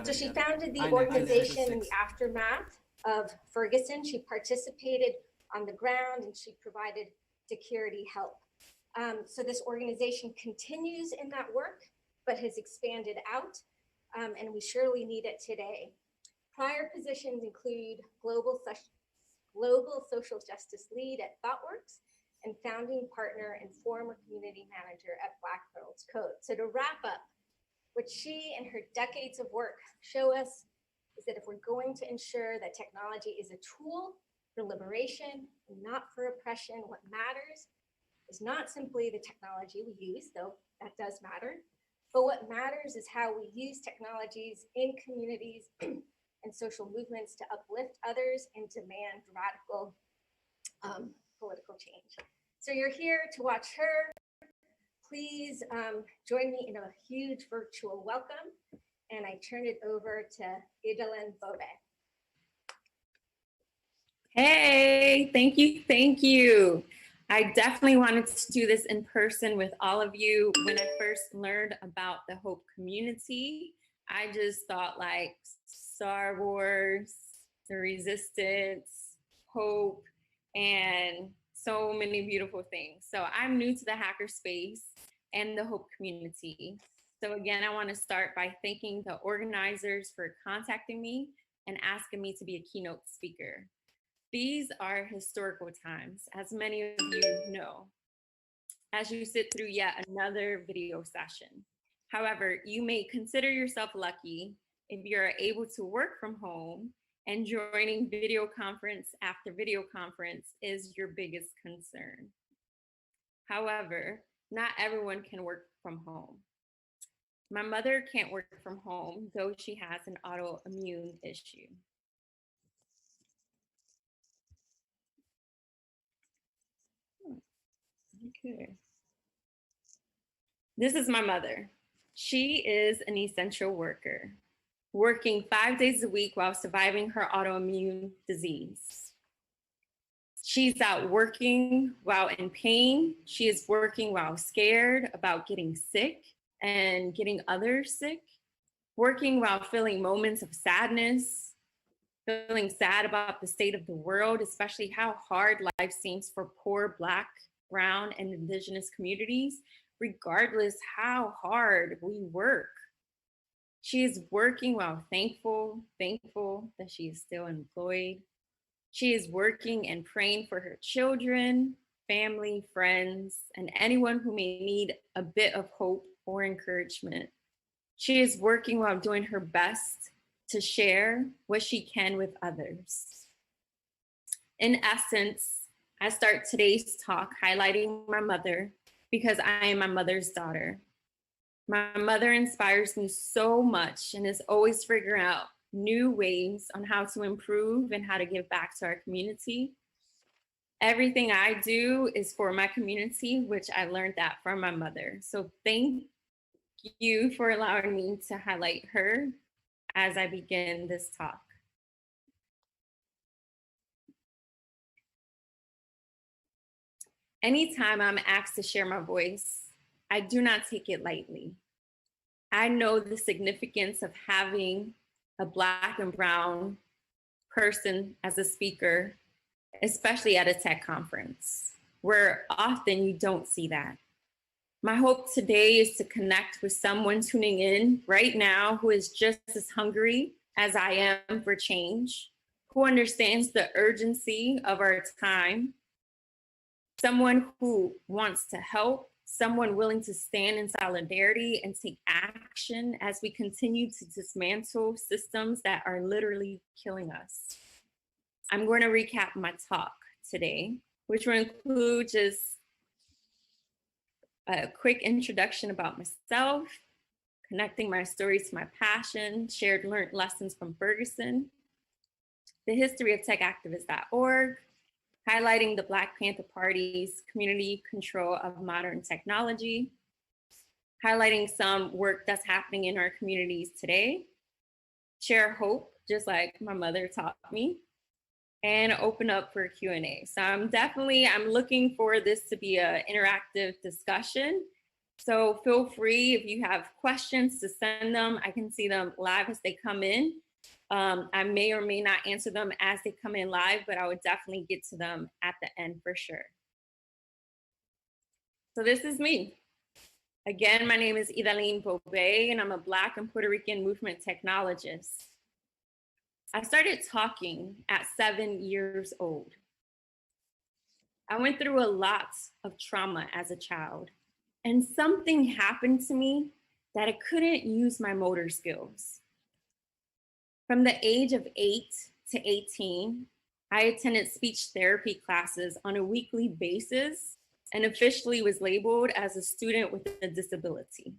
So she founded the organization in the aftermath of Ferguson. She participated on the ground and she provided security help. So this organization continues in that work, but has expanded out, and we surely need it today. Prior positions include global social justice lead at ThoughtWorks and founding partner and former community manager at Black Girls Code. So to wrap up, what she and her decades of work show us is that if we're going to ensure that technology is a tool for liberation and not for oppression, what matters is not simply the technology we use, though that does matter, but what matters is how we use technologies in communities and social movements to uplift others and demand radical political change. So you're here to watch her. Please join me in a huge virtual welcome, and I turn it over to Idalin Bobé. Hey, thank you. I definitely wanted to do this in person with all of you. When I first learned about the Hope community, I just thought like Star Wars, the Resistance, Hope, and so many beautiful things. So I'm new to the hacker space and the Hope community. So again, I want to start by thanking the organizers for contacting me and asking me to be a keynote speaker. These are historical times, as many of you know, as you sit through yet another video session. However, you may consider yourself lucky if you're able to work from home and joining video conference after video conference is your biggest concern. However, not everyone can work from home. My mother can't work from home, though she has an autoimmune issue. Okay. This is my mother. She is an essential worker, working 5 days a week while surviving her autoimmune disease. She's out working while in pain. She is working while scared about getting sick and getting others sick, working while feeling moments of sadness, feeling sad about the state of the world, especially how hard life seems for poor Black, Brown, and Indigenous communities, regardless how hard we work. She is working while thankful that she is still employed. She is working and praying for her children, family, friends, and anyone who may need a bit of hope or encouragement. She is working while doing her best to share what she can with others. In essence, I start today's talk highlighting my mother because I am my mother's daughter. My mother inspires me so much and is always figuring out new ways on how to improve and how to give back to our community. Everything I do is for my community, which I learned that from my mother. So thank you for allowing me to highlight her as I begin this talk. Anytime I'm asked to share my voice, I do not take it lightly. I know the significance of having a Black and Brown person as a speaker, especially at a tech conference, where often you don't see that. My hope today is to connect with someone tuning in right now who is just as hungry as I am for change, who understands the urgency of our time, someone who wants to help, someone willing to stand in solidarity and take action as we continue to dismantle systems that are literally killing us. I'm going to recap my talk today, which will include just a quick introduction about myself, connecting my story to my passion, shared learned lessons from Ferguson, the history of techactivist.org, highlighting the Black Panther Party's community control of modern technology, highlighting some work that's happening in our communities today, share hope, just like my mother taught me, and open up for Q&A. So I'm looking for this to be an interactive discussion. So feel free if you have questions to send them. I can see them live as they come in. I may or may not answer them as they come in live, but I would definitely get to them at the end for sure. So this is me. Again, my name is Idalin Bobé, and I'm a Black and Puerto Rican movement technologist. I started talking at 7 years old. I went through a lot of trauma as a child, and something happened to me that I couldn't use my motor skills. From the age of 8 to 18, I attended speech therapy classes on a weekly basis and officially was labeled as a student with a disability.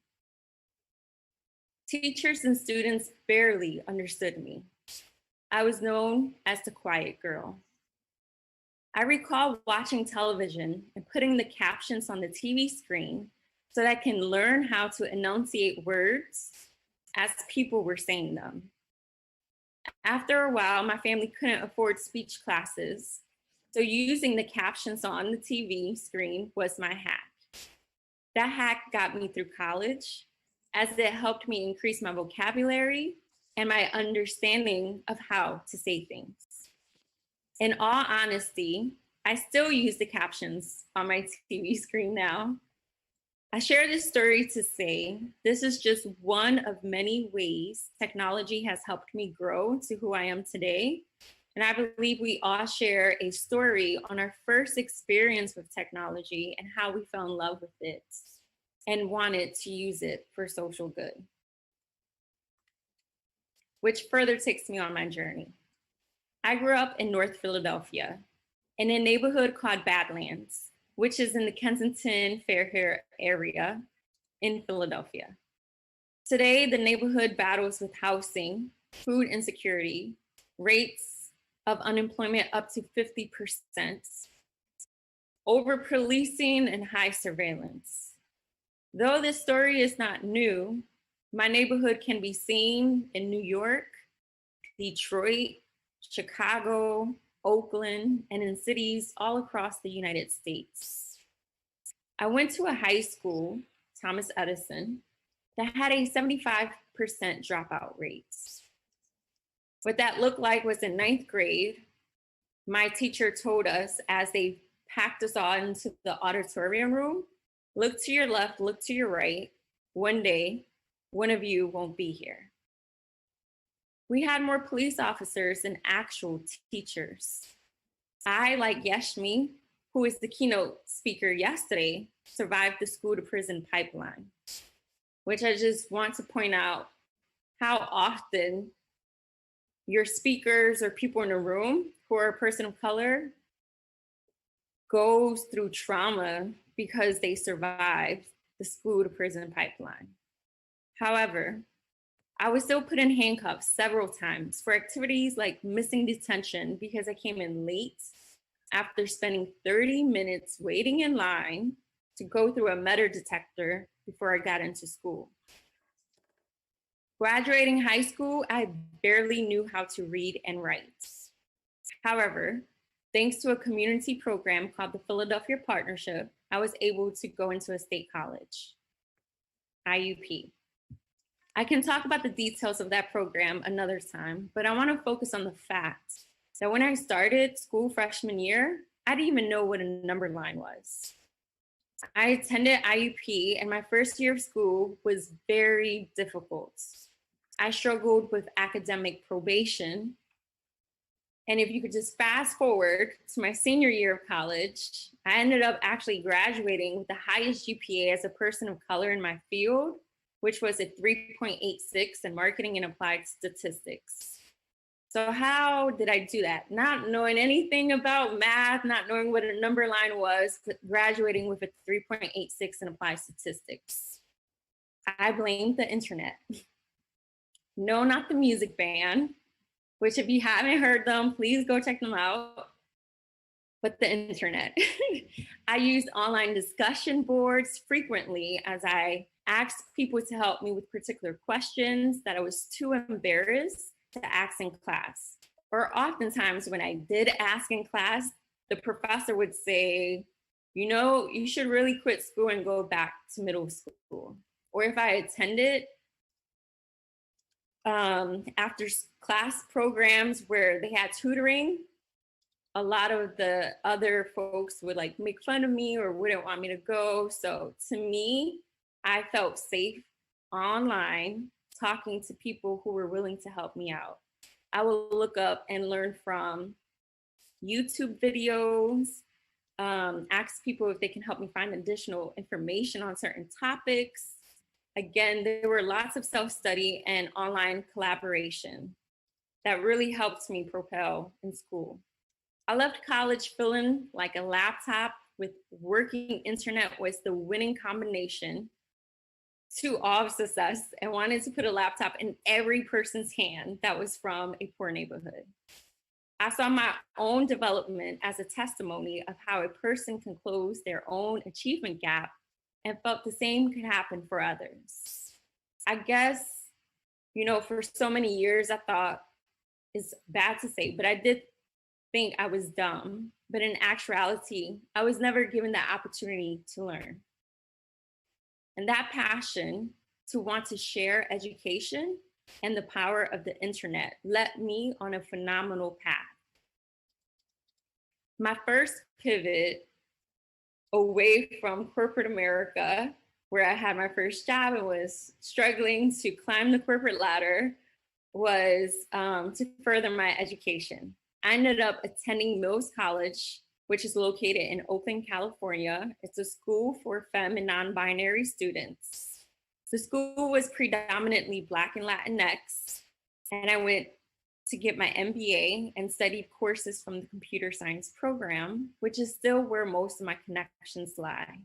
Teachers and students barely understood me. I was known as the quiet girl. I recall watching television and putting the captions on the TV screen so that I can learn how to enunciate words as people were saying them. After a while, my family couldn't afford speech classes, so using the captions on the TV screen was my hack. That hack got me through college, as it helped me increase my vocabulary and my understanding of how to say things. In all honesty, I still use the captions on my TV screen now. I share this story to say this is just one of many ways technology has helped me grow to who I am today. And I believe we all share a story on our first experience with technology and how we fell in love with it and wanted to use it for social good. Which further takes me on my journey. I grew up in North Philadelphia in a neighborhood called Badlands, which is in the Kensington, Fairhaven area in Philadelphia. Today, the neighborhood battles with housing, food insecurity, rates of unemployment up to 50%, over policing and high surveillance. Though this story is not new, my neighborhood can be seen in New York, Detroit, Chicago, Oakland, and in cities all across the United States. I went to a high school, Thomas Edison, that had a 75% dropout rate. What that looked like was in 9th grade, my teacher told us as they packed us all into the auditorium room, look to your left, look to your right. One day, one of you won't be here. We had more police officers than actual teachers. I, like Yashmi, who is the keynote speaker yesterday, survived the school to prison pipeline, which I just want to point out how often your speakers or people in the room who are a person of color goes through trauma because they survived the school to prison pipeline. However, I was still put in handcuffs several times for activities like missing detention because I came in late after spending 30 minutes waiting in line to go through a metal detector before I got into school. Graduating high school, I barely knew how to read and write. However, thanks to a community program called the Philadelphia Partnership, I was able to go into a state college, IUP. I can talk about the details of that program another time, but I want to focus on the fact that when I started school freshman year, I didn't even know what a number line was. I attended IUP and my first year of school was very difficult. I struggled with academic probation. And if you could just fast forward to my senior year of college, I ended up actually graduating with the highest GPA as a person of color in my field, which was a 3.86 in marketing and applied statistics. So how did I do that? Not knowing anything about math, not knowing what a number line was, but graduating with a 3.86 in applied statistics. I blamed the internet. No, not the music band, which if you haven't heard them, please go check them out. But the internet. I used online discussion boards frequently as I asked people to help me with particular questions that I was too embarrassed to ask in class. Or oftentimes when I did ask in class, the professor would say, you know, you should really quit school and go back to middle school. Or if I attended after class programs where they had tutoring, a lot of the other folks would like make fun of me or wouldn't want me to go. So to me, I felt safe online talking to people who were willing to help me out. I will look up and learn from YouTube videos, ask people if they can help me find additional information on certain topics. Again, there were lots of self-study and online collaboration that really helped me propel in school. I left college feeling like a laptop with working internet was the winning combination to all of success, and wanted to put a laptop in every person's hand that was from a poor neighborhood. I saw my own development as a testimony of how a person can close their own achievement gap, and felt the same could happen for others. I guess, you know, for so many years, I thought, it's bad to say, but I did think I was dumb. But in actuality, I was never given the opportunity to learn. And that passion to want to share education and the power of the internet led me on a phenomenal path. My first pivot away from corporate America, where I had my first job and was struggling to climb the corporate ladder, was to further my education. I ended up attending Mills College, which is located in Oakland, California. It's a school for femme and non-binary students. The school was predominantly Black and Latinx, and I went to get my MBA and studied courses from the computer science program, which is still where most of my connections lie.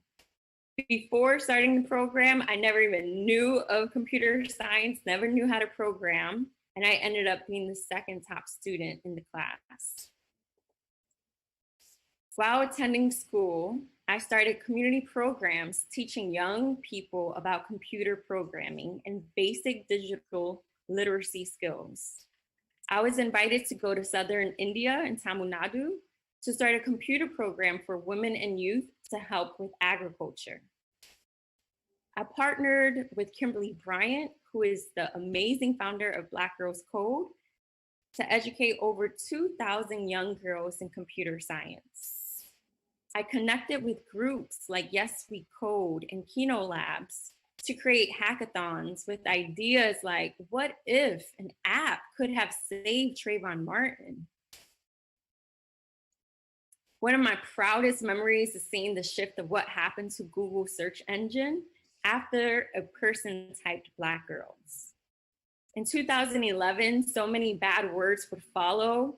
Before starting the program, I never even knew of computer science, never knew how to program, and I ended up being the second top student in the class. While attending school, I started community programs teaching young people about computer programming and basic digital literacy skills. I was invited to go to Southern India in Tamil Nadu to start a computer program for women and youth to help with agriculture. I partnered with Kimberly Bryant, who is the amazing founder of Black Girls Code, to educate over 2,000 young girls in computer science. I connected with groups like Yes We Code and Keynote Labs to create hackathons with ideas like, what if an app could have saved Trayvon Martin? One of my proudest memories is seeing the shift of what happened to Google search engine after a person typed Black girls. In 2011, so many bad words would follow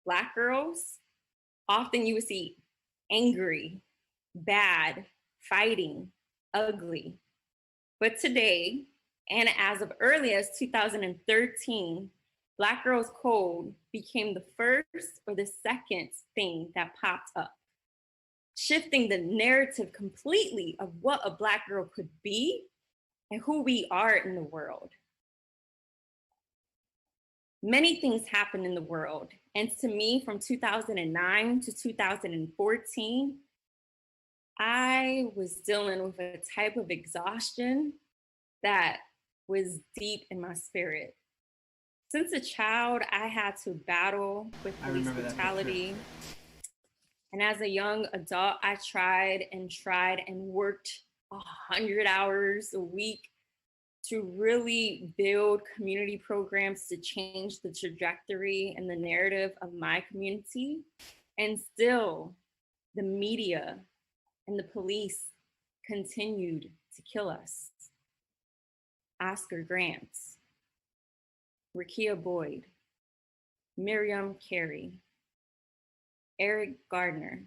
Black girls. Often you would see angry, bad, fighting, ugly. But today, and as of early as 2013, Black Girls Code became the first or the second thing that popped up, shifting the narrative completely of what a Black girl could be and who we are in the world. Many things happen in the world, and to me, from 2009 to 2014, I was dealing with a type of exhaustion that was deep in my spirit. Since a child, I had to battle with police brutality. And as a young adult, I tried and worked 100 hours a week to really build community programs to change the trajectory and the narrative of my community. And still, the media and the police continued to kill us. Oscar Grant, Rekia Boyd, Miriam Carey, Eric Gardner,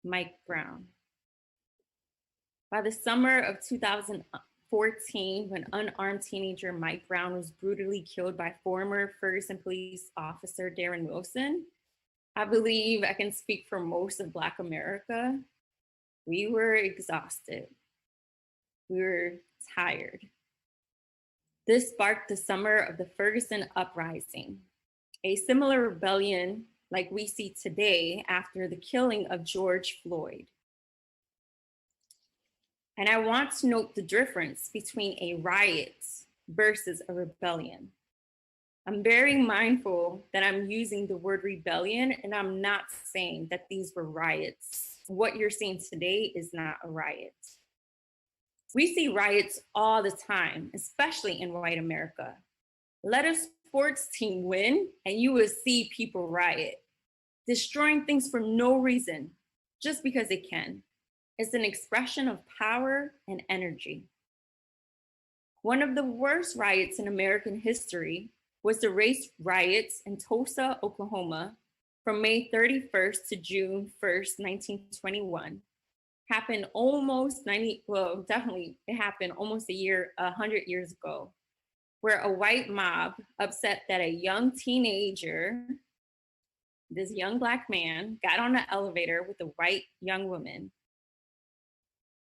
Mike Brown. By the summer of 2014, when unarmed teenager Mike Brown was brutally killed by former Ferguson police officer Darren Wilson, I believe I can speak for most of Black America. We were exhausted. We were tired. This sparked the summer of the Ferguson uprising. A similar rebellion like we see today after the killing of George Floyd. And I want to note the difference between a riot versus a rebellion. I'm very mindful that I'm using the word rebellion, and I'm not saying that these were riots. What you're seeing today is not a riot. We see riots all the time, especially in white America. Let a sports team win, and you will see people riot, destroying things for no reason, just because they can. It's an expression of power and energy. One of the worst riots in American history was the race riots in Tulsa, Oklahoma, from May 31st to June 1st, 1921. Happened almost it happened almost 100 years ago, where a white mob upset that a young teenager, this young Black man, got on an elevator with a white young woman.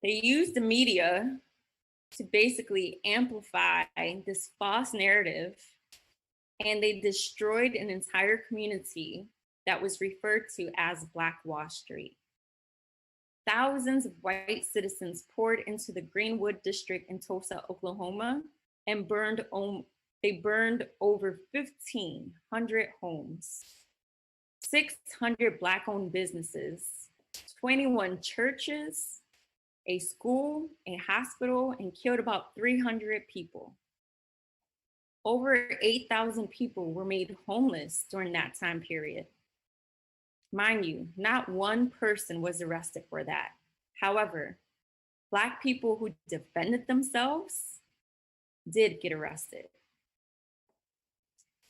They used the media to basically amplify this false narrative, and they destroyed an entire community that was referred to as Black Wall Street. Thousands of white citizens poured into the Greenwood district in Tulsa, Oklahoma, and burned over 1,500 homes, 600 Black-owned businesses, 21 churches, a school, a hospital, and killed about 300 people. Over 8,000 people were made homeless during that time period. Mind you, not one person was arrested for that. However, Black people who defended themselves did get arrested.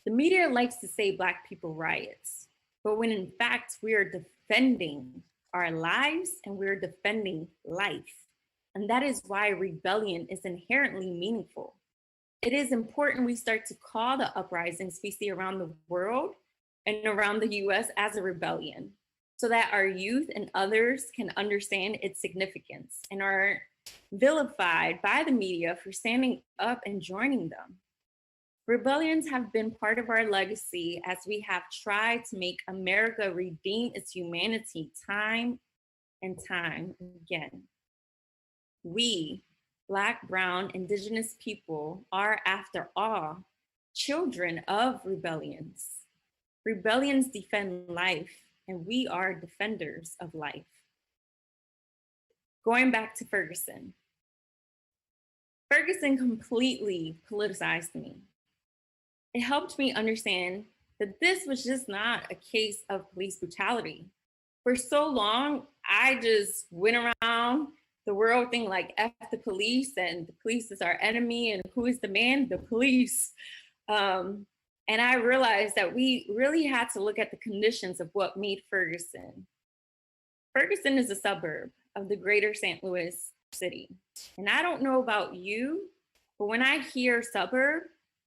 The media likes to say Black people riots, but when in fact we are defending our lives and we're defending life. And that is why rebellion is inherently meaningful. It is important we start to call the uprisings we see around the world and around the US as a rebellion, so that our youth and others can understand its significance and are vilified by the media for standing up and joining them. Rebellions have been part of our legacy as we have tried to make America redeem its humanity time and time again. We, Black, brown, indigenous people are, after all, children of rebellions. Rebellions defend life, and we are defenders of life. Going back to Ferguson. Ferguson completely politicized me. It helped me understand that this was just not a case of police brutality. For so long, I just went around the world thing like F the police, and the police is our enemy, and who is the man? The police. And I realized that we really had to look at the conditions of what made Ferguson. Ferguson is a suburb of the greater St. Louis city. And I don't know about you, but when I hear suburb,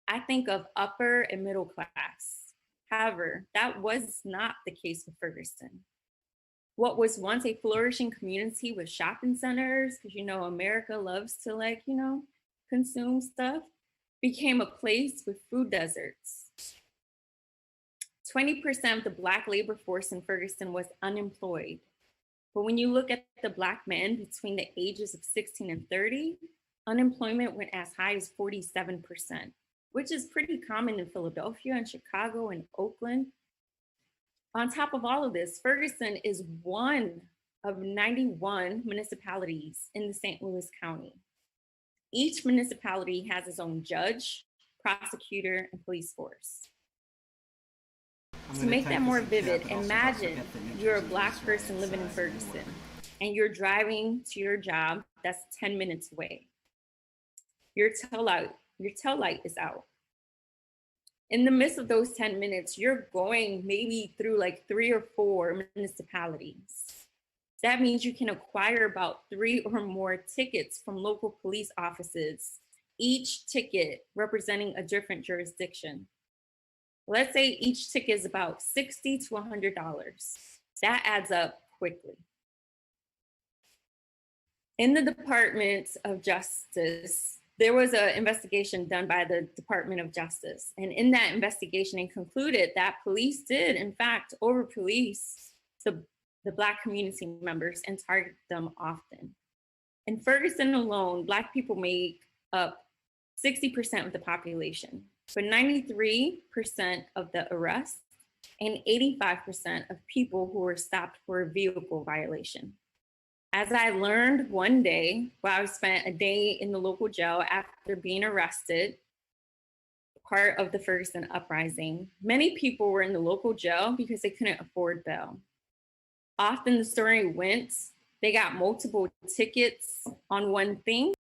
I think of upper and middle class. However, that was not the case with Ferguson. What was once a flourishing community with shopping centers, because America loves to consume stuff, became a place with food deserts. 20% of the Black labor force in Ferguson was unemployed. But when you look at the Black men between the ages of 16 and 30, unemployment went as high as 47%, which is pretty common in Philadelphia and Chicago and Oakland. On top of all of this, Ferguson is one of 91 municipalities in the St. Louis County. Each municipality has its own judge, prosecutor, and police force. To make that more vivid, imagine you're a Black person living in Ferguson and you're driving to your job that's 10 minutes away. Your tail light is out. In the midst of those 10 minutes, you're going maybe through like 3 or 4 municipalities. That means you can acquire about 3 or more tickets from local police offices, each ticket representing a different jurisdiction. Let's say each ticket is about $60 to $100. That adds up quickly. In the Department of Justice, there was an investigation done by the Department of Justice. And in that investigation, it concluded that police did, in fact, over-police the Black community members and target them often. In Ferguson alone, Black people make up 60% of the population, but 93% of the arrests and 85% of people who were stopped for a vehicle violation. As I learned one day, while I spent a day in the local jail after being arrested, part of the Ferguson uprising, many people were in the local jail because they couldn't afford bail. Often the story went, they got multiple tickets on one thing,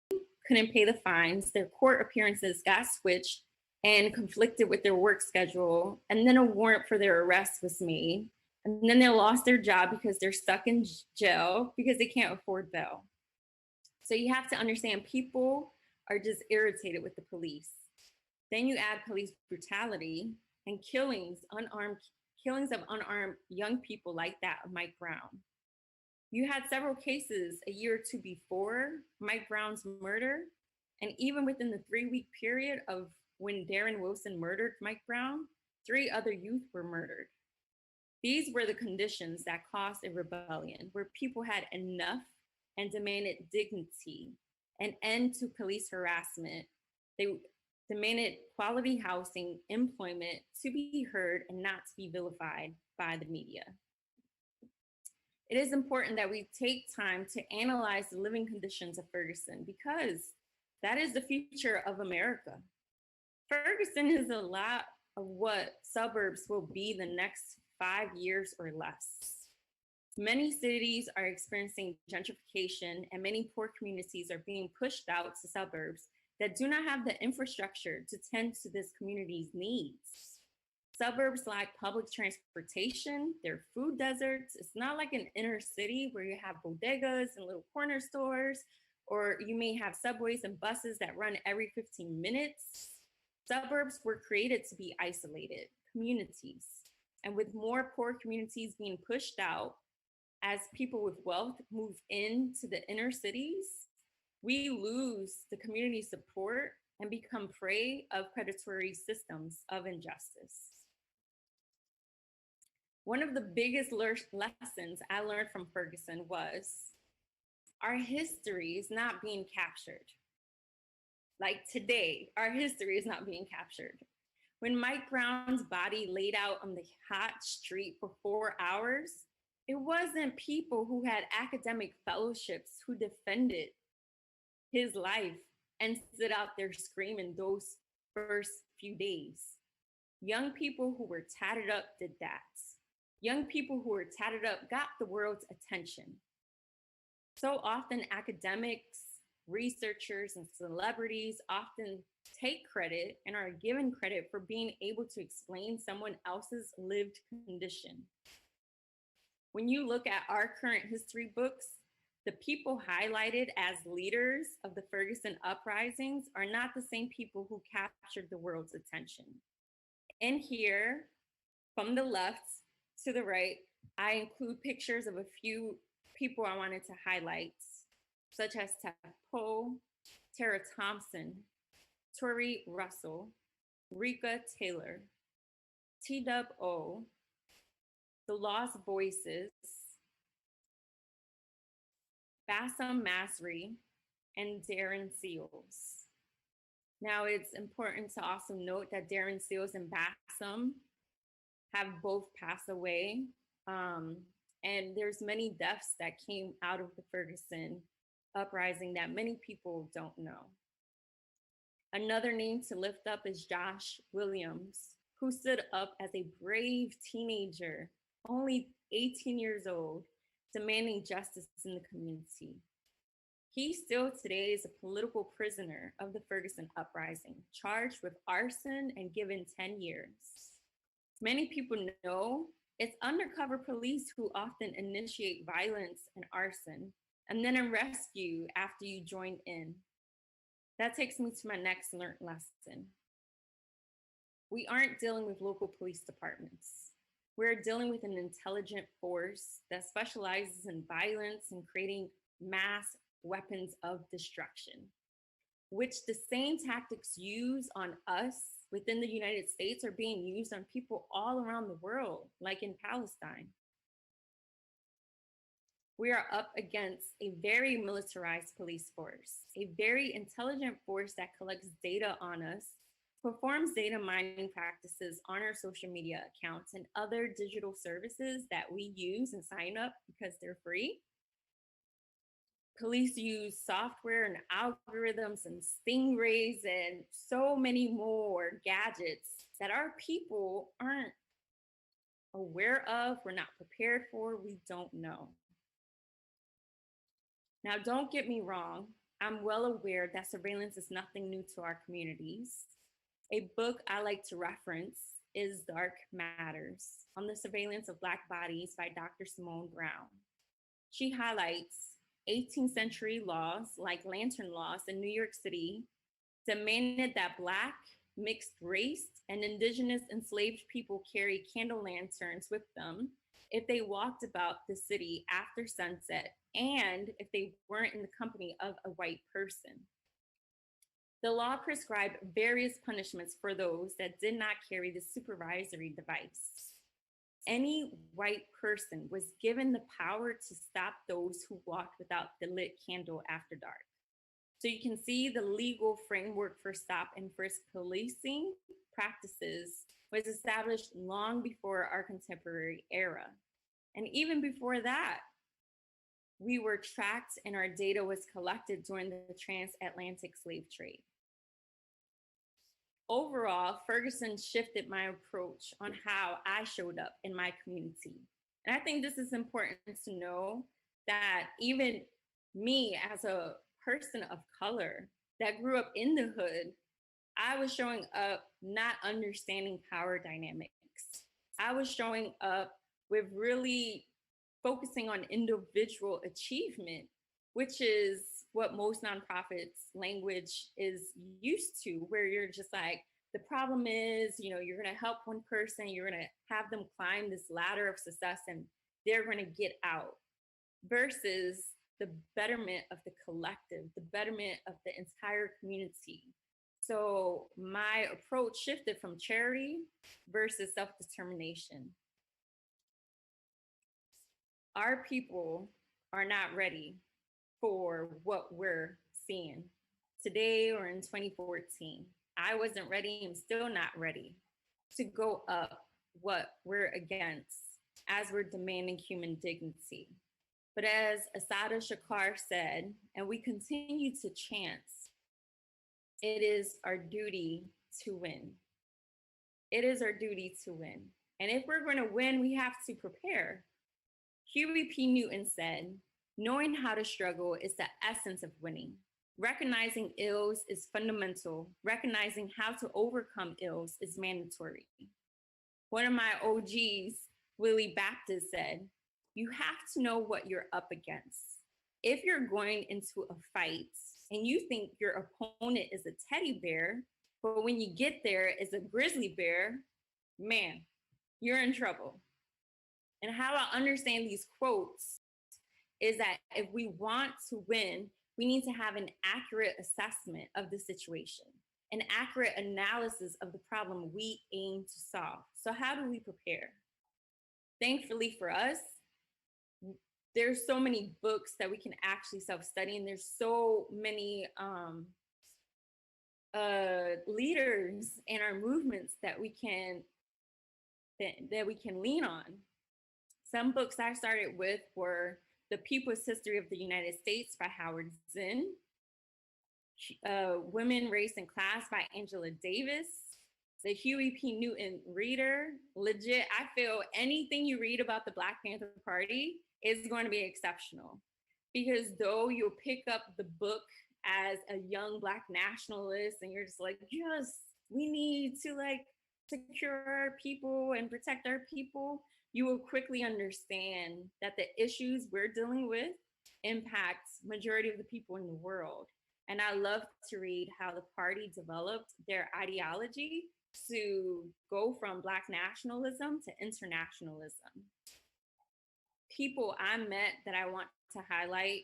couldn't pay the fines, their court appearances got switched and conflicted with their work schedule, and then a warrant for their arrest was made. And then they lost their job because they're stuck in jail because they can't afford bail. So you have to understand, people are just irritated with the police. Then you add police brutality and killings of unarmed young people like that of Mike Brown. You had several cases a year or two before Mike Brown's murder, and even within the 3-week period of when Darren Wilson murdered Mike Brown, 3 other youth were murdered. These were the conditions that caused a rebellion, where people had enough and demanded dignity, an end to police harassment. They demanded quality housing, employment, to be heard and not to be vilified by the media. It is important that we take time to analyze the living conditions of Ferguson, because that is the future of America. Ferguson is a lot of what suburbs will be the next 5 years or less. Many cities are experiencing gentrification, and many poor communities are being pushed out to suburbs that do not have the infrastructure to tend to this community's needs. Suburbs lack public transportation, they're food deserts. It's not like an inner city where you have bodegas and little corner stores, or you may have subways and buses that run every 15 minutes. Suburbs were created to be isolated communities. And with more poor communities being pushed out, as people with wealth move into the inner cities, we lose the community support and become prey of predatory systems of injustice. One of the biggest lessons I learned from Ferguson was our history is not being captured. Like today, our history is not being captured. When Mike Brown's body laid out on the hot street for 4 hours, it wasn't people who had academic fellowships who defended his life and stood out there screaming those first few days. Young people who were tatted up did that. Young people who were tatted up got the world's attention. So often academics, researchers, and celebrities often take credit and are given credit for being able to explain someone else's lived condition. When you look at our current history books, the people highlighted as leaders of the Ferguson uprisings are not the same people who captured the world's attention. And here, from the left to the right, I include pictures of a few people I wanted to highlight, such as Poe, Tara Thompson, Tori Russell, Rika Taylor, T-Dub-O, The Lost Voices, Bassem Masri, and Darren Seals. Now, it's important to also note that Darren Seals and Bassem have both passed away. And there's many deaths that came out of the Ferguson uprising that many people don't know. Another name to lift up is Josh Williams, who stood up as a brave teenager, only 18 years old, demanding justice in the community. He still today is a political prisoner of the Ferguson uprising, charged with arson and given 10 years. Many people know it's undercover police who often initiate violence and arson and then arrest you after you join in. That takes me to my next learned lesson. We aren't dealing with local police departments. We're dealing with an intelligent force that specializes in violence and creating mass weapons of destruction. which the same tactics used on us within the United States are being used on people all around the world, like in Palestine. We are up against a very militarized police force, a very intelligent force that collects data on us, performs data mining practices on our social media accounts and other digital services that we use and sign up because they're free. Police use software and algorithms and stingrays and so many more gadgets that our people aren't aware of, we're not prepared for, we don't know. Now, don't get me wrong, I'm well aware that surveillance is nothing new to our communities. A book I like to reference is Dark Matters on the Surveillance of Black Bodies by Dr. Simone Brown. She highlights 18th century laws like lantern laws in New York City demanded that Black, mixed race, and indigenous enslaved people carry candle lanterns with them if they walked about the city after sunset and if they weren't in the company of a white person. The law prescribed various punishments for those that did not carry the supervisory device. Any white person was given the power to stop those who walked without the lit candle after dark. So you can see the legal framework for stop and frisk policing practices was established long before our contemporary era. And even before that, we were tracked and our data was collected during the transatlantic slave trade. Overall, Ferguson shifted my approach on how I showed up in my community. And I think this is important to know that even me as a person of color that grew up in the hood, I was showing up not understanding power dynamics. I was showing up with really focusing on individual achievement, which is what most nonprofits language is used to, where you're just like, the problem is, you're going to help one person, you're going to have them climb this ladder of success and they're going to get out, versus the betterment of the collective, the betterment of the entire community. So my approach shifted from charity versus self-determination. Our people are not ready for what we're seeing today or in 2014. I wasn't ready, I'm still not ready to go up what we're against as we're demanding human dignity. But as Assata Shakur said, and we continue to chant, it is our duty to win. It is our duty to win. And if we're going to win, we have to prepare. Huey P. Newton said, knowing how to struggle is the essence of winning. Recognizing ills is fundamental. Recognizing how to overcome ills is mandatory. One of my OGs, Willie Baptist, said, you have to know what you're up against. If you're going into a fight and you think your opponent is a teddy bear, but when you get there it's a grizzly bear, man, you're in trouble. And how I understand these quotes is that if we want to win, we need to have an accurate assessment of the situation, an accurate analysis of the problem we aim to solve. So how do we prepare? Thankfully for us, there's so many books that we can actually self-study, and there's so many leaders in our movements that we can lean on. Some books I started with were The People's History of the United States by Howard Zinn, Women, Race, and Class by Angela Davis, the Huey P. Newton Reader. Legit, I feel anything you read about the Black Panther Party is going to be exceptional, because though you'll pick up the book as a young Black nationalist and you're just like, yes, we need to secure our people and protect our people, you will quickly understand that the issues we're dealing with impact majority of the people in the world. And I love to read how the party developed their ideology to go from Black nationalism to internationalism. People I met that I want to highlight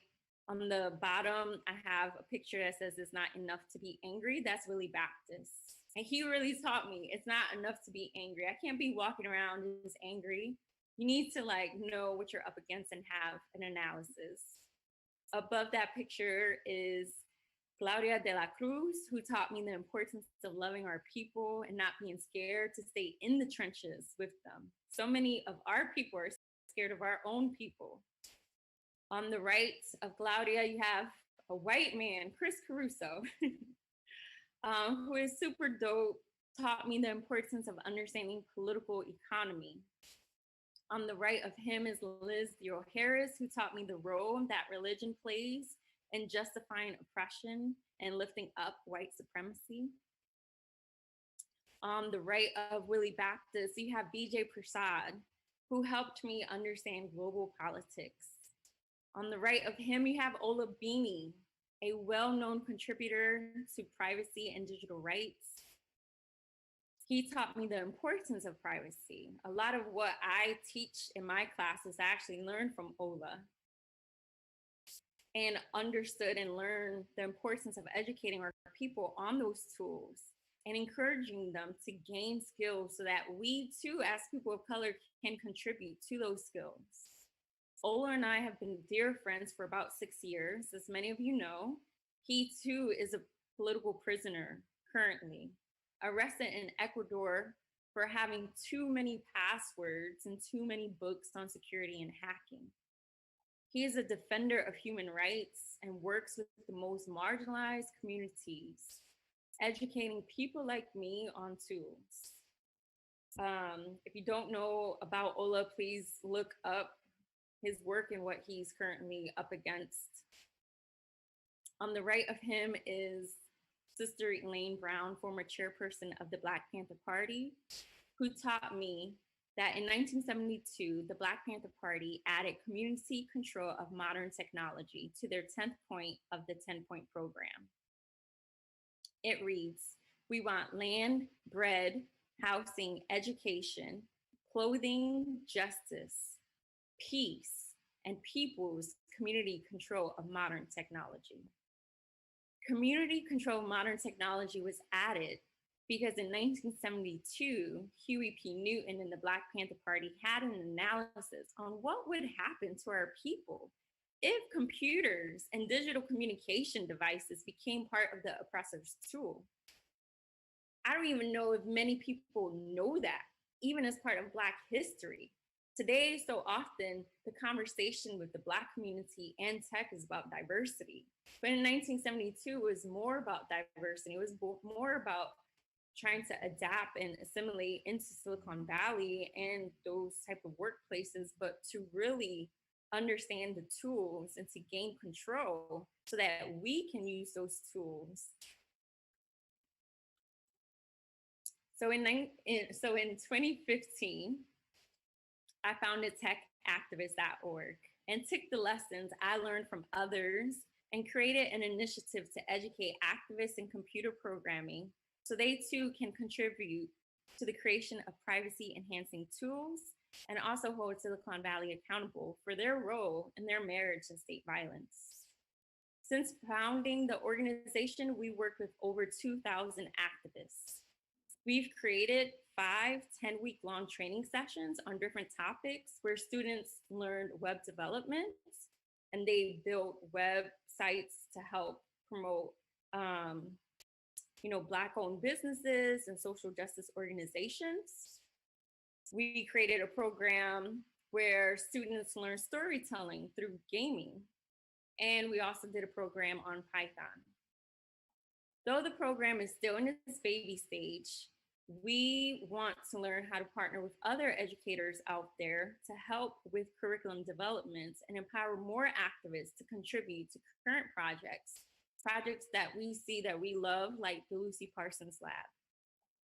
On the bottom, I have a picture that says it's not enough to be angry. That's Willie Baptist. And he really taught me it's not enough to be angry. I can't be walking around just angry. You need to like know what you're up against and have an analysis. Above that picture is Claudia de la Cruz, who taught me the importance of loving our people and not being scared to stay in the trenches with them. So many of our people are scared of our own people. On the right of Claudia, you have a white man, Chris Caruso, who is super dope, taught me the importance of understanding political economy. On the right of him is Liz Theo Harris, who taught me the role that religion plays in justifying oppression and lifting up white supremacy. On the right of Willie Baptist, you have BJ Prasad, who helped me understand global politics. On the right of him, you have Ola Bini, a well-known contributor to privacy and digital rights. He taught me the importance of privacy. A lot of what I teach in my classes, I actually learned from Ola, and understood and learned the importance of educating our people on those tools and encouraging them to gain skills so that we too, as people of color, can contribute to those skills. Ola and I have been dear friends for about 6 years. As many of you know, he too is a political prisoner currently, arrested in Ecuador for having too many passwords and too many books on security and hacking. He is a defender of human rights and works with the most marginalized communities, educating people like me on tools. If you don't know about Ola, please look up his work and what he's currently up against. On the right of him is Sister Elaine Brown, former chairperson of the Black Panther Party, who taught me that in 1972, the Black Panther Party added community control of modern technology to their 10th point of the 10-point program. It reads, we want land, bread, housing, education, clothing, justice, peace, and people's community control of modern technology. Community control of modern technology was added because in 1972, Huey P. Newton and the Black Panther Party had an analysis on what would happen to our people if computers and digital communication devices became part of the oppressor's tool. I don't even know if many people know that, even as part of Black history. Today, so often, the conversation with the Black community and tech is about diversity. But in 1972, it was more about diversity. It was more about trying to adapt and assimilate into Silicon Valley and those type of workplaces, but to really understand the tools and to gain control so that we can use those tools. So in 2015, I founded techactivist.org and took the lessons I learned from others and created an initiative to educate activists in computer programming so they too can contribute to the creation of privacy enhancing tools and also hold Silicon Valley accountable for their role in their marriage and state violence. Since founding the organization, we worked with over 2,000 activists. We've created 5 10-week-long training sessions on different topics where students learned web development and they built websites to help promote Black-owned businesses and social justice organizations. We created a program where students learn storytelling through gaming. And we also did a program on Python. Though the program is still in its baby stage, we want to learn how to partner with other educators out there to help with curriculum development and empower more activists to contribute to current projects that we see that we love, like the Lucy Parsons Lab.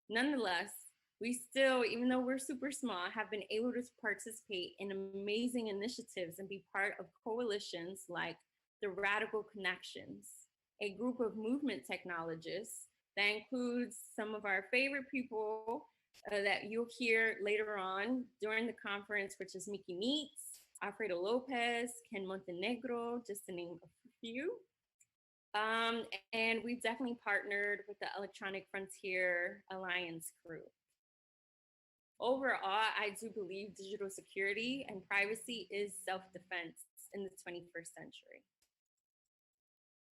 Nonetheless, we still, even though we're super small, have been able to participate in amazing initiatives and be part of coalitions like the Radical Connections, a group of movement technologists that includes some of our favorite people that you'll hear later on during the conference, which is Mickey Meats, Alfredo Lopez, Ken Montenegro, just to name a few. And we've definitely partnered with the Electronic Frontier Alliance group. Overall, I do believe digital security and privacy is self-defense in the 21st century.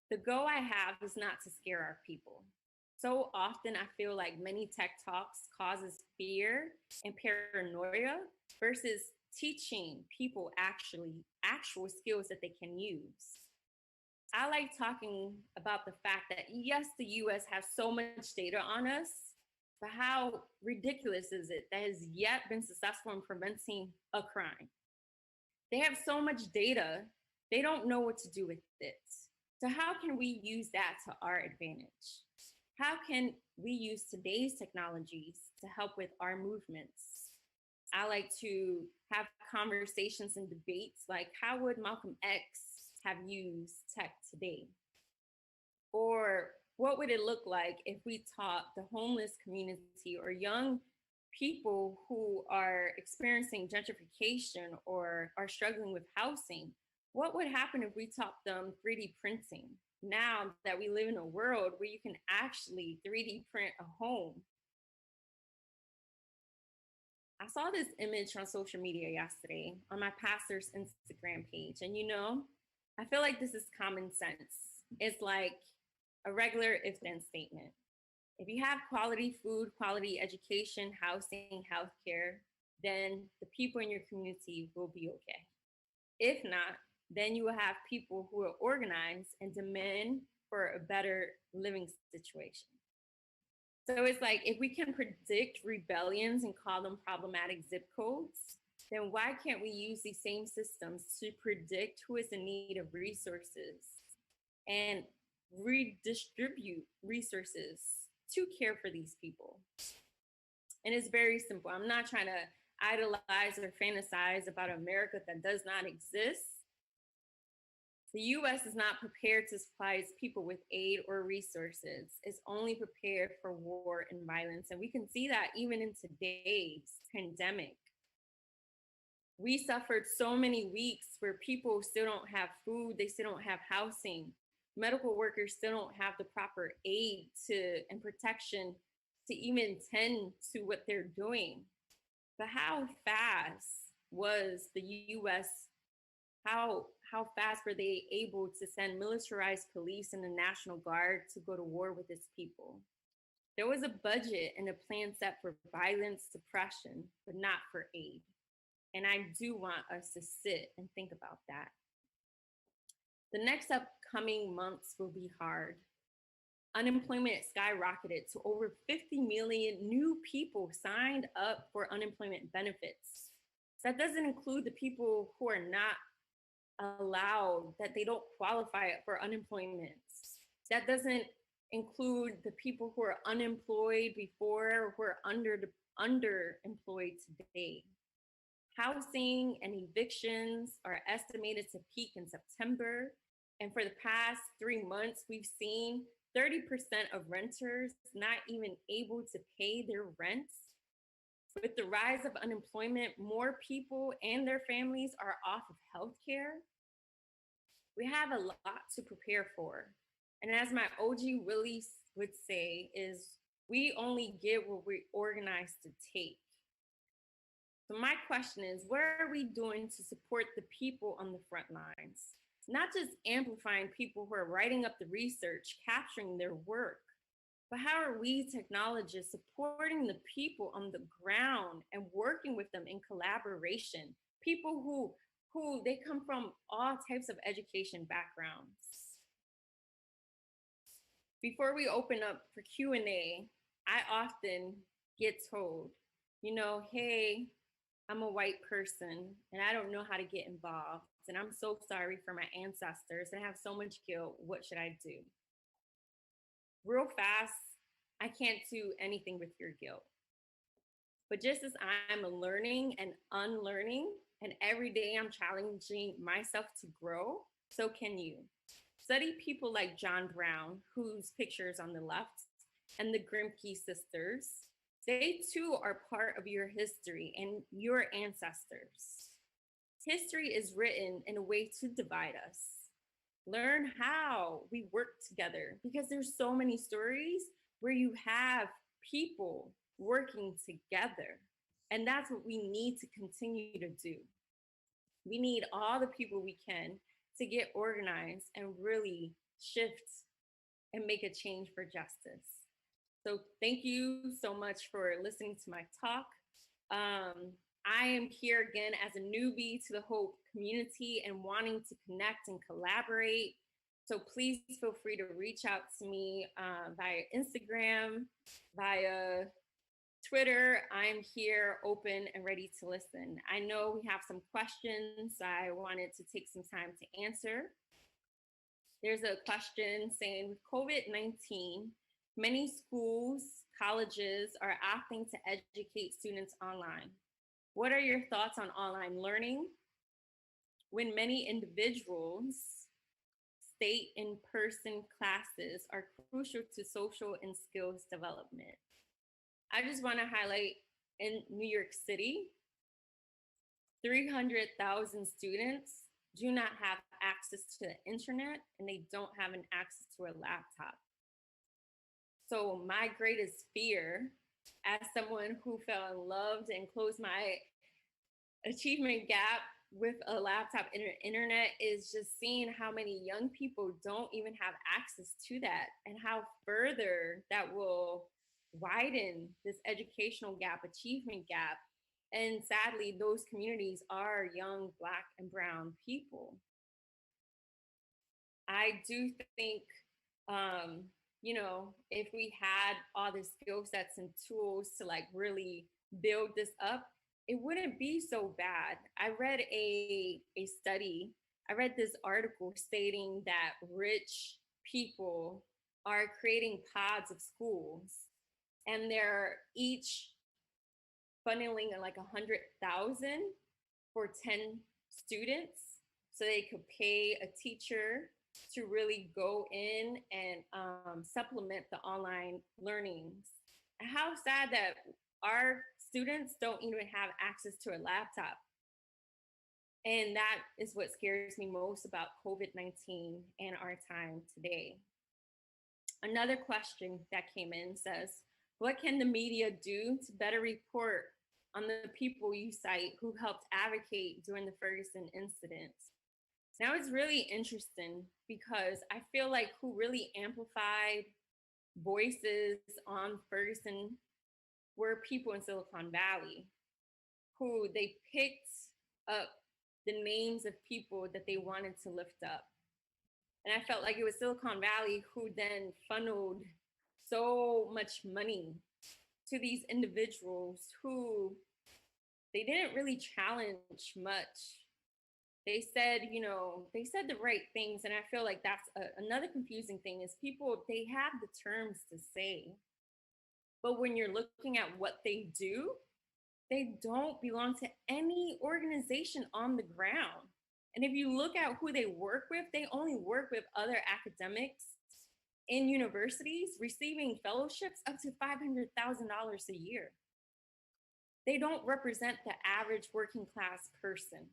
The goal I have is not to scare our people. So often I feel like many tech talks causes fear and paranoia versus teaching people actual skills that they can use. I like talking about the fact that yes, the US has so much data on us, but how ridiculous is it that has yet been successful in preventing a crime? They have so much data, they don't know what to do with it. So how can we use that to our advantage? How can we use today's technologies to help with our movements? I like to have conversations and debates like, how would Malcolm X have used tech today? Or what would it look like if we taught the homeless community or young people who are experiencing gentrification or are struggling with housing? What would happen if we taught them 3D printing? Now that we live in a world where you can actually 3D print a home. I saw this image on social media yesterday on my pastor's Instagram page. And I feel like this is common sense. It's like a regular if-then statement. If you have quality food, quality education, housing, healthcare, then the people in your community will be okay. If not, then you will have people who are organized and demand for a better living situation. So it's like, if we can predict rebellions and call them problematic zip codes, then why can't we use these same systems to predict who is in need of resources and redistribute resources to care for these people? And it's very simple. I'm not trying to idolize or fantasize about America that does not exist. The US is not prepared to supply its people with aid or resources. It's only prepared for war and violence. And we can see that even in today's pandemic. We suffered so many weeks where people still don't have food, they still don't have housing. Medical workers still don't have the proper aid and protection to even tend to what they're doing. But how fast was the US, how fast were they able to send militarized police and the National Guard to go to war with its people? There was a budget and a plan set for violence suppression, but not for aid. And I do want us to sit and think about that. The next upcoming months will be hard. Unemployment skyrocketed to over 50 million new people signed up for unemployment benefits. That doesn't include the people who are not allowed, that they don't qualify for unemployment. That doesn't include the people who are unemployed before or who are underemployed today. Housing and evictions are estimated to peak in September. And for the past 3 months, we've seen 30% of renters not even able to pay their rents. With the rise of unemployment, more people and their families are off of healthcare. We have a lot to prepare for. And as my OG Willie would say, is we only get what we're organized to take. So my question is, what are we doing to support the people on the front lines? Not just amplifying people who are writing up the research, capturing their work, but how are we technologists supporting the people on the ground and working with them in collaboration? People who they come from all types of education backgrounds. Before we open up for Q&A, I often get told, hey, I'm a white person and I don't know how to get involved. And I'm so sorry for my ancestors. I have so much guilt. What should I do? Real fast, I can't do anything with your guilt. But just as I'm learning and unlearning, and every day I'm challenging myself to grow, so can you. Study people like John Brown, whose picture is on the left, and the Grimke sisters. They too are part of your history and your ancestors. History is written in a way to divide us. learn how we work together, because there's so many stories where you have people working together. And that's what we need to continue to do. We need all the people we can to get organized and really shift and make a change for justice. So thank you so much for listening to my talk. I am here again as a newbie to the Hope community and wanting to connect and collaborate. So please feel free to reach out to me via Instagram, via Twitter. I'm here open and ready to listen. I know we have some questions I wanted to take some time to answer. There's a question saying, with COVID-19, many schools, colleges are opting to educate students online. What are your thoughts on online learning when many individuals state in-person classes are crucial to social and skills development? I just want to highlight, in New York City, 300,000 students do not have access to the internet, and they don't have an access to a laptop. So my greatest fear, as someone who fell in love and closed my achievement gap with a laptop and internet, is just seeing how many young people don't even have access to that, and how further that will widen this educational gap, achievement gap. And sadly, those communities are young Black and Brown people. I do think, if we had all the skill sets and tools to like really build this up, it wouldn't be so bad. I read a study, I read this article stating that rich people are creating pods of schools, and they're each funneling like 100,000 for 10 students, so they could pay a teacher to really go in and supplement the online learnings. And how sad that our students don't even have access to a laptop. And that is what scares me most about COVID-19 and our time today. Another question that came in says, what can the media do to better report on the people you cite who helped advocate during the Ferguson incident? Now it's really interesting because I feel like who really amplified voices on Ferguson were people in Silicon Valley, who they picked up the names of people that they wanted to lift up. And I felt like it was Silicon Valley who then funneled so much money to these individuals who they didn't really challenge much. They said, they said the right things. And I feel like that's another confusing thing is people, they have the terms to say, but when you're looking at what they do, they don't belong to any organization on the ground. And if you look at who they work with, they only work with other academics in universities receiving fellowships up to $500,000 a year. They don't represent the average working class person.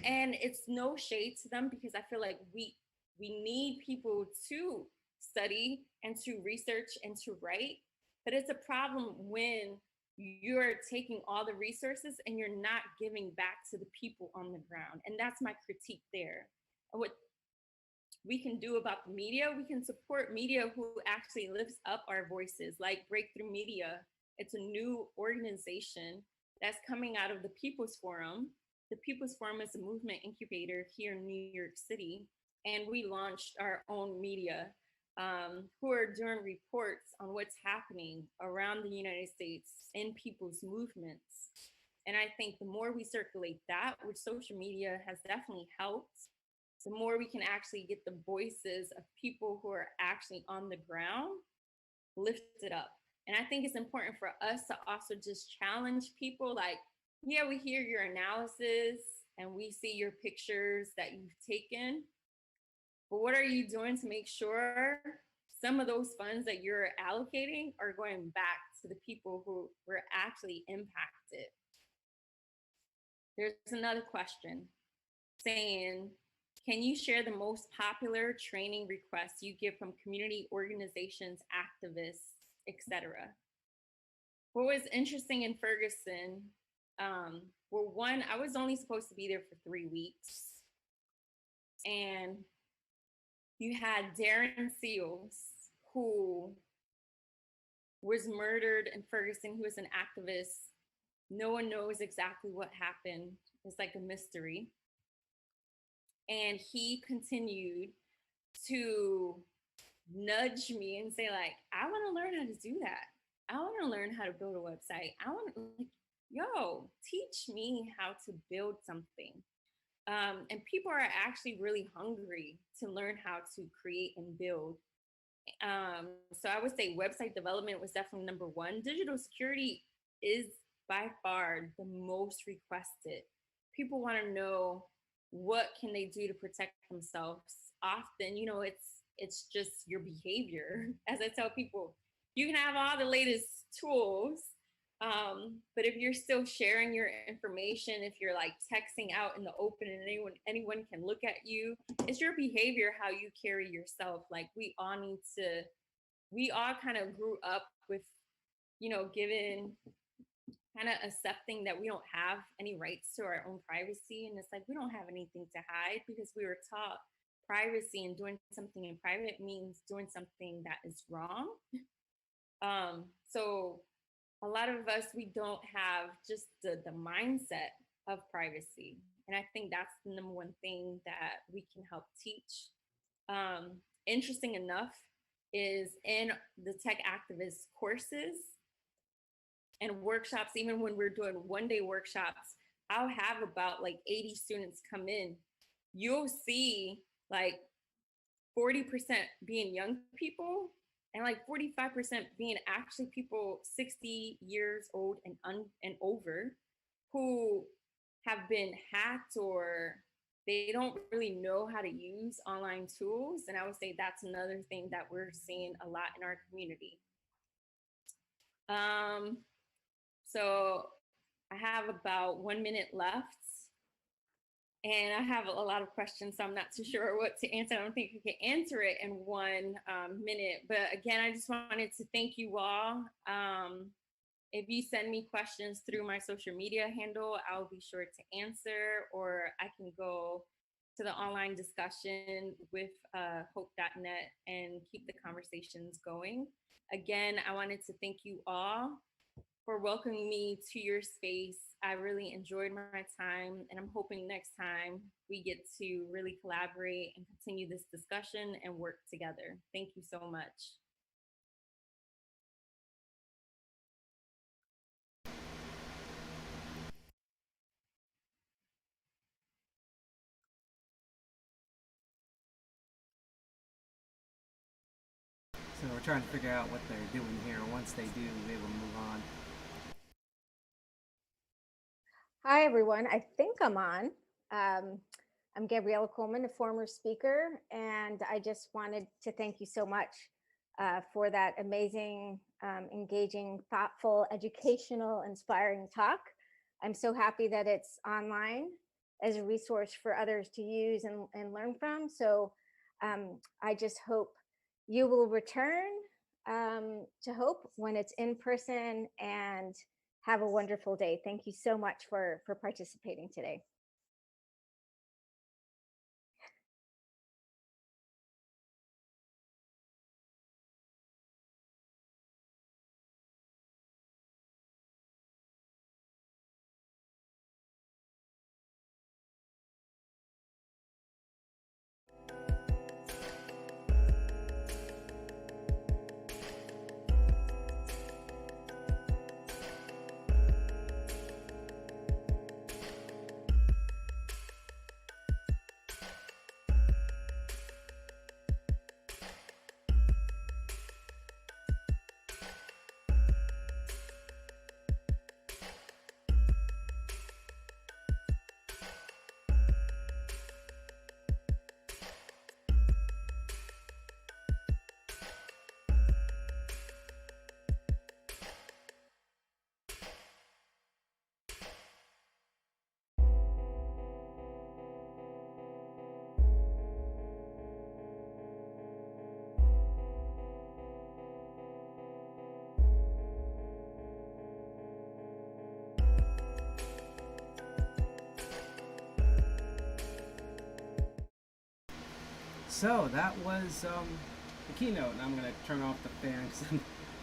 And it's no shade to them, because I feel like we need people to study and to research and to write, but it's a problem when you're taking all the resources and you're not giving back to the people on the ground. And that's my critique there. And what we can do about the media, we can support media who actually lifts up our voices, like Breakthrough Media. It's a new organization that's coming out of the People's Forum. The People's Forum is a movement incubator here in New York City. And we launched our own media who are doing reports on what's happening around the United States in people's movements. And I think the more we circulate that, which social media has definitely helped, the more we can actually get the voices of people who are actually on the ground lifted up. And I think it's important for us to also just challenge people like, yeah, we hear your analysis and we see your pictures that you've taken, but what are you doing to make sure some of those funds that you're allocating are going back to the people who were actually impacted? There's another question saying, Can you share the most popular training requests you get from community organizations, activists, etc.? What was interesting in Ferguson, well, one, I was only supposed to be there for 3 weeks. And you had Darren Seals, who was murdered in Ferguson. He was an activist. No one knows exactly what happened. It's like a mystery. And he continued to nudge me and say, like, I want to learn how to do that. I want to learn how to build a website. I want to, like, yo, teach me how to build something. And people are actually really hungry to learn how to create and build. So I would say website development was definitely number one. Digital security is by far the most requested. People want to know, what can they do to protect themselves? Often, you know, it's just your behavior. As I tell people, you can have all the latest tools, but if you're still sharing your information, if you're like texting out in the open and anyone can look at you, it's your behavior, how you carry yourself. Like we all kind of grew up with, you know, given kind of accepting that we don't have any rights to our own privacy. And it's like, we don't have anything to hide, because we were taught privacy and doing something in private means doing something that is wrong. So a lot of us, we don't have just the mindset of privacy. And I think that's the number one thing that we can help teach. Interesting enough is in the tech activist courses and workshops, even when we're doing one-day workshops, I'll have about like 80 students come in. You'll see like 40% being young people and like 45% being actually people 60 years old and over, who have been hacked or they don't really know how to use online tools. And I would say that's another thing that we're seeing a lot in our community. So I have about 1 minute left. And I have a lot of questions, so I'm not too sure what to answer. I don't think we can answer it in 1 minute. But again, I just wanted to thank you all. If you send me questions through my social media handle, I'll be sure to answer, or I can go to the online discussion with hope.net and keep the conversations going. Again, I wanted to thank you all for welcoming me to your space. I really enjoyed my time, and I'm hoping next time we get to really collaborate and continue this discussion and work together. Thank you so much. So we're trying to figure out what they're doing here. Once they do, they will move on. Hi, everyone. I think I'm on. I'm Gabriella Coleman, a former speaker, and I just wanted to thank you so much for that amazing, engaging, thoughtful, educational, inspiring talk. I'm so happy that it's online as a resource for others to use and learn from. So I just hope you will return to Hope when it's in person, and have a wonderful day. Thank you so much for participating today. so that was the keynote. I'm gonna turn off the fan because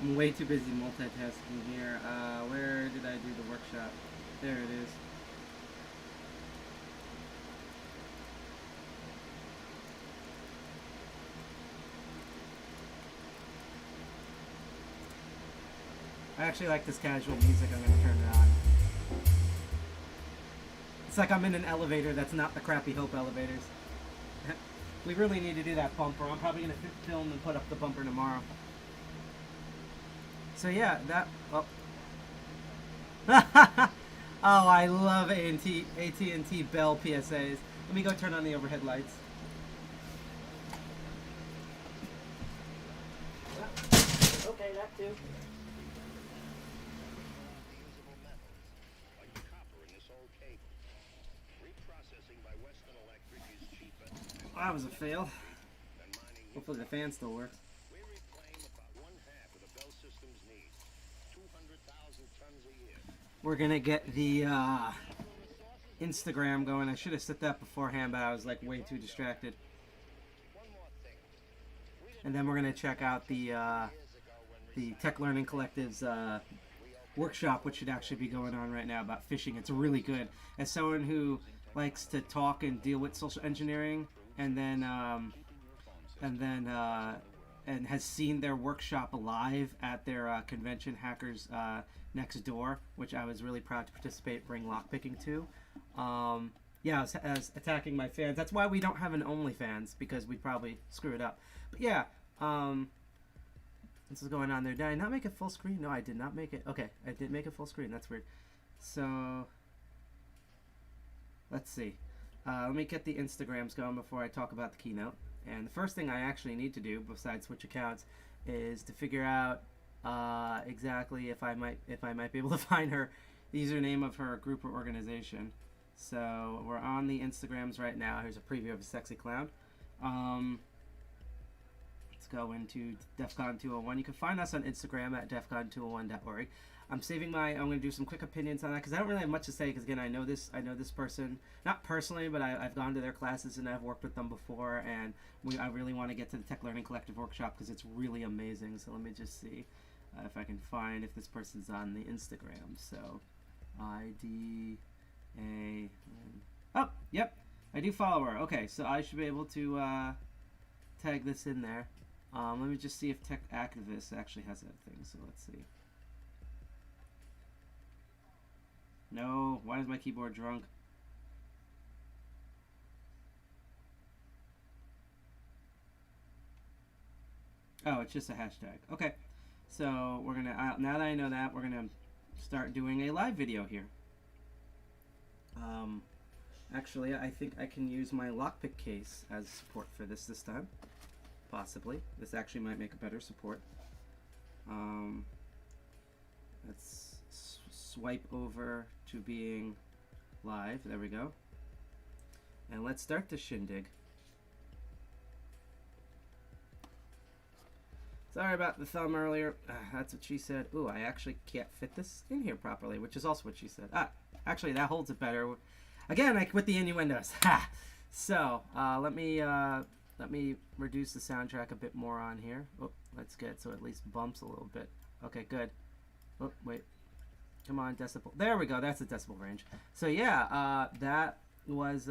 I'm way too busy multitasking here. Where did I do the workshop? There it is. I actually like this casual music. I'm going to turn it on. It's like I'm in an elevator that's not the crappy Hope elevators. We really need to do that bumper. I'm probably going to film and put up the bumper tomorrow. So yeah, that... Oh, oh I love AT&T Bell PSAs. Let me go turn on the overhead lights. Okay, that too. That was a fail. Hopefully the fan still works. We're gonna get the Instagram going. I should have set that beforehand, but I was like way too distracted. And then we're gonna check out the Tech Learning Collective's workshop, which should actually be going on right now about phishing. It's really good. As someone who likes to talk and deal with social engineering, and has seen their workshop live at their convention, Hackers Next Door, which I was really proud to participate, bring lockpicking to. Yeah, I was attacking my fans. That's why we don't have an OnlyFans, because we'd probably screw it up. But yeah, this is going on there. Did I not make it full screen? No, I did not make it. Okay, I did make it full screen. That's weird. So, let's see. Let me get the Instagrams going before I talk about the keynote. And the first thing I actually need to do, besides switch accounts, is to figure out exactly if I might be able to find her username of her group or organization. So we're on the Instagrams right now. Here's a preview of a sexy clown. Let's go into DEFCON 201. You can find us on Instagram at defcon201.org. I'm going to do some quick opinions on that because I don't really have much to say because, again, I know this person, not personally, but I've gone to their classes and I've worked with them before, and I really want to get to the Tech Learning Collective workshop because it's really amazing. So let me just see if I can find if this person's on the Instagram. So oh, yep, I do follow her. Okay, so I should be able to tag this in there. Let me just see if Tech Activist actually has that thing. So let's see. No, why is my keyboard drunk? Oh, it's just a hashtag. Okay, so we're gonna now that I know that, we're gonna start doing a live video here. Actually, I think I can use my lockpick case as support for this time. Possibly, this actually might make a better support. Let's swipe over to being live. There we go. And let's start the shindig. Sorry about the thumb earlier. That's what she said. Ooh, I actually can't fit this in here properly, which is also what she said. Actually, that holds it better. Again, with the innuendos. Ha! So, let me reduce the soundtrack a bit more on here. Oh, let's get it so it at least bumps a little bit. Okay, good. Oh, wait. Come on, decibel. There we go. That's the decibel range. So yeah, that was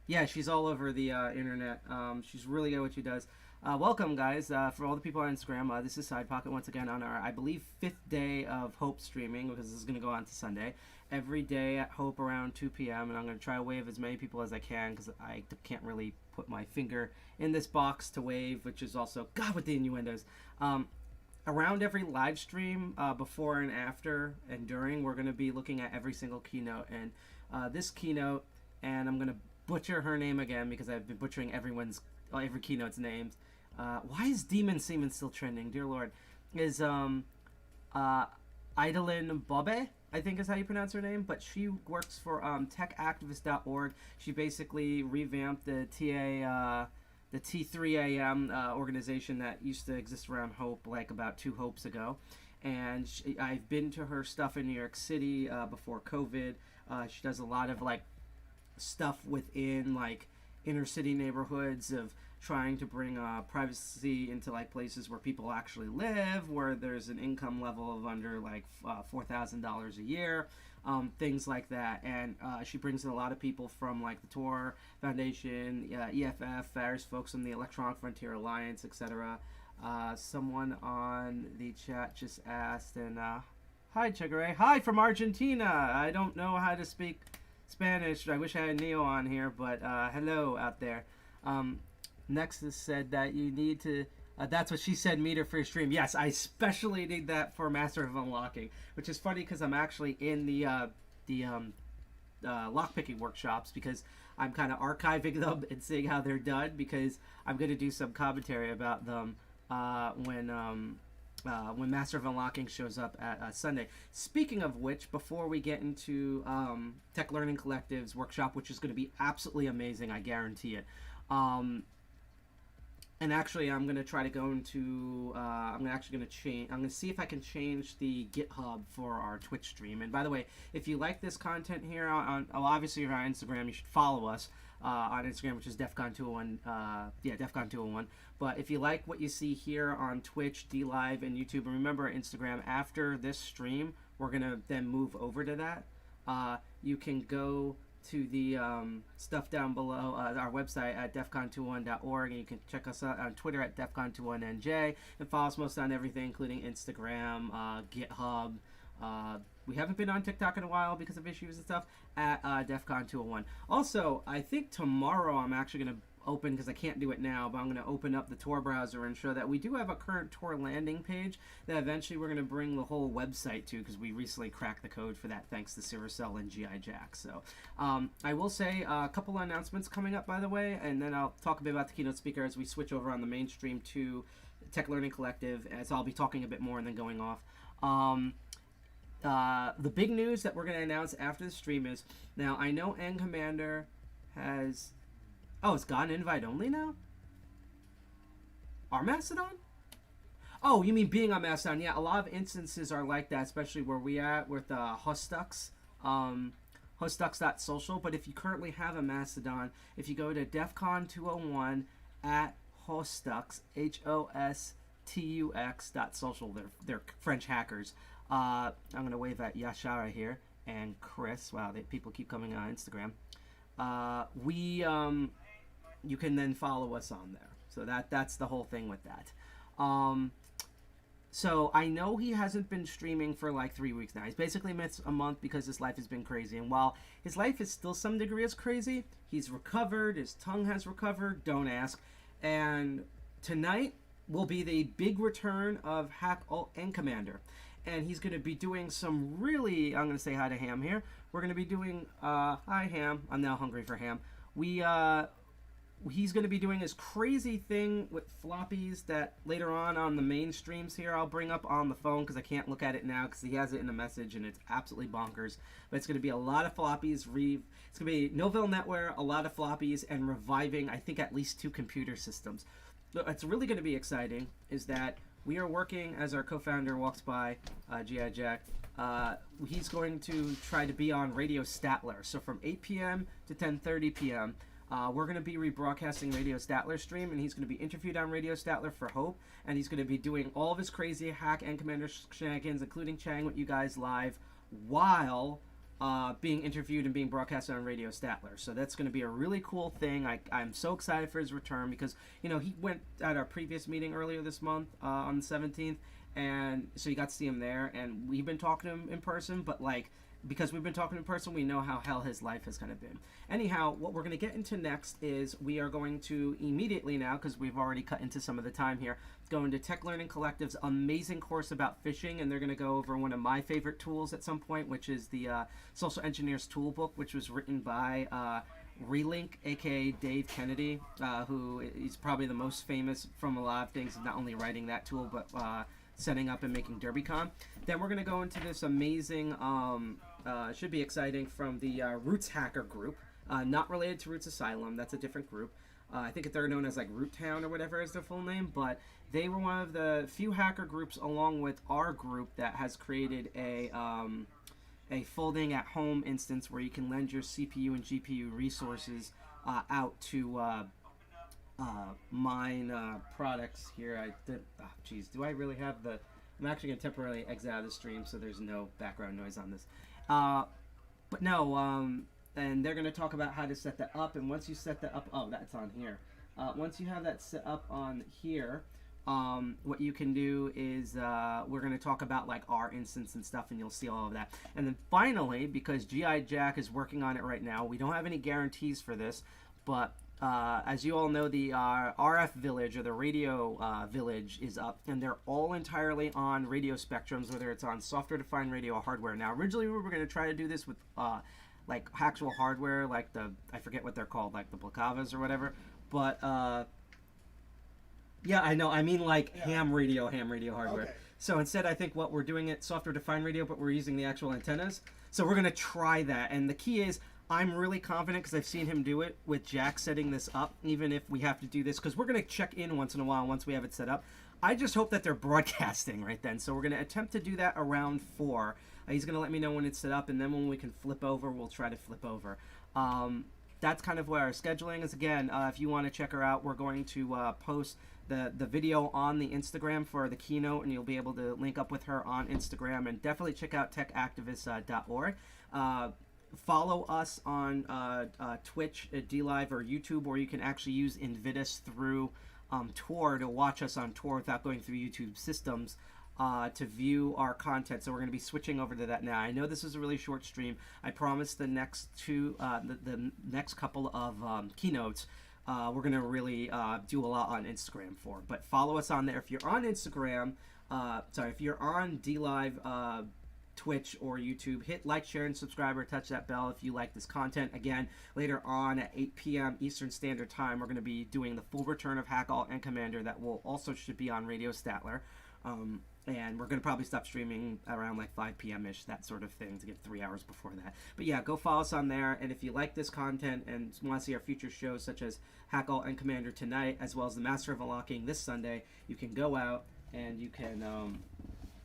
yeah. She's all over the internet. She's really good at what she does. Welcome, guys. For all the people on Instagram, this is Side Pocket once again on our, I believe, 5th day of Hope streaming, because this is going to go on to Sunday. Every day at Hope around 2 p.m. and I'm going to try to wave as many people as I can because I can't really put my finger in this box to wave, which is also God with the innuendos. Around every live stream, before and after and during, we're going to be looking at every single keynote. And this keynote, and I'm going to butcher her name again because I've been butchering every keynote's names. Why is Demon Seaman still trending? Dear Lord. Is Idalin Bobé, I think is how you pronounce her name. But she works for techactivist.org. She basically revamped the the T3AM organization that used to exist around Hope like about 2 Hopes ago. And I've been to her stuff in New York City before COVID. She does a lot of like stuff within like inner city neighborhoods of trying to bring privacy into like places where people actually live, where there's an income level of under like $4,000 a year, things like that. And she brings in a lot of people from like the Tor Foundation, EFF, various folks from the Electronic Frontier Alliance, etc. Someone on the chat just asked, and hi Chigare, hi from Argentina. I don't know how to speak Spanish. I wish I had Neo on here, but hello out there. Nexus said that you need to, that's what she said, meter for your stream. Yes, I especially need that for Master of Unlocking, which is funny because I'm actually in the lockpicking workshops, because I'm kind of archiving them and seeing how they're done, because I'm going to do some commentary about them when Master of Unlocking shows up at Sunday. Speaking of which, before we get into Tech Learning Collective's workshop, which is going to be absolutely amazing, I guarantee it. And actually, I'm going to try to go into, I'm actually going to change, I'm going to see if I can change the GitHub for our Twitch stream. And by the way, if you like this content here on obviously you're on Instagram, you should follow us on Instagram, which is DEFCON 201, DEFCON 201. But if you like what you see here on Twitch, DLive, and YouTube, and remember Instagram, after this stream, we're going to then move over to that. You can go to the stuff down below our website at defcon21.org, and you can check us out on Twitter at defcon21nj, and follow us most on everything, including Instagram, GitHub. We haven't been on TikTok in a while because of issues and stuff, at defcon201. Also, I think tomorrow I'm actually going to open, because I can't do it now, but I'm going to open up the Tor browser and show that we do have a current Tor landing page that eventually we're going to bring the whole website to, because we recently cracked the code for that thanks to Cell and GI Jack. So I will say a couple of announcements coming up, by the way, and then I'll talk a bit about the keynote speaker as we switch over on the mainstream to Tech Learning Collective, as I'll be talking a bit more and then going off. The big news that we're going to announce after the stream is, now I know N Commander has... Oh, it's gone invite only now? Our Mastodon? Oh, you mean being on Mastodon? Yeah, a lot of instances are like that, especially where we at with Hostux, hostux.social. But if you currently have a Mastodon, if you go to defcon201 at hostux, HOSTUX.social, they're French hackers. I'm going to wave at Yashara here and Chris. Wow, people keep coming on Instagram. You can then follow us on there. So that's the whole thing with that. So I know he hasn't been streaming for like 3 weeks now. He's basically missed a month because his life has been crazy. And while his life is still some degree as crazy, he's recovered. His tongue has recovered. Don't ask. And tonight will be the big return of Hack Alt and Commander. And he's going to be doing some really, I'm going to say hi to Ham here. We're going to be doing, hi Ham. I'm now hungry for ham. He's going to be doing his crazy thing with floppies that later on the main streams here I'll bring up on the phone, because I can't look at it now because he has it in a message and it's absolutely bonkers. But it's going to be a lot of floppies. It's going to be Novell NetWare, a lot of floppies, and reviving, I think, at least 2 computer systems. What's really going to be exciting is that we are working, as our co-founder walks by, G.I. Jack, he's going to try to be on Radio Statler. So from 8 p.m. to 10:30 p.m., we're going to be rebroadcasting Radio Statler stream, and he's going to be interviewed on Radio Statler for Hope, and he's going to be doing all of his crazy Hack and Commander shenanigans, including chatting with you guys live, while being interviewed and being broadcasted on Radio Statler. So that's going to be a really cool thing. I'm so excited for his return, because, you know, he went at our previous meeting earlier this month on the 17th, and so you got to see him there, and we've been talking to him in person, but like, because we've been talking in person, we know how hell his life has kind of been. Anyhow, what we're going to get into next is we are going to immediately now, because we've already cut into some of the time here, go into Tech Learning Collective's amazing course about phishing, and they're going to go over one of my favorite tools at some point, which is the Social Engineers Toolbook, which was written by Relink, aka Dave Kennedy, who is probably the most famous from a lot of things, not only writing that tool, but setting up and making DerbyCon. Then we're going to go into this amazing, should be exciting, from the Roots Hacker group, not related to Roots Asylum. That's a different group. I think they're known as like Root Town or whatever is their full name, but they were one of the few hacker groups, along with our group, that has created a folding at home instance where you can lend your CPU and GPU resources out to mine products here. I did. Oh, geez, do I really have the? I'm actually gonna temporarily exit out of the stream so there's no background noise on this. But no. And they're gonna talk about how to set that up. And once you set that up, oh, that's on here. Once you have that set up on here, what you can do is we're going to talk about like our instance and stuff, and you'll see all of that. And then finally, because GI Jack is working on it right now, we don't have any guarantees for this, but as you all know, the RF Village, or the Radio Village, is up, and they're all entirely on radio spectrums, whether it's on software-defined radio or hardware. Now, originally we were going to try to do this with like actual hardware, like I forget what they're called, like the Placavas or whatever, but yeah, I know. I mean, like ham radio hardware. Okay. So instead, I think what we're doing it software-defined radio, but we're using the actual antennas. So we're gonna try that. And the key is, I'm really confident because I've seen him do it with Jack setting this up. Even if we have to do this, because we're gonna check in once in a while once we have it set up. I just hope that they're broadcasting right then. So we're gonna attempt to do that around 4. He's gonna let me know when it's set up, and then when we can flip over, we'll try to flip over. That's kind of what our scheduling is. Again, if you want to check her out, we're going to post the video on the Instagram for the keynote, and you'll be able to link up with her on Instagram. And definitely check out techactivist.org. Follow us on Twitch, DLive, or YouTube, or you can actually use Invitus through Tor to watch us on Tor without going through YouTube systems. To view our content. So we're going to be switching over to that now. I know this is a really short stream. I promise the next the next couple of keynotes, we're going to really do a lot on Instagram for. But follow us on there. If you're on Instagram, if you're on DLive, Twitch, or YouTube, hit like, share, and subscribe, or touch that bell if you like this content. Again, later on at 8 p.m. Eastern Standard Time, we're going to be doing the full return of Hackall and Commander. That will also should be on Radio Statler. And we're going to probably stop streaming around like 5 p.m.-ish, that sort of thing, to get 3 hours before that. But yeah, go follow us on there. And if you like this content and want to see our future shows, such as Hackall and Commander tonight, as well as the Master of Unlocking this Sunday, you can go out and you can...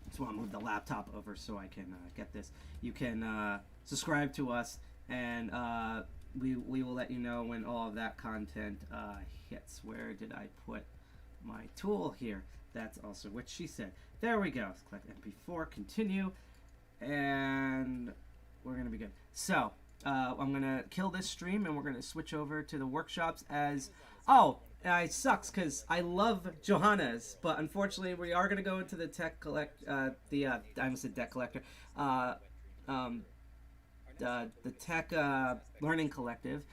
just want to move the laptop over so I can get this. You can subscribe to us, and we will let you know when all of that content hits. Where did I put my tool here? That's also what she said. There we go. Let's click MP4, continue, and we're going to be good. So, I'm going to kill this stream, and we're going to switch over to the workshops as... Oh, it sucks, because I love Johannes, but unfortunately, we are going to go into the tech collect... I almost said deck collector. The tech learning collective.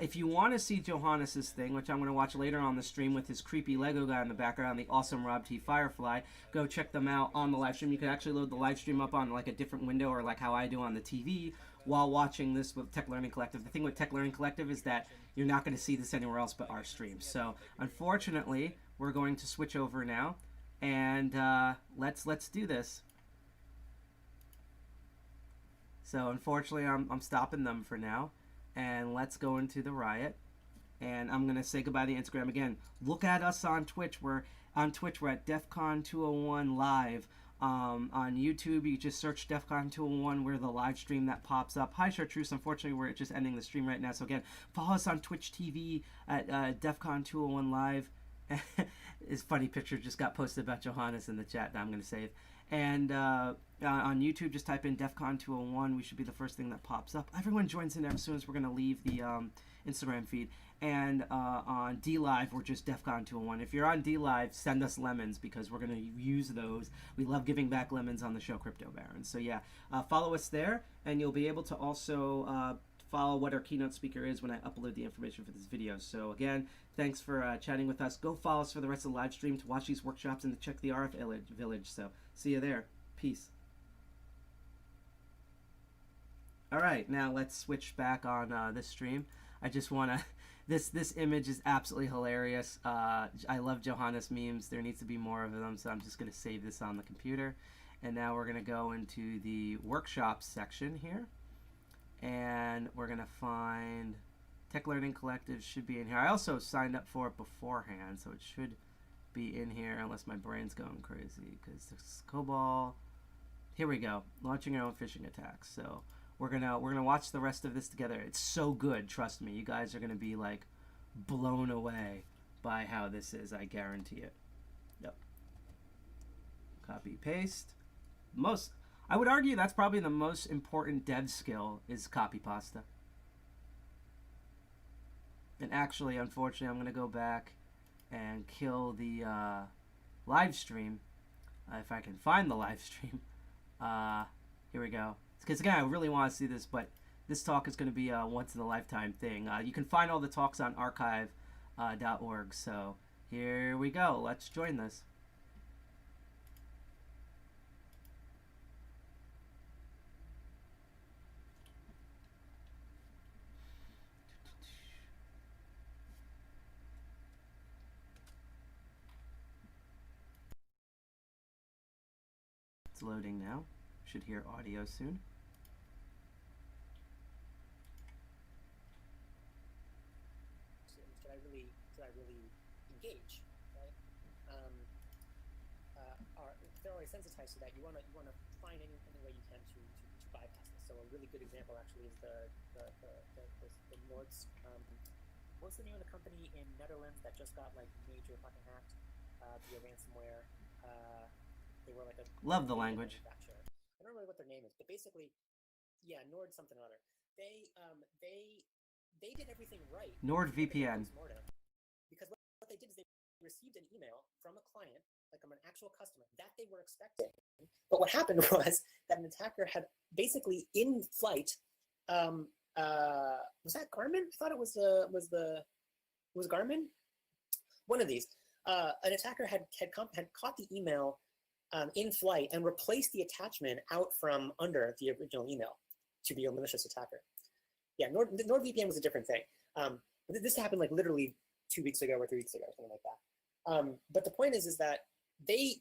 If you want to see Johannes' thing, which I'm going to watch later on the stream with his creepy Lego guy in the background, the awesome Rob T. Firefly, go check them out on the live stream. You can actually load the live stream up on like a different window, or like how I do on the TV, while watching this with Tech Learning Collective. The thing with Tech Learning Collective is that you're not going to see this anywhere else but our stream. So unfortunately, we're going to switch over now, and let's do this. So unfortunately, I'm stopping them for now. And let's go into the riot. And I'm going to say goodbye to Instagram again. Look at us on Twitch. We're on Twitch. We're at DEFCON 201 Live. On YouTube, you just search DEFCON 201. We're the live stream that pops up. Hi, Chartreuse. Unfortunately, we're just ending the stream right now. So again, follow us on Twitch TV at DEFCON 201 Live. This funny picture just got posted about Johannes in the chat that I'm going to save. And on YouTube, just type in DEFCON 201. We should be the first thing that pops up. Everyone joins in as soon as we're going to leave the Instagram feed. And on DLive, we're just DEFCON 201. If you're on DLive, send us lemons, because we're going to use those. We love giving back lemons on the show Crypto Barons. So yeah, follow us there, and you'll be able to also follow what our keynote speaker is when I upload the information for this video. So again, thanks for chatting with us. Go follow us for the rest of the live stream to watch these workshops and to check the RF Village. So see you there. Peace. All right, now let's switch back on this stream. I just want to... This image is absolutely hilarious. I love Johannes memes. There needs to be more of them, so I'm just going to save this on the computer. And now we're going to go into the workshops section here. And we're going to find Tech Learning Collective should be in here. I also signed up for it beforehand, so it should be in here unless my brain's going crazy. Because this COBOL... Here we go. Launching your own phishing attacks. So... We're gonna watch the rest of this together. It's so good, trust me. You guys are gonna be like blown away by how this is, I guarantee it. Yep. Copy, paste. I would argue that's probably the most important dev skill is copy pasta. And actually, unfortunately, I'm going to go back and kill the live stream. If I can find the live stream. Here we go. Because again, I really want to see this, but this talk is going to be a once in a lifetime thing. You can find all the talks on archive.org. So here we go. Let's join this. It's loading now. Should hear audio soon. Should I really engage, right? They're always sensitized to that. You want to find any way you can to bypass this. So a really good example actually is the Nords. What's the name of the company in Netherlands that just got like major fucking hacked via ransomware? They were like a love the language. I don't remember what their name is, but basically, yeah, Nord something or other. They did everything right. NordVPN. Because what they did is they received an email from a client, like from an actual customer, that they were expecting. But what happened was that an attacker had basically in flight. Was that Garmin? I thought it was Garmin. One of these. An attacker had caught the email in flight and replaced the attachment out from under the original email to be a malicious attacker. Yeah, NordVPN was a different thing. This happened like literally 2 weeks ago or 3 weeks ago, something like that. But the point is that they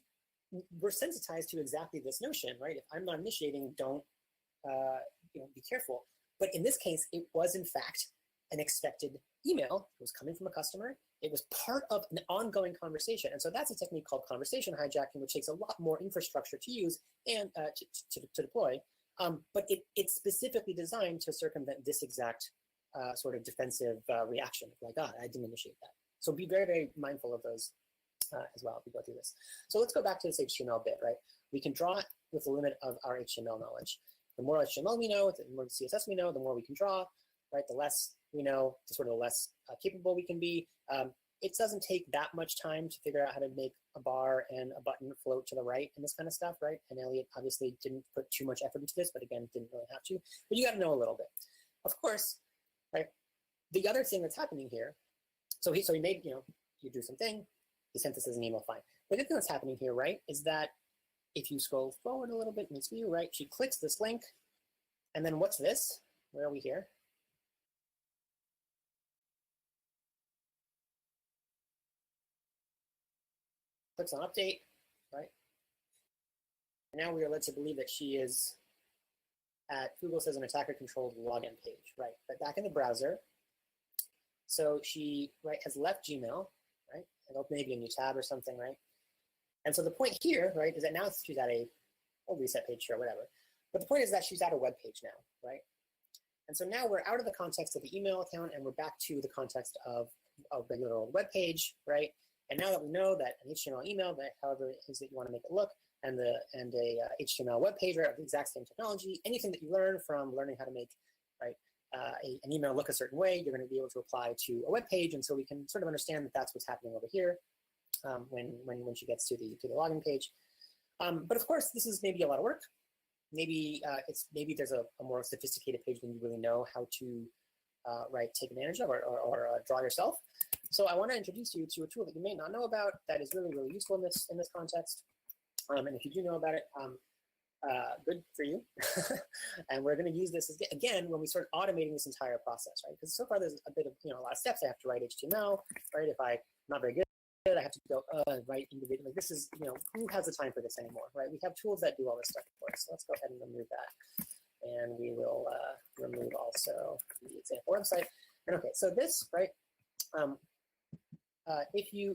were sensitized to exactly this notion, right? If I'm not initiating, don't be careful. But in this case, it was in fact an expected email. It was coming from a customer. It was part of an ongoing conversation. And so that's a technique called conversation hijacking, which takes a lot more infrastructure to use and to deploy. But it's specifically designed to circumvent this exact sort of defensive reaction. Like, I didn't initiate that. So be very, very mindful of those as well as we go through this. So let's go back to this HTML bit, right? We can draw with the limit of our HTML knowledge. The more HTML we know, the more CSS we know, the more we can draw, right? The less we know, the sort of less capable we can be. It doesn't take that much time to figure out how to make a bar and a button float to the right and this kind of stuff, right? And Elliot obviously didn't put too much effort into this, but again, didn't really have to. But you got to know a little bit. Of course, right? The other thing that's happening here, so he made, you do something, he sent this as an email, fine. But the thing that's happening here, right, is that if you scroll forward a little bit in this view, right, she clicks this link, and then what's this? Where are we here? Clicks on update, right? And now we are led to believe that she is at, Google says, an attacker-controlled login page, right? But back in the browser, so she, right, has left Gmail, right? And open maybe a new tab or something, right? And so the point here, right, is that now she's at a reset page, sure, whatever. But the point is that she's at a web page now, right? And so now we're out of the context of the email account and we're back to the context of a regular old web page, right? And now that we know that an HTML email, that however it is that you want to make it look, and a HTML web page, right, of the exact same technology, anything that you learn from learning how to make, right, an email look a certain way, you're going to be able to apply to a web page. And so we can sort of understand that that's what's happening over here when she gets to the login page. But of course, this is maybe a lot of work. Maybe there's a more sophisticated page than you really know how to take advantage of or draw yourself. So I want to introduce you to a tool that you may not know about that is really, really useful in this context. And if you do know about it, good for you. And we're going to use this again when we start automating this entire process, right? Because so far there's a bit of a lot of steps. I have to write HTML, right? If I'm not very good, I have to go write individually. Like this is who has the time for this anymore, right? We have tools that do all this stuff for us. So let's go ahead and remove that, and we will remove also the example website. And okay, so this right.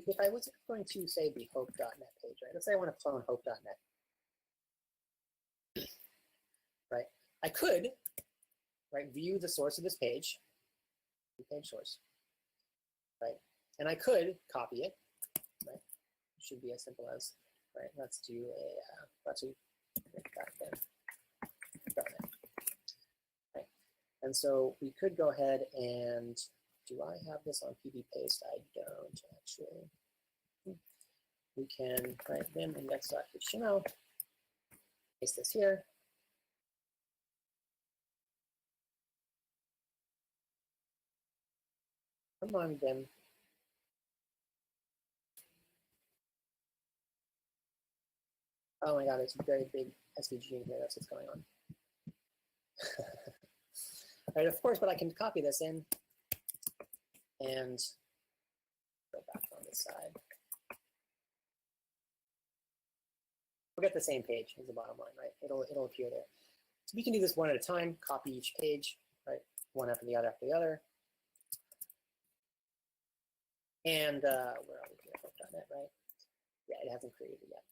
If I was going to say the hope.net page, right? Let's say I want to clone hope.net. Right, I could, right, view the source of this page, the page source, right, And I could copy it, right? It should be as simple as, right? Let's do a, let's do that, right? And so we could go ahead and, do I have this on PB paste? I don't actually. We can, right, vim index.html, paste this here. Come on, vim. Oh my God, it's a very big SVG in here. That's what's going on. Right, of course, but I can copy this in and go back on this side. We'll get the same page as the bottom line, right? It'll appear there. So we can do this one at a time, copy each page, right? One after the other. And where are we here? Hope.net, right? Yeah, it hasn't created it yet.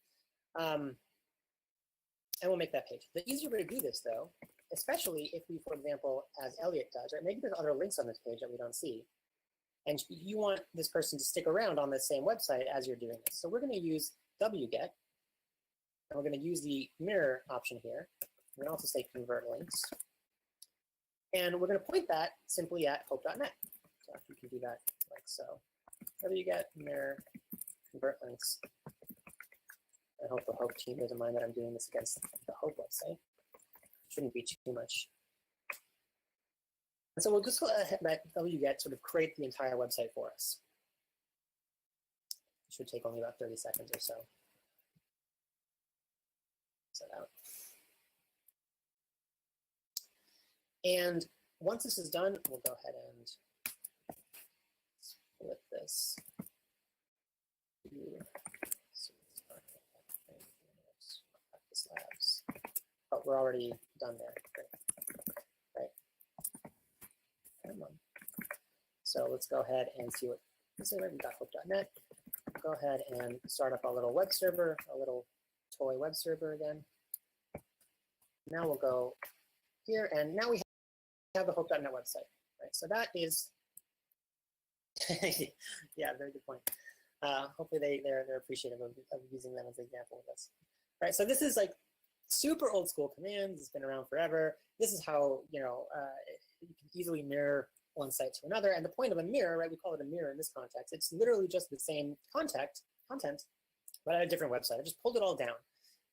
And we'll make that page. The easier way to do this, though, especially if we, for example, as Elliot does, right? Maybe there's other links on this page that we don't see. And you want this person to stick around on the same website as you're doing this. So we're going to use wget, and we're going to use the mirror option here. We're going to also say convert links. And we're going to point that simply at hope.net. So if you can do that like so. Wget, mirror, convert links. I hope the Hope team doesn't mind that I'm doing this against the Hope website. Shouldn't be too much. And so we'll just go ahead and let wget sort of create the entire website for us. It should take only about 30 seconds or so. Set out. And once this is done, we'll go ahead and split this. Labs. But we're already done there. Great. Right. Come on. So let's go ahead and see what this is. We've got hope.net. Go ahead and start up a little web server, a little toy web server again. Now we'll go here, and now we have the hope.net website. Right. So that is, yeah, very good point. Hopefully they're appreciative of using them as an example of this. Right, so this is like super old school commands. It's been around forever. This is how, you can easily mirror one site to another. And the point of a mirror, right, we call it a mirror in this context. It's literally just the same content, but at a different website. I just pulled it all down,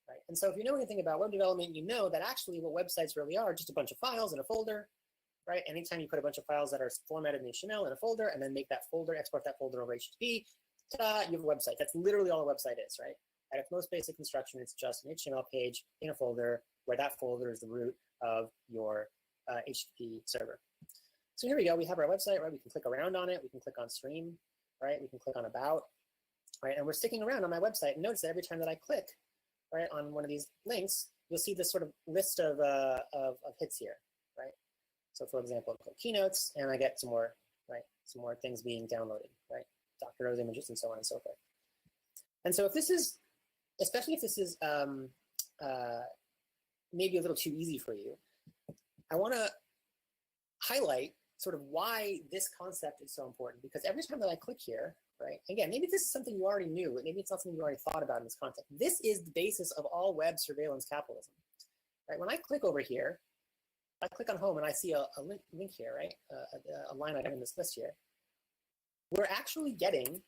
right? And so if you know anything about web development, you know that actually what websites really are just a bunch of files in a folder, right? Anytime you put a bunch of files that are formatted in HTML in a folder and then make that folder, export that folder over HTTP, ta-da, you have a website. That's literally all a website is, right? At its most basic construction, it's just an HTML page in a folder where that folder is the root of your HTTP server. So here we go. We have our website, right? We can click around on it. We can click on stream, right? We can click on about, right? And we're sticking around on my website. And notice that every time that I click, right, on one of these links, you'll see this sort of list of hits here, right? So for example, I'll click Keynotes, and I get some more, right? Some more things being downloaded, right? Dr. Rose images and so on and so forth. And so if this is, especially if this is maybe a little too easy for you, I want to highlight sort of why this concept is so important, because every time that I click here, right, again, maybe this is something you already knew, but maybe it's not something you already thought about in this context. This is the basis of all web surveillance capitalism, right? When I click over here, I click on home and I see a link here, right, a line item in this list here. We're actually getting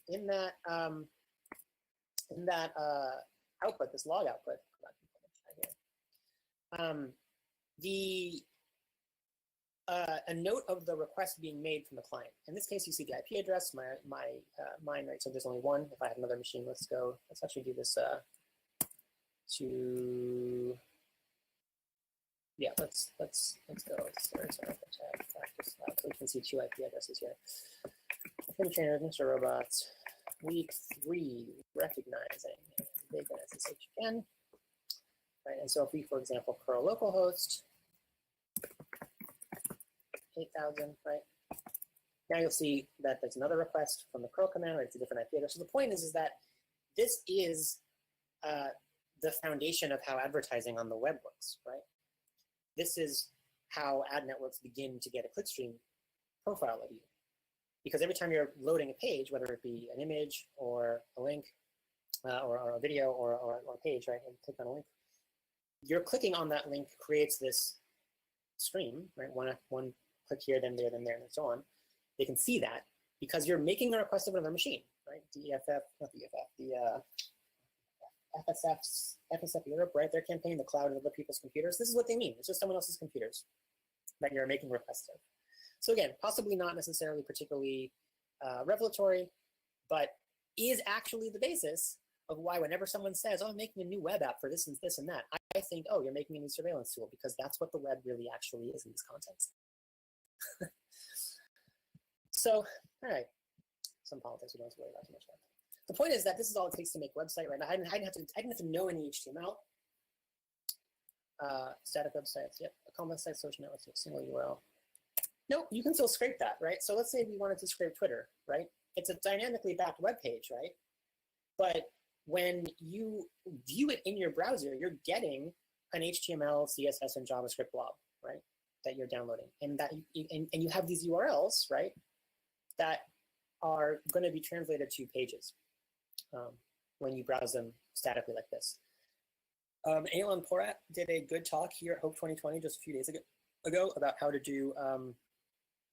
in that output, this log output, a note of the request being made from the client. In this case, you see the IP address, mine, right? So there's only one. If I have another machine, let's actually do this to, yeah, let's go. Practice lab. So we can see two IP addresses here. Film trainer, Mr. Robots, week 3, recognizing big SSH again. Right, and so if we, for example, curl localhost 8,000, right? Now you'll see that there's another request from the curl command, right? It's a different IP address. So the point is that this is the foundation of how advertising on the web works, right? This is how ad networks begin to get a clickstream profile of you, because every time you're loading a page, whether it be an image or a link or a video or a page, right, and click on a link, you're clicking on that link creates this stream, right? One click here, then there, and so on. They can see that because you're making a request of another machine, right? The FSF Europe, right? Their campaign, the cloud of other people's computers. This is what they mean. It's just someone else's computers that you're making requests of. So again, possibly not necessarily particularly revelatory, but is actually the basis of why whenever someone says, oh, I'm making a new web app for this and this and that, I think, oh, you're making a new surveillance tool, because that's what the web really actually is in this context. So, all right, some politics we don't have to worry about too much about. The point is that this is all it takes to make a website, right? I didn't have to know any HTML. Static websites, yep. A complex site, social networks, single URL. No, you can still scrape that, right? So let's say we wanted to scrape Twitter, right? It's a dynamically backed web page, right? But when you view it in your browser, you're getting an HTML, CSS, and JavaScript blob, right? That you're downloading, and that you have these URLs, right? That are going to be translated to pages when you browse them statically like this. Idalin Porat did a good talk here at Hope 2020 just a few days ago about how to do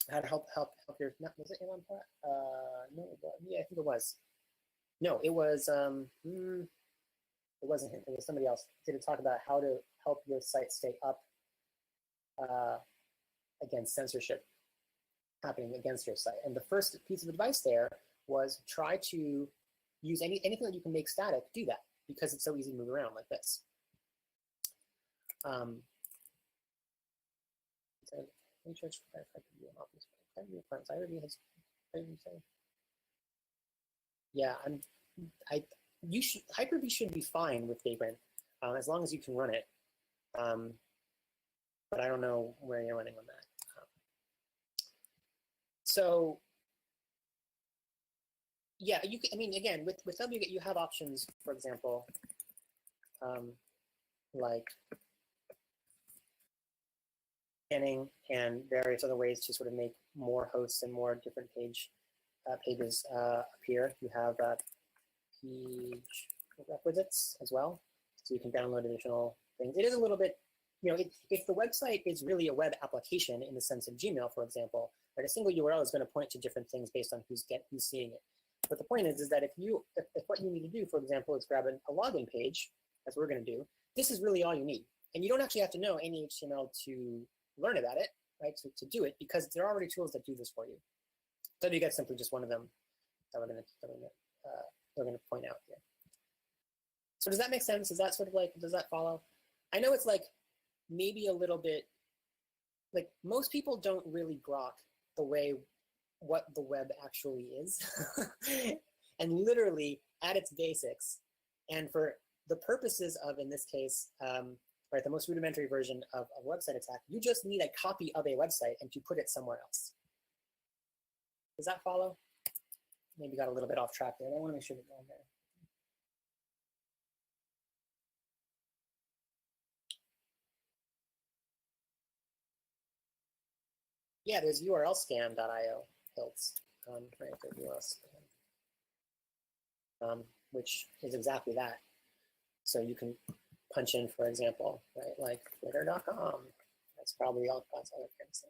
how to help your, was it Idalin Porat? No, yeah, I think it was. No, it was it wasn't him. It was somebody else. Did a talk about how to help your site stay up against censorship happening against your site. And the first piece of advice there was try to use anything that you can make static, do that, because it's so easy to move around like this. Yeah, Hyper-V should be fine with Vagrant as long as you can run it. But I don't know where you're running on that. So yeah, you can, I mean, again, with wget, you have options, for example, like scanning and various other ways to sort of make more hosts and more different pages appear. You have page requisites as well, so you can download additional things. It is a little bit, you know, if the website is really a web application in the sense of Gmail, for example, right, a single URL is going to point to different things based on who's seeing it. But the point is that if what you need to do, for example, is grab a login page, as we're going to do, this is really all you need. And you don't actually have to know any HTML to learn about it, right, to do it, because there are already tools that do this for you. wget is simply just one of them that we're going to point out here. So does that make sense? Is that sort of like, does that follow? I know it's like maybe a little bit, like most people don't really grok the way what the web actually is. And literally at its basics, and for the purposes of, in this case, right, the most rudimentary version of a website attack, you just need a copy of a website and to put it somewhere else. Does that follow? Maybe got a little bit off track there. I want to make sure we're going there. Yeah, there's urlscan.io hilts, right? There's URL scan, which is exactly that. So you can punch in, for example, right, like twitter.com. That's probably all kinds of other things.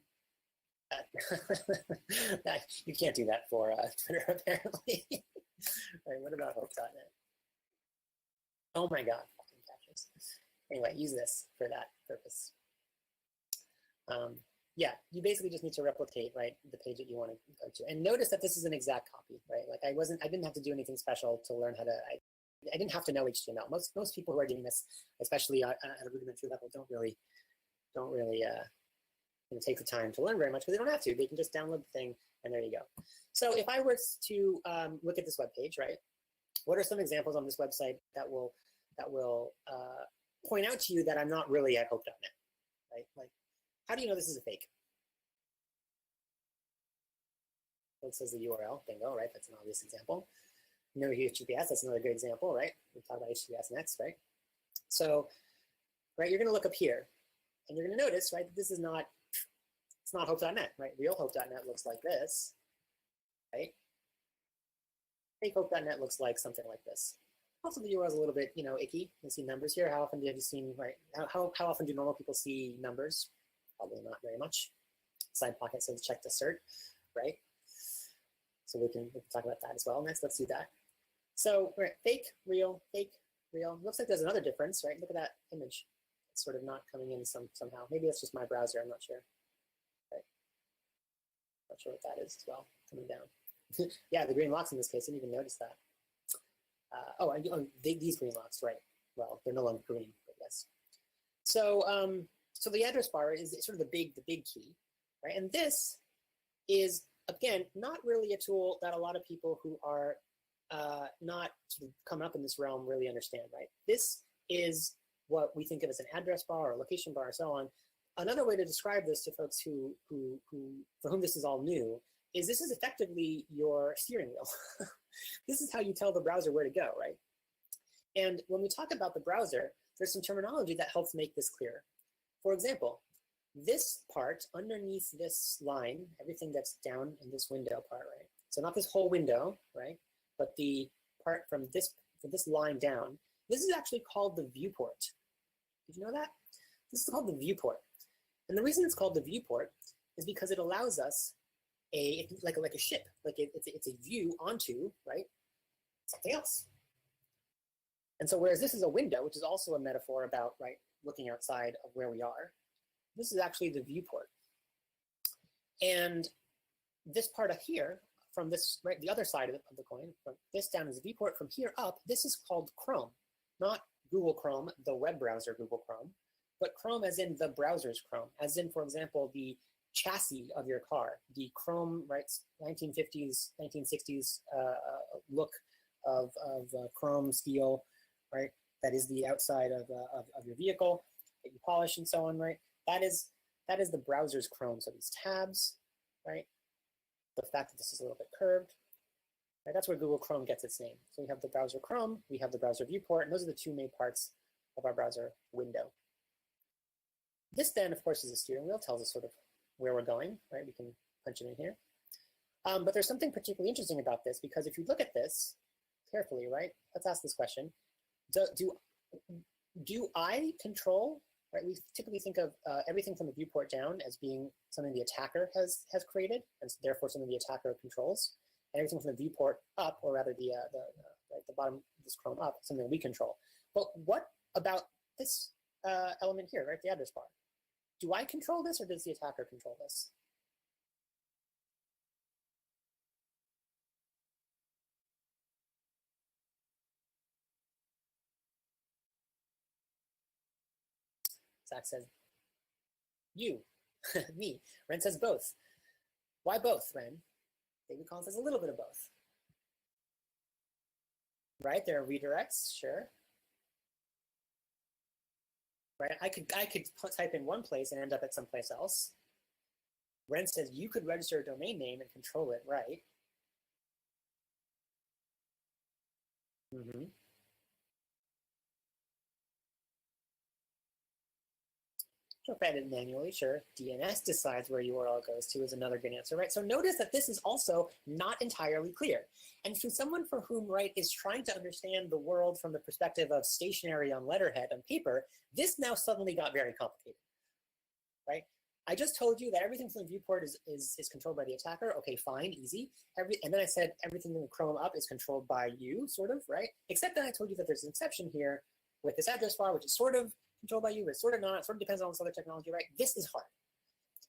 That, you can't do that for Twitter, apparently. Right, what about hope.net? Oh my God, fucking catches. Anyway, use this for that purpose. Yeah, you basically just need to replicate, right, the page that you want to go to. And notice that this is an exact copy, right? Like I didn't have to do anything special to learn how to, I didn't have to know HTML. Most people who are doing this, especially at a rudimentary level, don't really take the time to learn very much, because they don't have to. They can just download the thing, and there you go. So if I were to look at this web page, right, what are some examples on this website that will point out to you that I'm not really at hope.net, right? Like, how do you know this is a fake? It says the URL, bingo, right? That's an obvious example. No HTTPS, that's another good example, right? We talk about HTTPS next, right? So, right, you're gonna look up here, and you're gonna notice, right, that this is not, it's not hope.net, right? Real hope.net looks like this, right? Fakehope.net looks like something like this. Also, the URL is a little bit, icky. You see numbers here. How often have you seen, right? How often do normal people see numbers? Probably not very much. Side pocket says check to cert, right? So we can talk about that as well. Next, let's do that. So fake, real, fake, real. Looks like there's another difference, right? Look at that image. It's sort of not coming in somehow. Maybe that's just my browser. I'm not sure. Right? Not sure what that is as well. Coming down. Yeah, the green locks in this case. I didn't even notice that. These green locks, right? Well, they're no longer green, but yes. So, so the address bar is sort of the big key, right? And this is, again, not really a tool that a lot of people who are not sort of coming up in this realm really understand, right? This is what we think of as an address bar or location bar and so on. Another way to describe this to folks for whom this is all new is this is effectively your steering wheel. This is how you tell the browser where to go, right? And when we talk about the browser, there's some terminology that helps make this clear. For example, this part underneath this line, everything that's down in this window part, right? So not this whole window, right? But the part from this line down, this is actually called the viewport. Did you know that? This is called the viewport. And the reason it's called the viewport is because it allows us like a ship, like it's a view onto, right, something else. And so whereas this is a window, which is also a metaphor about, right, looking outside of where we are, this is actually the viewport. And this part up here, from this, right, the other side of the coin, from this down is the viewport, from here up, this is called Chrome, not Google Chrome, the web browser Google Chrome, but Chrome as in the browser's Chrome, as in, for example, the chassis of your car, the chrome, right, 1950s, 1960s look of chrome steel, right? That is the outside of your vehicle that you polish and so on, right? That is the browser's Chrome. So these tabs, right? The fact that this is a little bit curved, right? That's where Google Chrome gets its name. So we have the browser Chrome, we have the browser viewport, and those are the two main parts of our browser window. This then, of course, is a steering wheel, tells us sort of where we're going, right? We can punch it in here. But there's something particularly interesting about this, because if you look at this carefully, right? Let's ask this question. Do I control, right? We typically think of everything from the viewport down as being something the attacker has created, and therefore something the attacker controls. And everything from the viewport up, or rather the bottom of this Chrome up, something we control. But what about this element here, right? The address bar. Do I control this, or does the attacker control this? Zach says, you, me. Ren says both. Why both, Ren? David Collins says a little bit of both. Right, there are redirects, sure. Right, I could type in one place and end up at someplace else. Ren says you could register a domain name and control it, right? Mm-hmm. Jump at it manually, sure. DNS decides where URL goes to is another good answer, right? So notice that this is also not entirely clear. And for someone for whom, right, is trying to understand the world from the perspective of stationery on letterhead on paper, this now suddenly got very complicated, right? I just told you that everything from the viewport is controlled by the attacker. Okay, fine, easy. And then I said everything in the Chrome up is controlled by you, sort of, right? Except that I told you that there's an exception here with this address bar, which is sort of controlled by you, but sort of not. It sort of depends on this other technology, right? This is hard.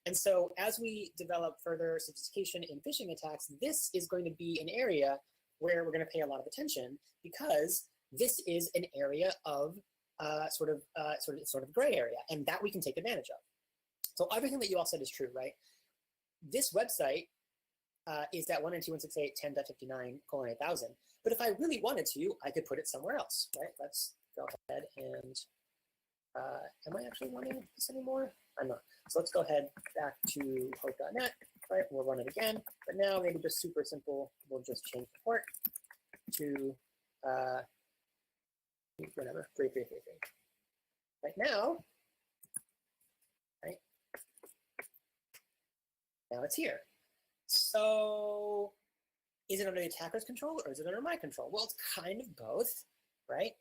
And so as we develop further sophistication in phishing attacks, this is going to be an area where we're going to pay a lot of attention, because this is an area of sort of gray area, and that we can take advantage of. So everything that you all said is true, right? This website is at 192.168.10.59:8000. But if I really wanted to, I could put it somewhere else, right? Let's go ahead and am I actually running this anymore? I'm not. So let's go ahead back to hope.net, right? We'll run it again, but now maybe just super simple. We'll just change the port to whatever, 3333. Right now, right? Now it's here. So is it under the attacker's control or is it under my control? Well, it's kind of both, right?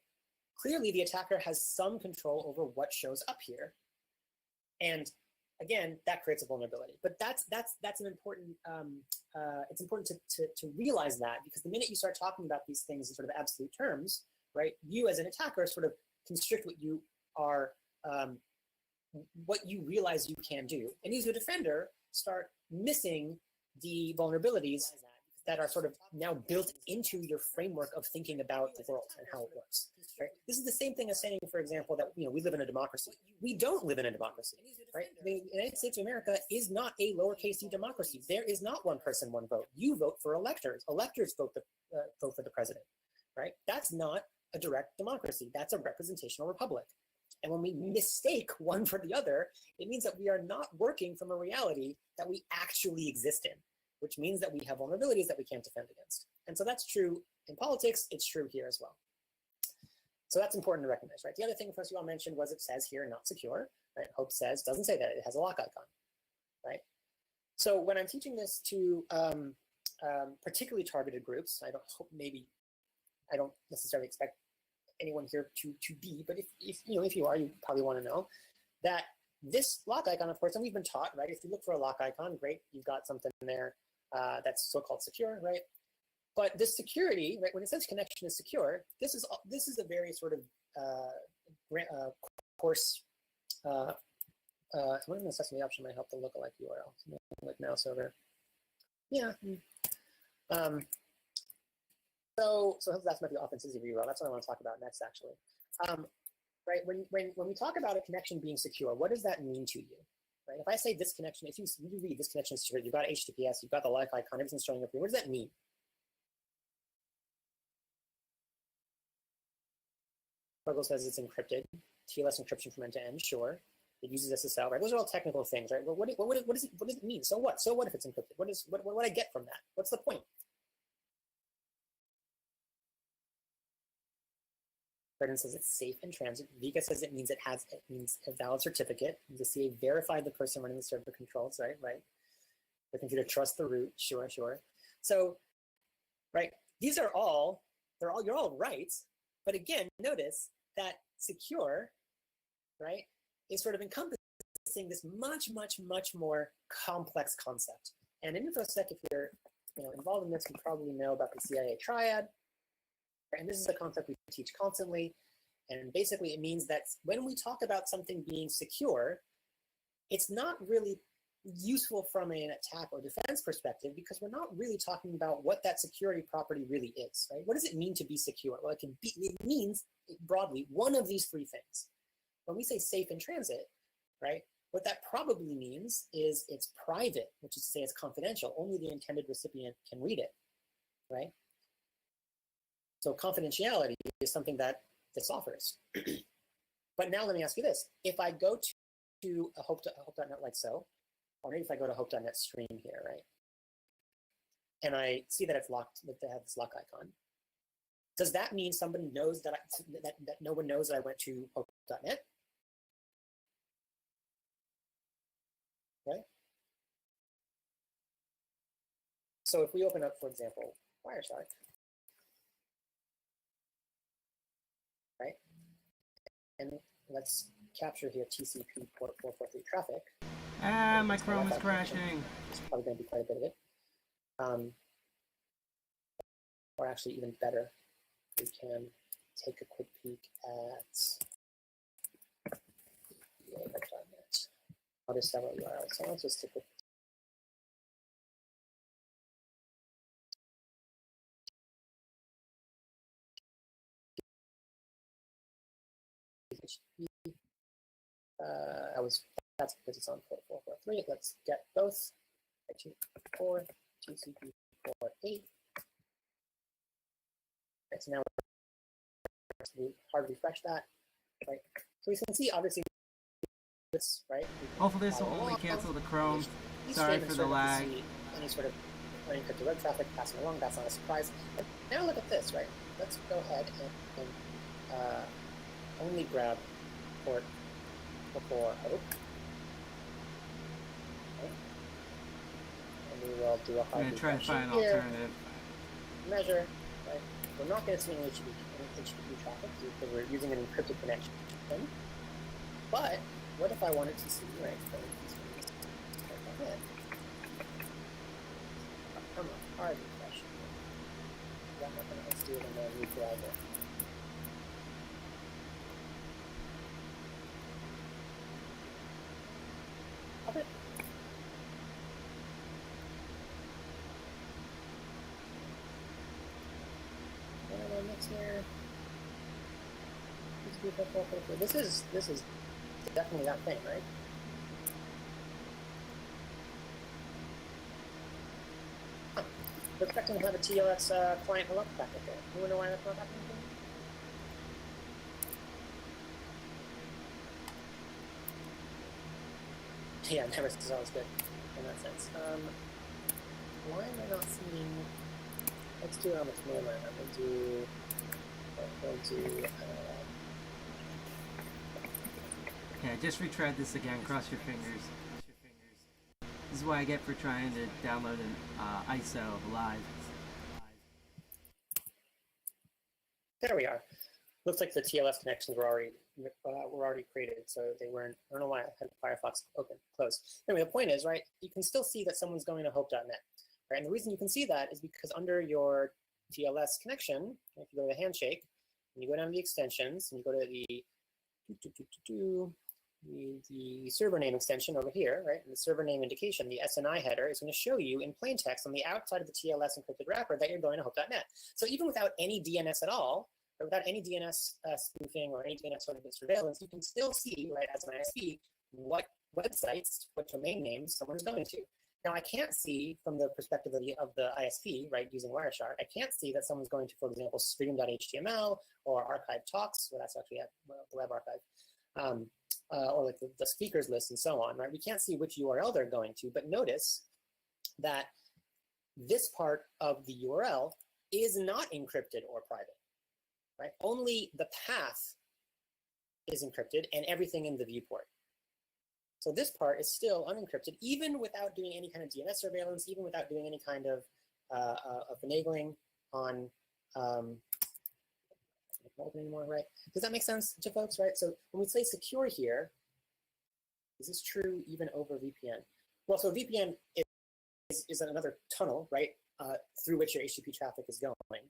Clearly, the attacker has some control over what shows up here. And again, that creates a vulnerability. But that's an important, it's important to realize that, because the minute you start talking about these things in sort of absolute terms, right, you as an attacker sort of constrict what you are, what you realize you can do. And you as a defender start missing the vulnerabilities that are sort of now built into your framework of thinking about the world and how it works. Right? This is the same thing as saying, for example, that we live in a democracy. We don't live in a democracy, right? The United States of America is not a lowercase d democracy. There is not one person, one vote. You vote for electors. Electors vote for the president, right? That's not a direct democracy. That's a representational republic. And when we mistake one for the other, it means that we are not working from a reality that we actually exist in, which means that we have vulnerabilities that we can't defend against. And so that's true in politics. It's true here as well. So that's important to recognize, right? The other thing, first of all, mentioned was it says here not secure, right? Hope says, doesn't say that, it has a lock icon, right? So when I'm teaching this to particularly targeted groups, I don't necessarily expect anyone here to be, but if you are, you probably want to know that this lock icon, of course, and we've been taught, right? If you look for a lock icon, great, you've got something there that's so-called secure, right? But this security, right? When it says connection is secure, this is a very sort of course. One of the Sesame option might help the lookalike URL. So like mouse over. Yeah. So that's might be authenticity URL. That's what I want to talk about next, actually. Right? When we talk about a connection being secure, what does that mean to you? Right? If I say this connection, if you read this connection is secure, you've got HTTPS, you've got the like icon, everything's showing up here. What does that mean? Google says it's encrypted. TLS encryption from end to end, sure. It uses SSL, right? Those are all technical things, right? But what does it mean? So what? So what if it's encrypted? What do I get from that? What's the point? Brendan says it's safe in transit. Vika says it means a valid certificate. The CA verified the person running the server controls, right? The computer trusts the root, sure. So, right, you're all right. But again, notice that secure, right, is sort of encompassing this much more complex concept. And in InfoSec, if you're involved in this, you probably know about the CIA triad. And this is a concept we teach constantly. And basically it means that when we talk about something being secure, it's not really useful from an attack or defense perspective, because we're not really talking about what that security property really is, right? What does it mean to be secure? Well, it means broadly one of these three things. When we say safe in transit, right, what that probably means is it's private, which is to say it's confidential. Only the intended recipient can read it, right? So confidentiality is something that this offers. But now let me ask you this. If I go to a hope.net like so, or maybe if I go to hope.net stream here, right? And I see that it's locked, that they have this lock icon. Does that mean somebody knows that no one knows that I went to hope.net? Right? So if we open up, for example, Wireshark, right? And let's capture here TCP port 443 traffic. My Chrome is crashing. It's probably going to be quite a bit of it. Or actually, even better, we can take a quick peek at .net. I'll just several URLs. So let's just take a that's because it's on port 443. Let's get both. 4 TCP port 8. Right, so now we're hard to refresh that. Right. So we can see obviously this, right? Hopefully this will only cancel the Chrome. Sorry for the lag. Any sort of unencrypted web traffic passing along, that's not a surprise. But now look at this, right? Let's go ahead and only grab port before hope. Okay. And we will do a hard I'm going to try to find an here. alternative. measure, right? We're not going to see any HTTP traffic because we're using an encrypted connection. But what if I wanted to see, right? Come on, hard refresh. Let's do it in the new browser. Up it. Next here. This is definitely that thing, right? Huh. We're expecting to have a TLS client hello packet there. You wanna know why that's not happening? Yeah, never is always good in that sense. Why am I not seeing? Let's do it on the command line. We'll do. Yeah, just retried this again. Cross your fingers. This is what I get for trying to download an ISO live. There we are. Looks like the TLS connections were already created, so they weren't. I don't know why I had Firefox open, closed. Anyway, the point is, right? You can still see that someone's going to hope.net, right? And the reason you can see that is because under your TLS connection, if you go to the handshake, and you go down to the extensions, and you go to the server name extension over here, right? And the server name indication, the SNI header, is going to show you in plain text on the outside of the TLS encrypted wrapper that you're going to hope.net. So even without any DNS at all, or without any DNS spoofing or any DNS sort of surveillance, you can still see, right, as an ISP, what websites, what domain names someone's going to. Now, I can't see from the perspective of the ISP, right, using Wireshark, I can't see that someone's going to, for example, stream.html or archive talks, well, that's actually at the web archive, or like the speakers list and so on, right? We can't see which URL they're going to, but notice that this part of the URL is not encrypted or private, right? Only the path is encrypted and everything in the viewport. So this part is still unencrypted, even without doing any kind of DNS surveillance, even without doing any kind of finagling on anymore, right? Does that make sense to folks, right? So when we say secure here, is this true even over VPN? Well, so VPN is another tunnel, right, through which your HTTP traffic is going.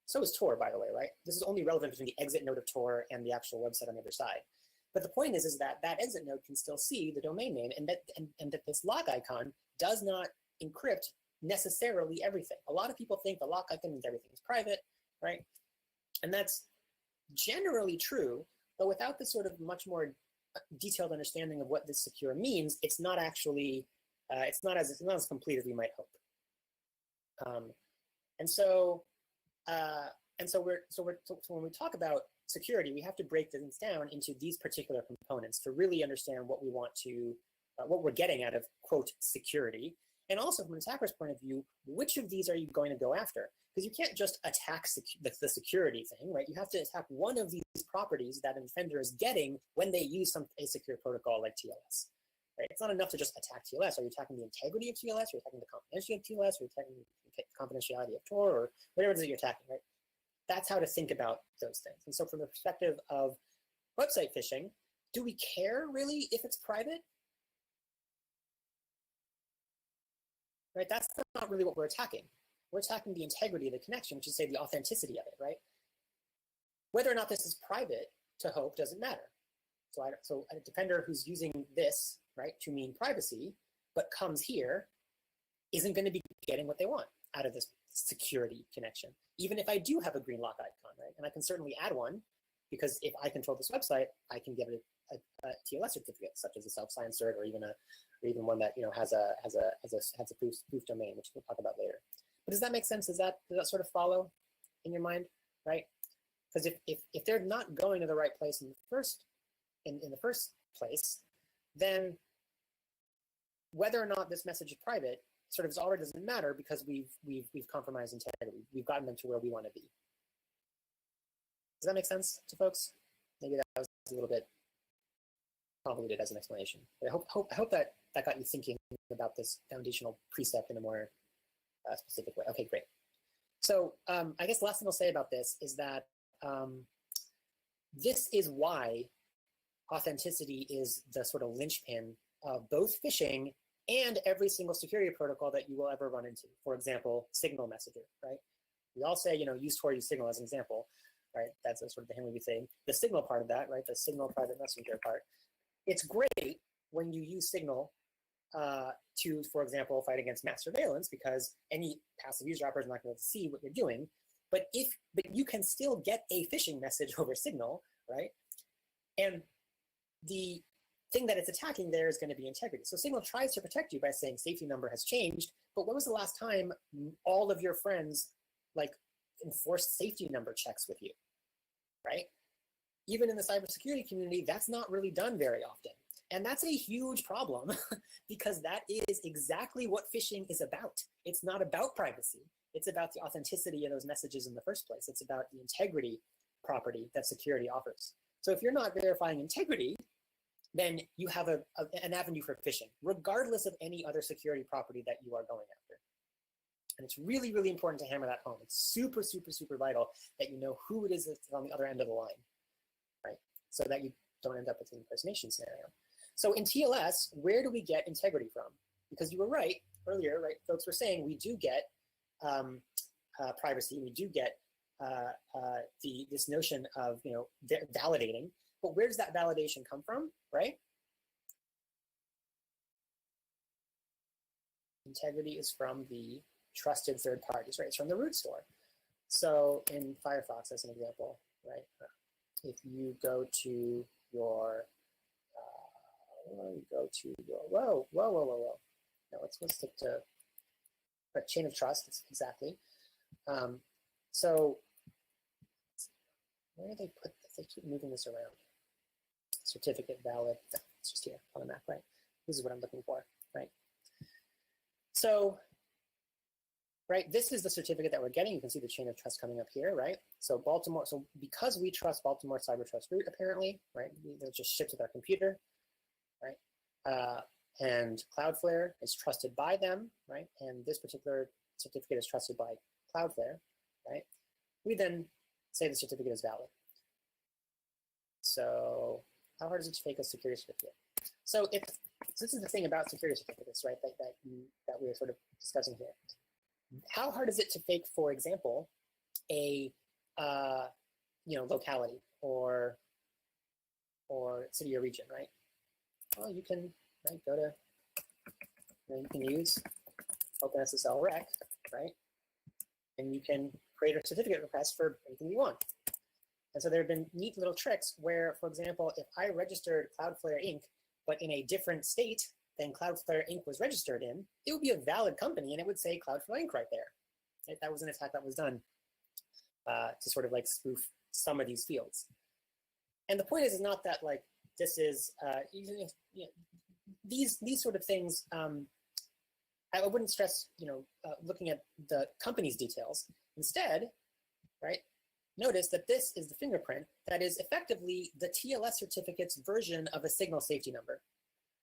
So is Tor, by the way, right? This is only relevant between the exit node of Tor and the actual website on the other side. But the point is that that exit node can still see the domain name, and that this lock icon does not encrypt necessarily everything. A lot of people think the lock icon means everything is private, right? And that's generally true, but without this sort of much more detailed understanding of what this secure means, it's not actually, it's not as complete as we might hope. So when we talk about security, we have to break things down into these particular components to really understand what we want to, what we're getting out of, quote, security. And also from an attacker's point of view, which of these are you going to go after? Because you can't just attack the security thing, right? You have to attack one of these properties that an offender is getting when they use a secure protocol like TLS. Right? It's not enough to just attack TLS. Are you attacking the integrity of TLS? Are you attacking the confidentiality of TLS? Are you attacking the confidentiality of Tor, or whatever it is that you're attacking, right? That's how to think about those things. And so from the perspective of website phishing, do we care really if it's private? Right? That's not really what we're attacking. We're attacking the integrity of the connection, which is, say, the authenticity of it, right? Whether or not this is private to hope doesn't matter. So a defender who's using this, right, to mean privacy, but comes here, isn't going to be getting what they want out of this security connection, even if I do have a green lock icon, right? And I can certainly add one, because if I control this website, I can give it a TLS certificate, such as a self-signed cert, or even one that has a proof domain, which we'll talk about later. But does that make sense? Does that sort of follow in your mind, right? Because if they're not going to the right place in the first place, then whether or not this message is private sort of already doesn't matter, because we've compromised integrity. We've gotten them to where we want to be. Does that make sense to folks? Maybe that was a little bit convoluted as an explanation. But I hope that got you thinking about this foundational precept in a more specific way. Okay, great. So I guess the last thing I'll say about this is that this is why authenticity is the sort of linchpin of both phishing and every single security protocol that you will ever run into. For example, Signal Messenger, right? We all say, use Tor, use Signal as an example, right? That's a sort of the Henry thing. The Signal part of that, right? The Signal private messenger part. It's great when you use Signal to, for example, fight against mass surveillance, because any passive eavesdropper is not going to see what you're doing. But you can still get a phishing message over Signal, right? And the thing that it's attacking there is going to be integrity. So Signal tries to protect you by saying safety number has changed, but when was the last time all of your friends enforced safety number checks with you, right? Even in the cybersecurity community, that's not really done very often. And that's a huge problem because that is exactly what phishing is about. It's not about privacy. It's about the authenticity of those messages in the first place. It's about the integrity property that security offers. So if you're not verifying integrity, then you have an avenue for phishing, regardless of any other security property that you are going after. And it's really, really important to hammer that home. It's super, super, super vital that you know who it is that's on the other end of the line, right? So that you don't end up with an impersonation scenario. So in TLS, where do we get integrity from? Because you were right earlier, right? Folks were saying we do get privacy, we do get this notion of validating, but where does that validation come from, right? Integrity is from the trusted third parties, right? It's from the root store. So in Firefox, as an example, right? If you go to your whoa. No, let's stick to a chain of trust, exactly. So where do they put this? They keep moving this around. Certificate valid, it's just here on the map, right? This is what I'm looking for, right? So, right, this is the certificate that we're getting. You can see the chain of trust coming up here, right? So Baltimore, so because we trust Baltimore Cyber Trust Root, apparently, right? They're just shipped with our computer, right? And Cloudflare is trusted by them, right? And this particular certificate is trusted by Cloudflare, right? We then say the certificate is valid. So how hard is it to fake a security certificate? So this is the thing about security certificates, right? That we're sort of discussing here. How hard is it to fake, for example, a locality or city or region, right? Well, you can go to you can use OpenSSL rec, right? And you can create a certificate request for anything you want. And so there have been neat little tricks where, for example, if I registered Cloudflare Inc., but in a different state than Cloudflare Inc. was registered in, it would be a valid company and it would say Cloudflare Inc. right there. Right? That was an attack that was done to sort of spoof some of these fields. And the point is not that this is, these sort of things, I wouldn't stress, looking at the company's details. Instead, right, notice that this is the fingerprint that is effectively the TLS certificate's version of a Signal safety number.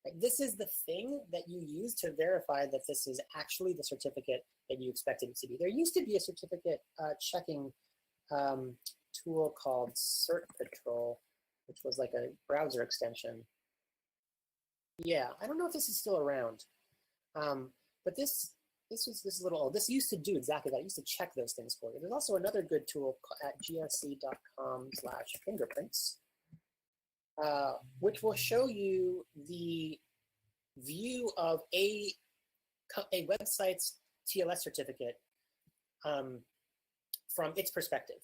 Right? This is the thing that you use to verify that this is actually the certificate that you expected it to be. There used to be a certificate checking tool called Cert Patrol, which was like a browser extension. Yeah, I don't know if this is still around, but this is a little old. This used to do exactly that. It used to check those things for you. There's also another good tool at gsc.com/fingerprints, which will show you the view of a website's TLS certificate from its perspective.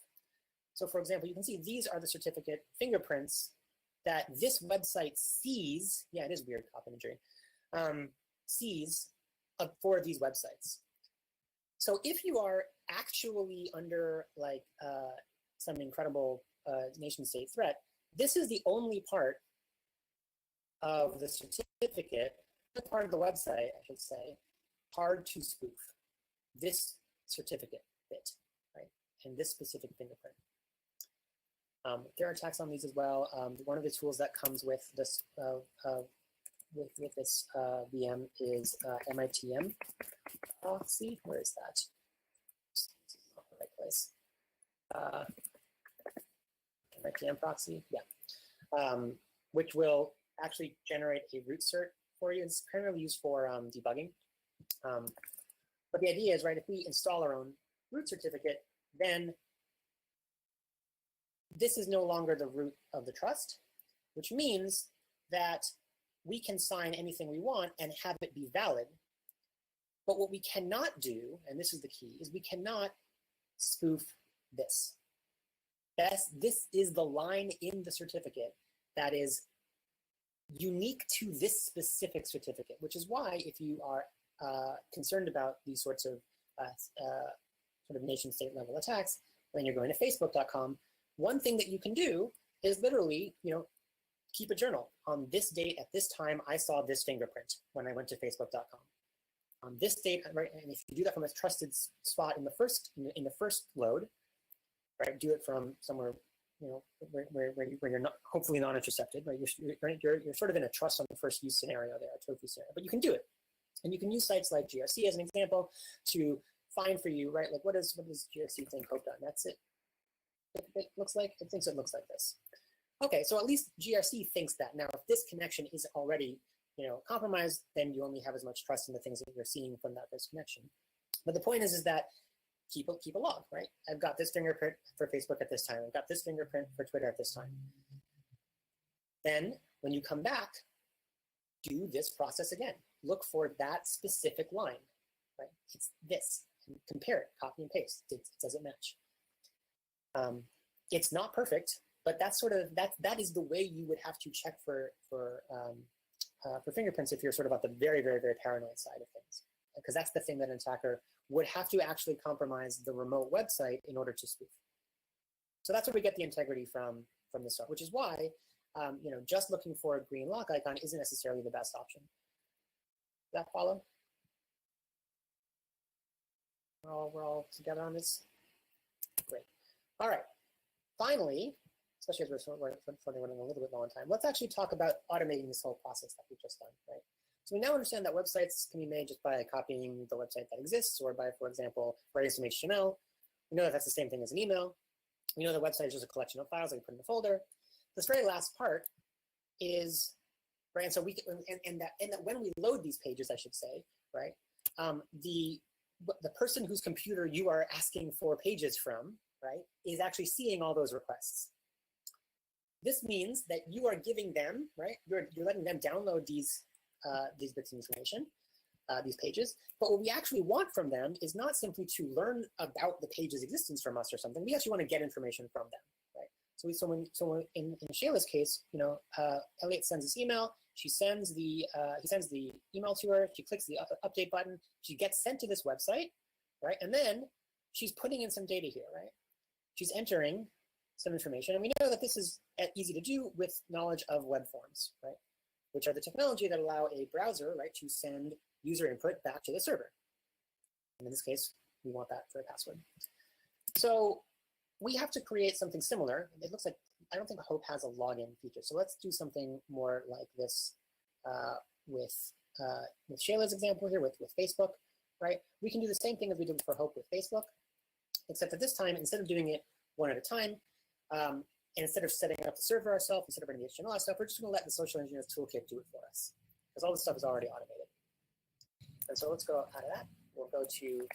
So for example, you can see these are the certificate fingerprints that this website sees. Yeah, it is weird cop imagery. Sees for these websites. So if you are actually under some incredible nation state threat, this is the only part of the certificate, the part of the website, I should say, hard to spoof. This certificate bit, right? And this specific fingerprint. There are attacks on these as well. One of the tools that comes with this with this VM is MITM proxy. Where is that? place. Right, DM proxy, yeah. Which will actually generate a root cert for you. It's primarily used for debugging. But the idea is, right, if we install our own root certificate, then this is no longer the root of the trust, which means that we can sign anything we want and have it be valid. But what we cannot do, and this is the key, is we cannot spoof this. This is the line in the certificate that is unique to this specific certificate, which is why if you are concerned about these sorts of sort of nation state level attacks, when you're going to facebook.com, one thing that you can do is literally, keep a journal. On this date at this time, I saw this fingerprint when I went to facebook.com. On this date, right, and if you do that from a trusted spot in the first load, right, do it from somewhere, where you're not, hopefully non-intercepted, right? You're sort of in a trust on the first use scenario there, a trophy scenario, but you can do it. And you can use sites like GRC as an example to find for you, right? Like what does GRC think hope done? That's it. It looks like, it thinks it looks like this. Okay, so at least GRC thinks that. Now, if this connection is already, compromised, then you only have as much trust in the things that you're seeing from that first connection. But the point is that keep a log, right? I've got this fingerprint for Facebook at this time. I've got this fingerprint for Twitter at this time. Then when you come back, do this process again. Look for that specific line, right? It's this, and compare it, copy and paste. Does it match? It's not perfect, but that's sort of, that is the way you would have to check for fingerprints if you're sort of at the very, very, very paranoid side of things. Because that's the thing that an attacker would have to actually compromise the remote website in order to spoof. So that's where we get the integrity from the start, which is why just looking for a green lock icon isn't necessarily the best option. Does that follow? We're all together on this? Great. All right. Finally, especially as we're running a little bit long on time, let's actually talk about automating this whole process that we've just done, right? So we now understand that websites can be made just by copying the website that exists or by, for example, writing some HTML. We know that that's the same thing as an email. We know the website is just a collection of files that we put in a folder. This very last part is, right, and so we can, and that when we load these pages, I should say, right, the person whose computer you are asking for pages from, right, is actually seeing all those requests. This means that you are giving them, right, you're letting them download these bits of information, these pages. But what we actually want from them is not simply to learn about the page's existence from us or something. We actually want to get information from them, right? So in Shayla's case, Elliot sends this email. He sends the email to her. She clicks the update button. She gets sent to this website, right? And then she's putting in some data here, right? She's entering some information, and we know that this is easy to do with knowledge of web forms, right? Which are the technology that allow a browser, right, to send user input back to the server. And in this case, we want that for a password. So we have to create something similar. It looks like, I don't think Hope has a login feature. So let's do something more like this with Shayla's example here with Facebook, right? We can do the same thing as we did for Hope with Facebook, except that this time, instead of doing it one at a time, and instead of setting up the server ourselves, instead of running the HTML stuff, we're just going to let the social engineers toolkit do it for us, because all this stuff is already automated. And so let's go out of that. We'll go to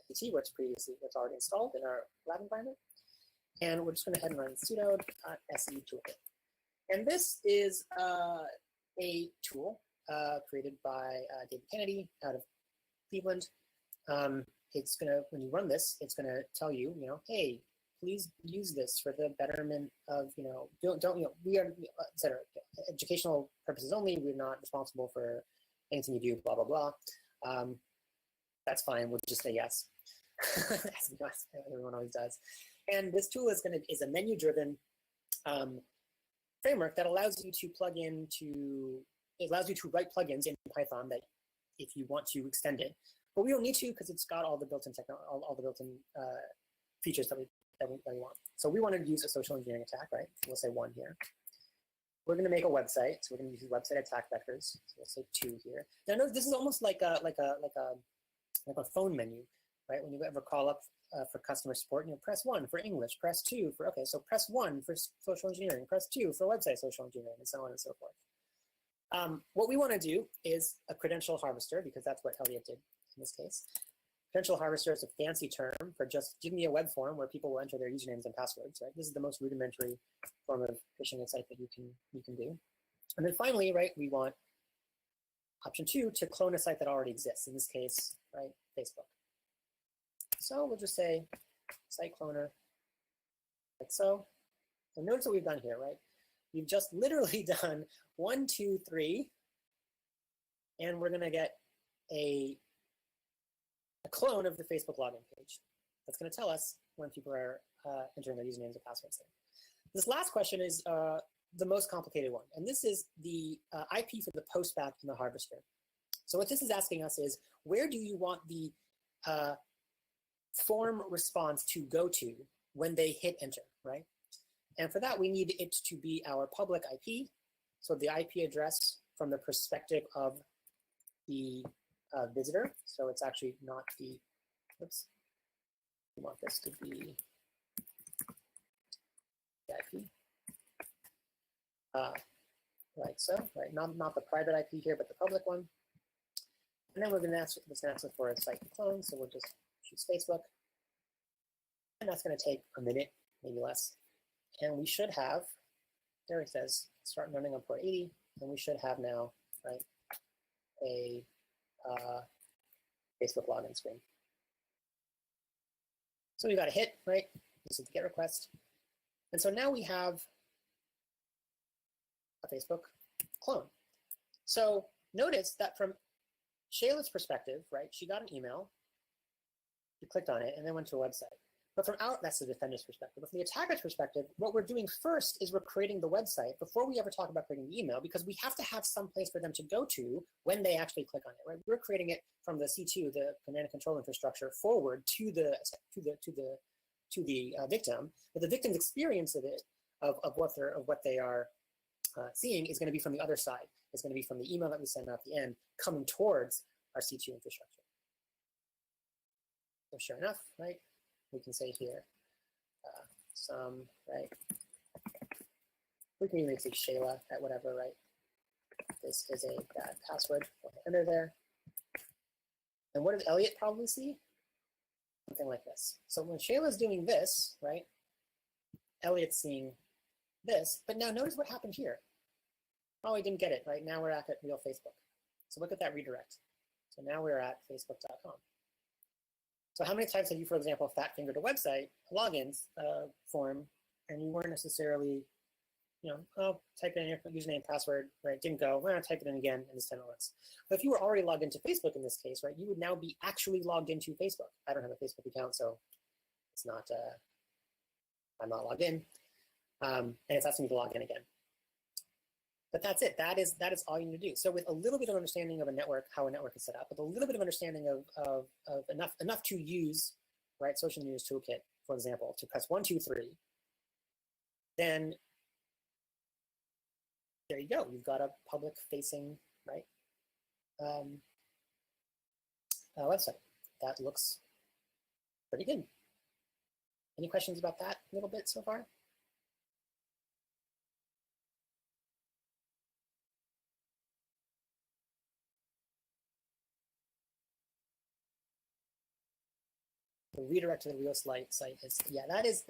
FPT, what's already installed in our lab environment, and we're just going to head and run sudo .se toolkit. And this is a tool created by David Kennedy out of Cleveland. It's going to, when you run this, it's going to tell you, hey, please use this for the betterment of, we are, et cetera, educational purposes only. We're not responsible for anything you do, blah, blah, blah. That's fine. We'll just say yes. As everyone always does. And this tool is a menu-driven framework that allows you to write plugins in Python that if you want to extend it. But we don't need to because it's got all the built-in all the built-in features that we want. So we want to use a social engineering attack, right? We'll say 1 here. We're going to make a website, so we're going to use website attack vectors. So we'll say 2 here. Now, notice this is almost like a phone menu, right? When you ever call up for customer support, press 1 for English, press 2 for, okay, so press 1 for social engineering, press 2 for website social engineering, and so on and so forth. What we want to do is a credential harvester, because that's what Elliot did in this case. Credential harvester is a fancy term for just give me a web form where people will enter their usernames and passwords, right? This is the most rudimentary form of phishing site that you can do. And then finally, right, we want option 2 to clone a site that already exists. In this case, right, Facebook. So we'll just say site cloner, like so. And notice what we've done here, right? We've just literally done 1, 2, 3, and we're going to get a clone of the Facebook login page. That's going to tell us when people are entering their usernames and passwords there. This last question is the most complicated one, and this is the IP for the postback in the harvester. So what this is asking us is, where do you want the form response to go to when they hit enter, right? And for that, we need it to be our public IP, so the IP address from the perspective of the visitor. So it's actually not the, oops, we want this to be the IP. Right, so, right, not the private IP here, but the public one. And then we're going to ask this answer for a site to clone, so we'll just choose Facebook. And that's going to take a minute, maybe less. And we should have, there it says, start running on port 80, and we should have now, right, a Facebook login screen. So we got a hit, right? This is the GET request. And so now we have a Facebook clone. So notice that from Shayla's perspective, right, she got an email, she clicked on it, and then went to a website. But from that's the defender's perspective. But from the attacker's perspective, what we're doing first is we're creating the website before we ever talk about creating the email, because we have to have some place for them to go to when they actually click on it, right? We're creating it from the C2, the command and control infrastructure, forward to the victim. But the victim's experience of it, of what they are seeing, is going to be from the other side. It's going to be from the email that we send out at the end, coming towards our C2 infrastructure. So sure enough, right? We can say here, some, right? We can even say Shayla at whatever, right? This is a bad password. We'll hit enter there. And what does Elliot probably see? Something like this. So when Shayla's doing this, right? Elliot's seeing this, but now notice what happened here. Oh, we didn't get it, right? Now we're at real Facebook. So look at that redirect. So now we're at facebook.com. So how many times have you, for example, fat-fingered a website, a logins form, and you weren't necessarily, type in your username and password, right? Didn't go, well, type it in again, and this time it works. But if you were already logged into Facebook in this case, right, you would now be actually logged into Facebook. I don't have a Facebook account, so it's not, I'm not logged in. And it's asking me to log in again. But that's it. That is all you need to do. So with a little bit of understanding of a network, how a network is set up, with a little bit of understanding of enough to use, right, Social Engineers Toolkit, for example, to press 1, 2, 3, then there you go. You've got a public-facing, right, website. That looks pretty good. Any questions about that a little bit so far? The redirect to the real site is, yeah, that is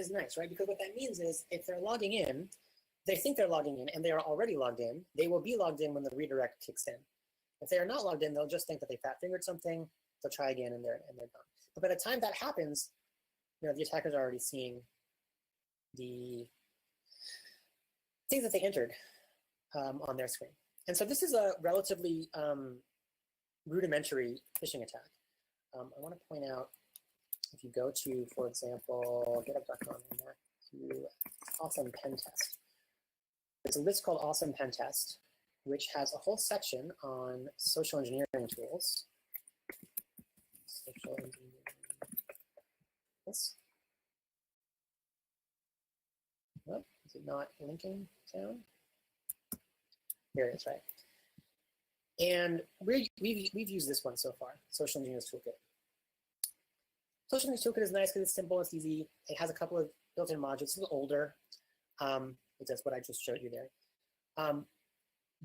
nice, right? Because what that means is if they're logging in, they think they're logging in and they are already logged in, they will be logged in when the redirect kicks in. If they are not logged in, they'll just think that they fat-fingered something, they'll try again and they're done. But by the time that happens, the attackers are already seeing the things that they entered on their screen. And so this is a relatively rudimentary phishing attack. I want to point out, if you go to, for example, getup.com and that to Awesome Pen Test. There's a list called Awesome Pen Test, which has a whole section on social engineering tools. Social engineering tools. Oh, is it not linking down? Here it is, right? And we've used this one so far, Social Engineers Toolkit. Social News Toolkit is nice because it's simple, it's easy. It has a couple of built-in modules. It's a little older. That's what I just showed you there.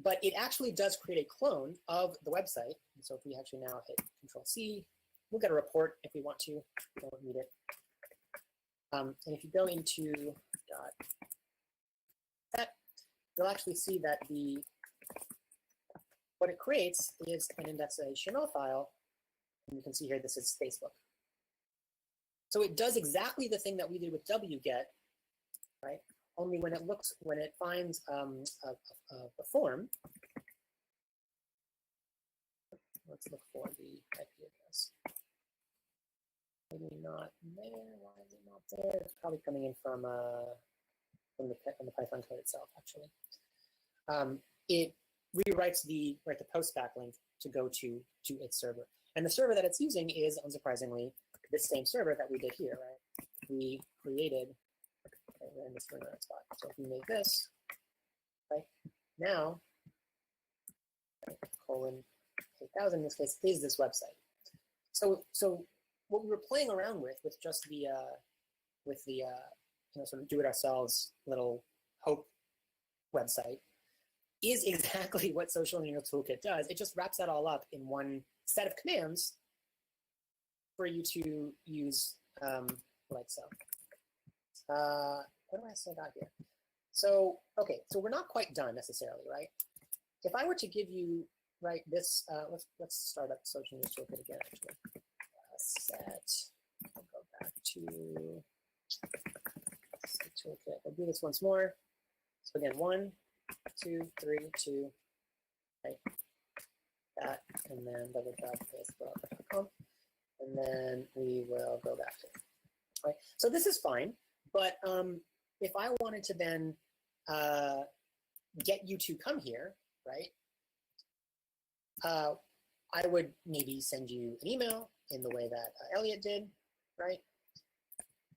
But it actually does create a clone of the website. And so if we actually now hit Control-C, we'll get a report if we want to. We don't need it. And if you go into .set, you'll actually see that what it creates is an index.html file. And you can see here, this is Facebook. So it does exactly the thing that we did with wget, right? Only when it finds a form. Let's look for the IP address. Maybe not there. Why is it not there? It's probably coming in from the Python code itself, actually. It rewrites the post backlink to go to its server. And the server that it's using is, unsurprisingly, this same server that we did here, right? We created, okay, we're in this right spot. So if we make this, right, now, right, colon 8000 in this case is this website. So what we were playing around with just the sort of do-it-ourselves little hope website is exactly what Social News Toolkit does. It just wraps that all up in one set of commands for you to use like so. What do I still got here? So, okay, so we're not quite done necessarily, right? If I were to give you, right, this, let's start up Social News Toolkit again, actually. Set, I'll go back to toolkit. I'll do this once more. So again, 1, 2, 3, 2, right, that, and then facebook.com, and then we will go back to it. Right. So this is fine, but if I wanted to then get you to come here, right, I would maybe send you an email in the way that Elliot did, right?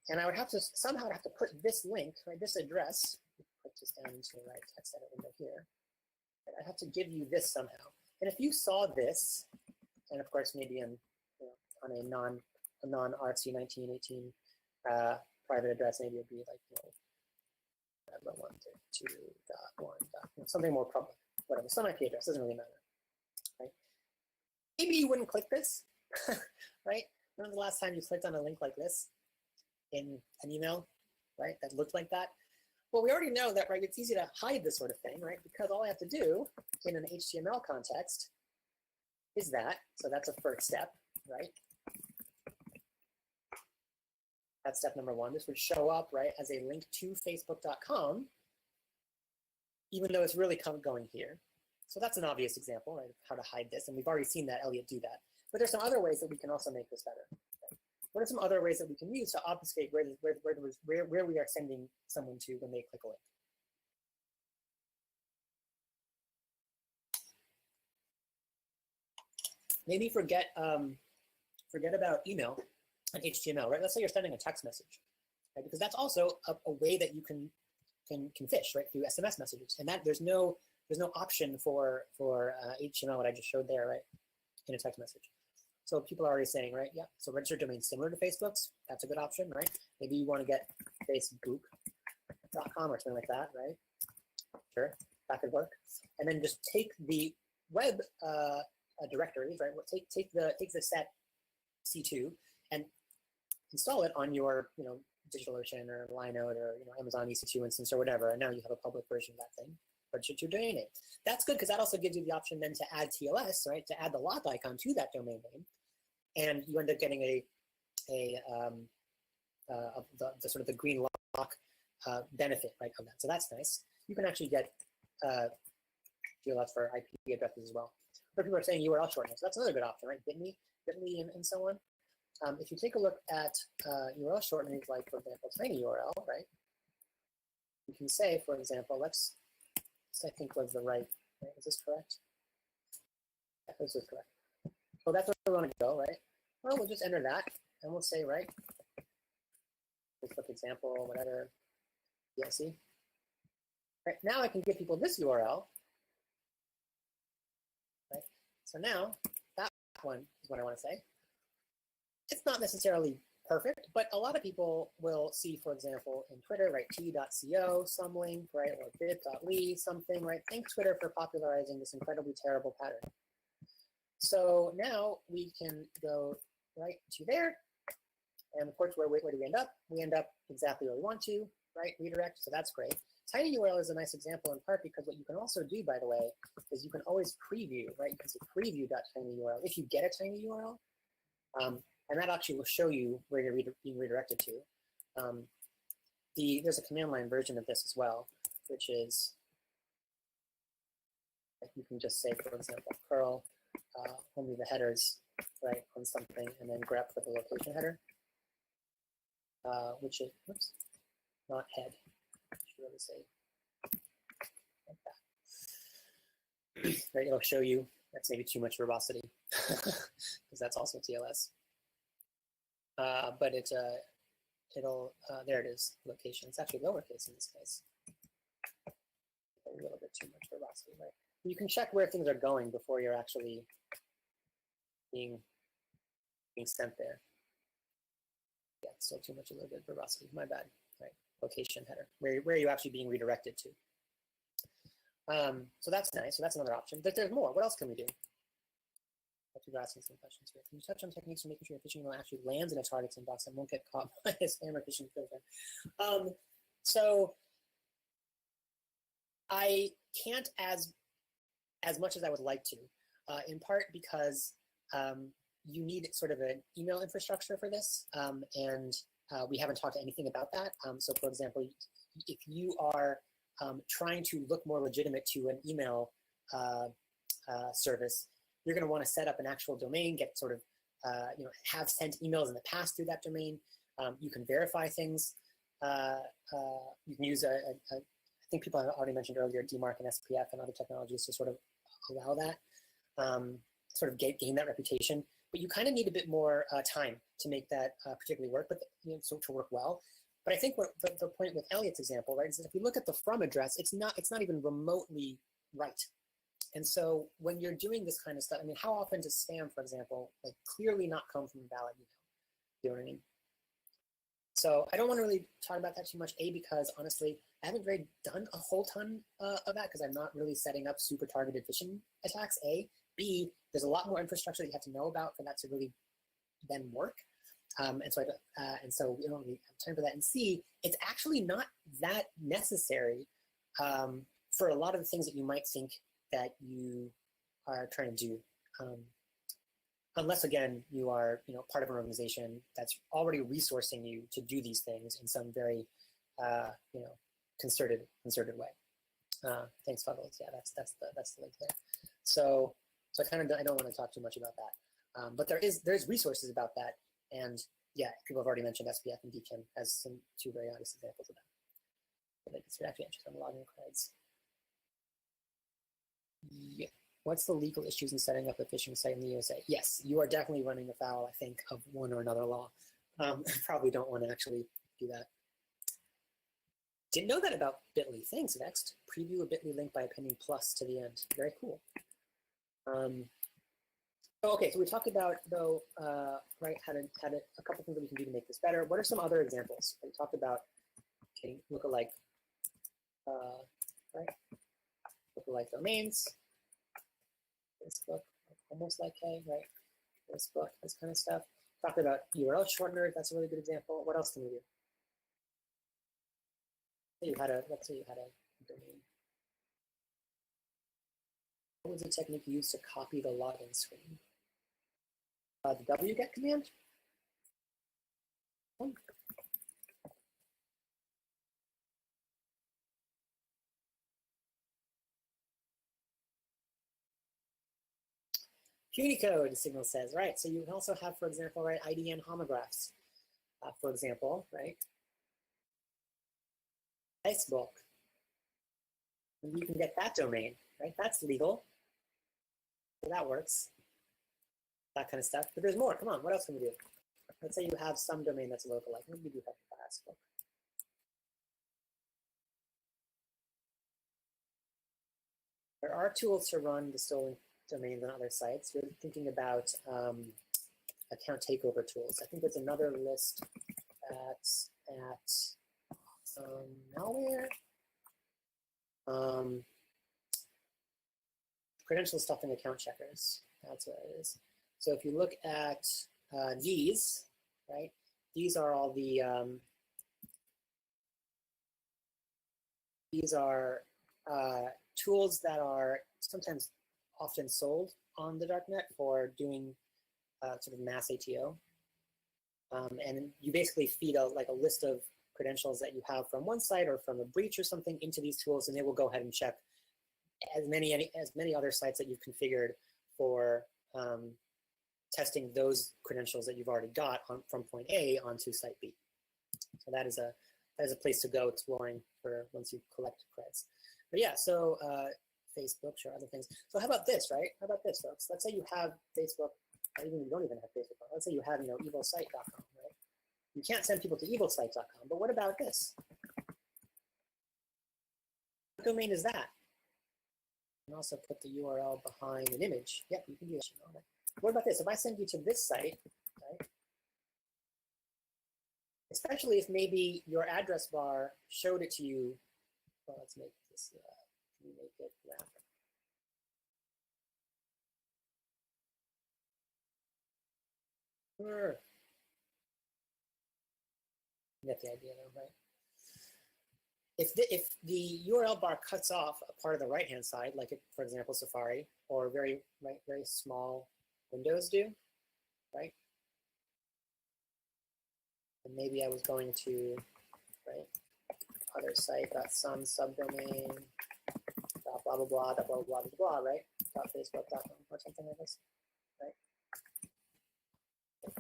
And I would have to somehow have to put this link, right, this address, put this down into the right text edit window here. Right? I have to give you this somehow. And if you saw this, and of course maybe on a non-RC 1918 private address, maybe it'd be like 1.2.1. Something more public, whatever. Some IP address doesn't really matter, right? Maybe you wouldn't click this, right? When was the last time you clicked on a link like this in an email, right? That looked like that. Well, we already know that, right? It's easy to hide this sort of thing, right? Because all I have to do in an HTML context is that. So that's a first step, right? That's step number 1. This would show up, right, as a link to facebook.com, even though it's really going here. So that's an obvious example, right, of how to hide this. And we've already seen that Elliot do that. But there's some other ways that we can also make this better. Right? What are some other ways that we can use to obfuscate where we are sending someone to when they click a link? Maybe forget about email and HTML, right? Let's say you're sending a text message, right? Because that's also a way that you can phish, right, through SMS messages. And that there's no option for HTML, what I just showed there, right, in a text message. So people are already saying, right, yeah, so registered domain similar to Facebook's, that's a good option, right? Maybe you want to get facebook.com or something like that, right? Sure, that could work. And then just take the web directories, right? Take the set C2 and install it on your, DigitalOcean or Linode or Amazon EC2 instance or whatever, and now you have a public version of that thing. Registered to your domain name. That's good because that also gives you the option then to add TLS, right? To add the lock icon to that domain name, and you end up getting the sort of the green lock benefit, right, of that. So that's nice. You can actually get TLS for IP addresses as well. But people are saying URL shorteners. So that's another good option, right? Bitly, and so on. If you take a look at URL shorteners, like for example, tinyURL, right? You can say, for example, this I think was the right. Is this correct? Yeah, this is correct. So that's where we want to go, right? Well, we'll just enter that, and we'll say, right, Facebook example, whatever, DLC. Right, now I can give people this URL, right? So now that one is what I want to say. It's not necessarily perfect, but a lot of people will see, for example, in Twitter, right, t.co, some link, right, or bit.ly, something, right? Thank Twitter for popularizing this incredibly terrible pattern. So now we can go right to there. And of course, where do we end up? We end up exactly where we want to, right? Redirect, so that's great. Tiny URL is a nice example in part because what you can also do, by the way, is you can always preview, right? You can say preview.tinyurl if you get a tiny URL. And that actually will show you where you're being redirected to. There's a command line version of this as well, which is, you can just say, for example, curl only the headers, right, on something, and then grep for the location header, which is, oops, not head. I should really say like that. Right, it'll show you. That's maybe too much verbosity because that's also TLS. But it'll there it is, location. It's actually lowercase in this case. A little bit too much verbosity, right? You can check where things are going before you're actually being sent there. Yeah, still too much, a little bit verbosity. My bad. Right, location header. Where are you actually being redirected to? So that's nice. So that's another option. But there's more. What else can we do? People are asking some questions here. Can you touch on techniques for making sure your phishing email actually lands in a target's inbox and won't get caught by a spam or phishing filter? So I can't as much as I would like to, in part because you need sort of an email infrastructure for this, and we haven't talked anything about that. So for example, if you are trying to look more legitimate to an email service, you're going to want to set up an actual domain, get sort of, have sent emails in the past through that domain. You can verify things. You can use I think people have already mentioned earlier, DMARC and SPF and other technologies to sort of allow that, sort of gain that reputation. But you kind of need a bit more time to make that particularly work, but so to work well. But I think what the point with Elliot's example, right, is that if we look at the from address, it's not even remotely right. And so when you're doing this kind of stuff, I mean, how often does spam, for example, like clearly not come from a valid email? You know what I mean? So I don't want to really talk about that too much, A, because honestly, I haven't really done a whole ton of that because I'm not really setting up super targeted phishing attacks, A. B, there's a lot more infrastructure that you have to know about for that to really then work. And so we don't really have time for that. And C, it's actually not that necessary for a lot of the things that you might think that you are trying to do. Unless, again, you are part of an organization that's already resourcing you to do these things in some very concerted way. Thanks, Fuggles. Yeah, that's the link there. So I don't want to talk too much about that. But there's resources about that, and yeah, people have already mentioned SPF and DEFCON as two very obvious examples of that. But they can actually enter some login creds. Yeah. What's the legal issues in setting up a phishing site in the USA? Yes, you are definitely running afoul, I think, of one or another law. Probably don't want to actually do that. Didn't know that about Bitly. Thanks, Next. Preview a Bitly link by appending plus to the end. Very cool. Okay, so we talked about, though, right, how to a couple things that we can do to make this better. What are some other examples? We talked about lookalike, right? Lookalike domains. Facebook, almost like K, right? Facebook, this kind of stuff. Talked about URL shortener. That's a really good example. What else can we do? Let's say you had a domain. What was the technique used to copy the login screen? The wget command. Unicode, Signal says, right? So you can also have, for example, right, IDN homographs, for example, right? Facebook. And you can get that domain, right? That's legal. So that works. That kind of stuff. But there's more. Come on, what else can we do? Let's say you have some domain that's local, like maybe you do have Facebook. There are tools to run the stolen domains on other sites. You're thinking about account takeover tools. I think there's another list at malware. Credential stuffing account checkers. That's what it is. So if you look at these, right? These are all the these are tools that are sometimes often sold on the darknet for doing sort of mass ATO. And you basically feed a list of credentials that you have from one site or from a breach or something into these tools, and they will go ahead and check as many other sites that you've configured for testing those credentials that you've already got from point A onto site B. So that is a place to go exploring for once you collect creds. But yeah, so Facebook, sure, other things. So how about this, right? How about this, folks? Let's say you have Facebook, or even you don't even have Facebook. Let's say you have, evilsite.com, right? You can't send people to evilsite.com, but what about this? What domain is that? You can also put the URL behind an image. Yep, you can do that. What about this? If I send you to this site, right? Especially if maybe your address bar showed it to you. Well, let's make this, can we make it graphic? Sure. You get the idea though, right? If the URL bar cuts off a part of the right-hand side, like for example, Safari, or very small Windows do, right? And maybe I was going to, right, other site, got some subdomain, dot blah, blah, blah, dot blah, blah, blah, blah, right? Dot facebook.com or something like this, right?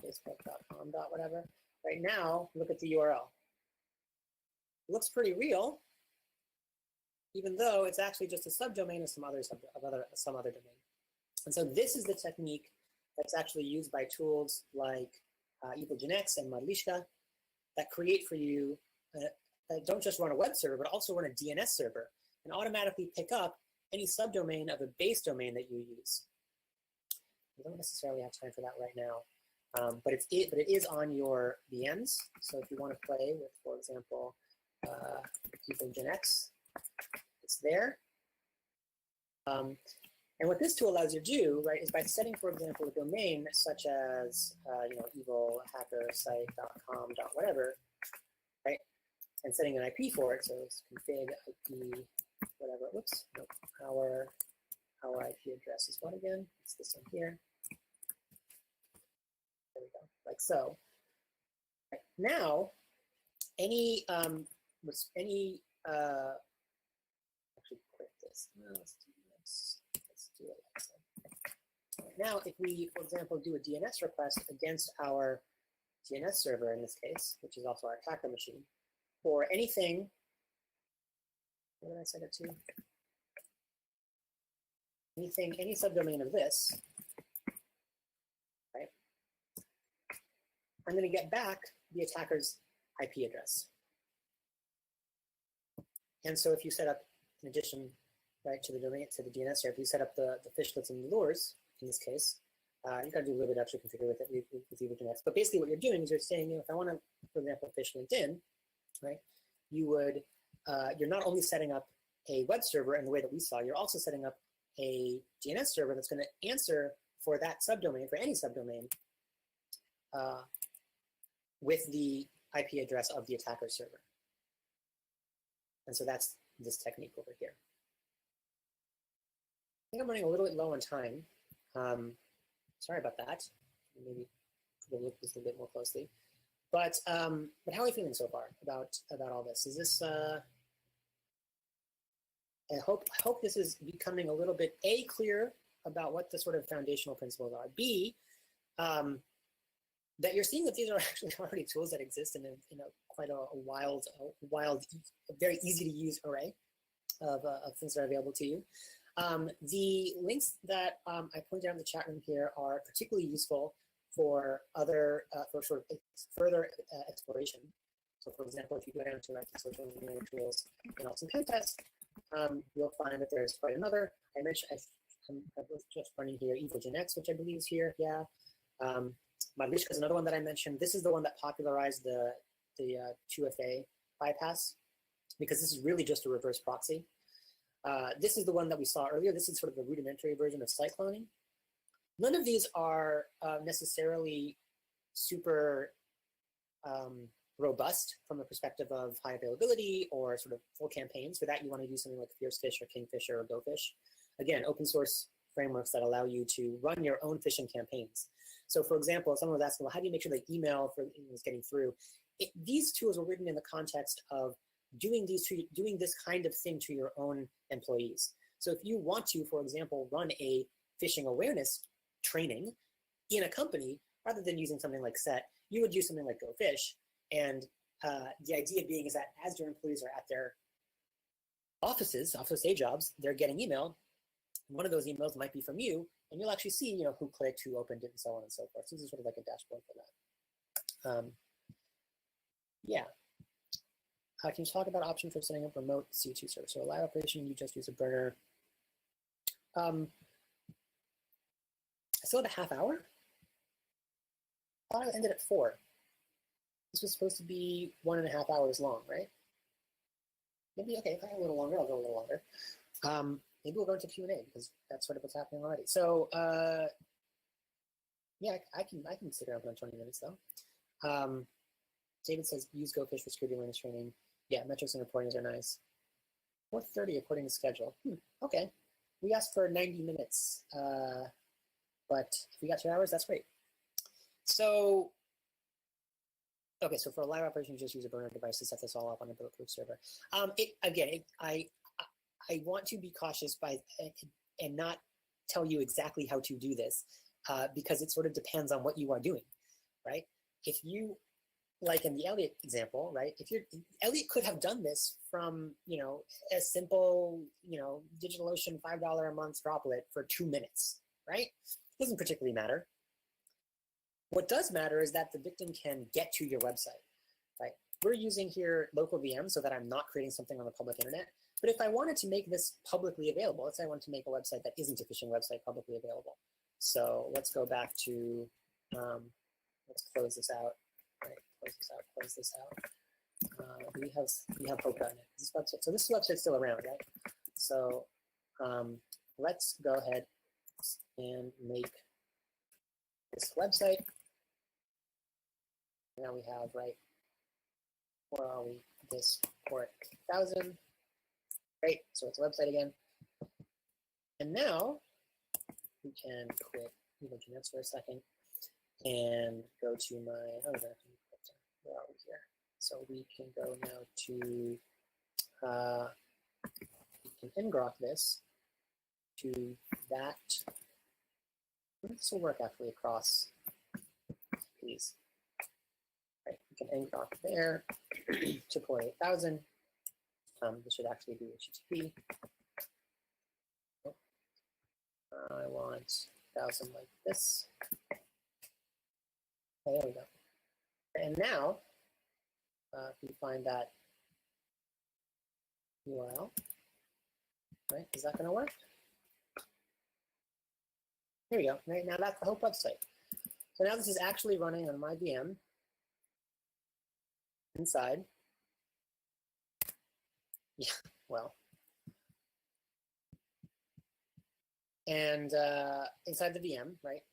Facebook.com dot whatever. Right now, look at the URL. It looks pretty real, even though it's actually just a subdomain of some other domain. And so this is the technique that's actually used by tools like EvilGenX and Modlishka that create for you, that don't just run a web server, but also run a DNS server and automatically pick up any subdomain of a base domain that you use. We don't necessarily have time for that right now, but it is on your VMs. So if you want to play with, for example, EvilGenX, it's there. And what this tool allows you to do, right, is by setting, for example, a domain such as, evilhackersite.com, whatever, right, and setting an IP for it. So it's config IP, whatever. Whoops, nope. Our IP address is what again? It's this one here. There we go, like so. Right. Now, actually quit this. No, let's do this. Let's do it. Now, if we, for example, do a DNS request against our DNS server in this case, which is also our attacker machine, for anything, what did I set it to? Any subdomain of this, right? I'm going to get back the attacker's IP address. And so if you set up, in addition, right, to the domain, to the DNS server, if you set up the fishlets and the lures, in this case, you got to do a little bit of extra configure with it with EvilGenX. But basically what you're doing is you're saying, if I want to, for example, fish LinkedIn, right, you would, you're not only setting up a web server in the way that we saw, you're also setting up a DNS server that's going to answer for that subdomain, for any subdomain, with the IP address of the attacker server. And so that's this technique over here. I think I'm running a little bit low on time. Sorry about that. Maybe we'll look this a little bit more closely. But how are you feeling so far about all this? Is this? I hope this is becoming a little bit clear about what the sort of foundational principles are. B, that you're seeing that these are actually already tools that exist in a quite a wild, very easy to use array of things that are available to you. The links that I pointed out in the chat room here are particularly useful for other, for sort of further exploration. So for example, if you go down to like social engineering tools and also pen test, you'll find that there's quite another. I mentioned, I was just running here EvilGenX, which I believe is here, yeah. Mariska is another one that I mentioned. This is the one that popularized the 2FA bypass, because this is really just a reverse proxy. This is the one that we saw earlier. This is sort of the rudimentary version of site cloning. None of these are necessarily super robust from the perspective of high availability or sort of full campaigns. For that, you want to use something like Fiercefish or Kingfisher or GoFish. Again, open source frameworks that allow you to run your own phishing campaigns. So for example, if someone was asking, well, how do you make sure the email is getting through? These tools were written in the context of doing this kind of thing to your own employees. So if you want to, for example, run a phishing awareness training in a company, rather than using something like SET, you would use something like GoFish. And the idea being is that as your employees are at their office day jobs, they're getting email. One of those emails might be from you, and you'll actually see, who clicked, who opened it, and so on and so forth. So this is sort of like a dashboard for that. Yeah. Can you talk about option for setting up remote C2 service? So a live operation, you just use a burner. I still have a half hour. I thought it ended at 4. This was supposed to be 1.5 hours long, right? Maybe, okay, if I have a little longer, I'll go a little longer. Maybe we'll go into Q&A because that's sort of what's happening already. So yeah, I can stick around for 20 minutes though. David says use GoFish for security awareness training. Yeah, metrics and reportings are nice. 4:30 according to schedule. Okay, we asked for 90 minutes, but if we got 2 hours, that's great. So, okay, so for a live operation, you just use a burner device to set this all up on a bulletproof server. I want to be cautious and not tell you exactly how to do this because it sort of depends on what you are doing, right? If you, like in the Elliot example, right? Elliot could have done this from, a simple, DigitalOcean $5 a month droplet for 2 minutes, right? Doesn't particularly matter. What does matter is that the victim can get to your website, right? We're using here local VM so that I'm not creating something on the public internet. But if I wanted to make this publicly available, let's say I want to make a website that isn't a phishing website publicly available. So let's go back to, let's close this out, right? Close this out. We have hope.net. This website, so this website's still around, right? So let's go ahead and make this website. Now we have, right, where are we? This port 1000. Great, so it's a website again. And now we can quit Evil2Nets for a second and go to my, where are we here? So we can go now to, we can ngrok this to that. This will work actually across these. Right, we can ngrok there to port 8000. This should actually be HTTP. I want 1000 like this. Okay, there we go. And now, if we find that URL, right, is that going to work? Here we go. Right, now that's the whole website. So now this is actually running on my VM inside. Yeah, well. And inside the VM, right,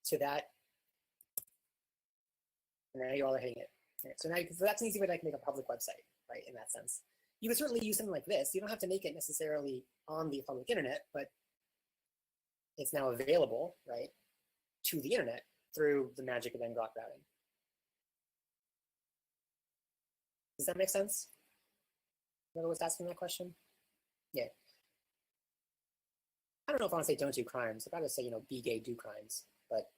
to that. And now you all are hitting it. Right, so now so that's an easy way to make a public website, right, in that sense. You could certainly use something like this. You don't have to make it necessarily on the public internet, but it's now available, right, to the internet through the magic of ngrok routing. Does that make sense? Whoever was asking that question? Yeah. I don't know if I want to say don't do crimes. I'd rather say, be gay, do crimes, but.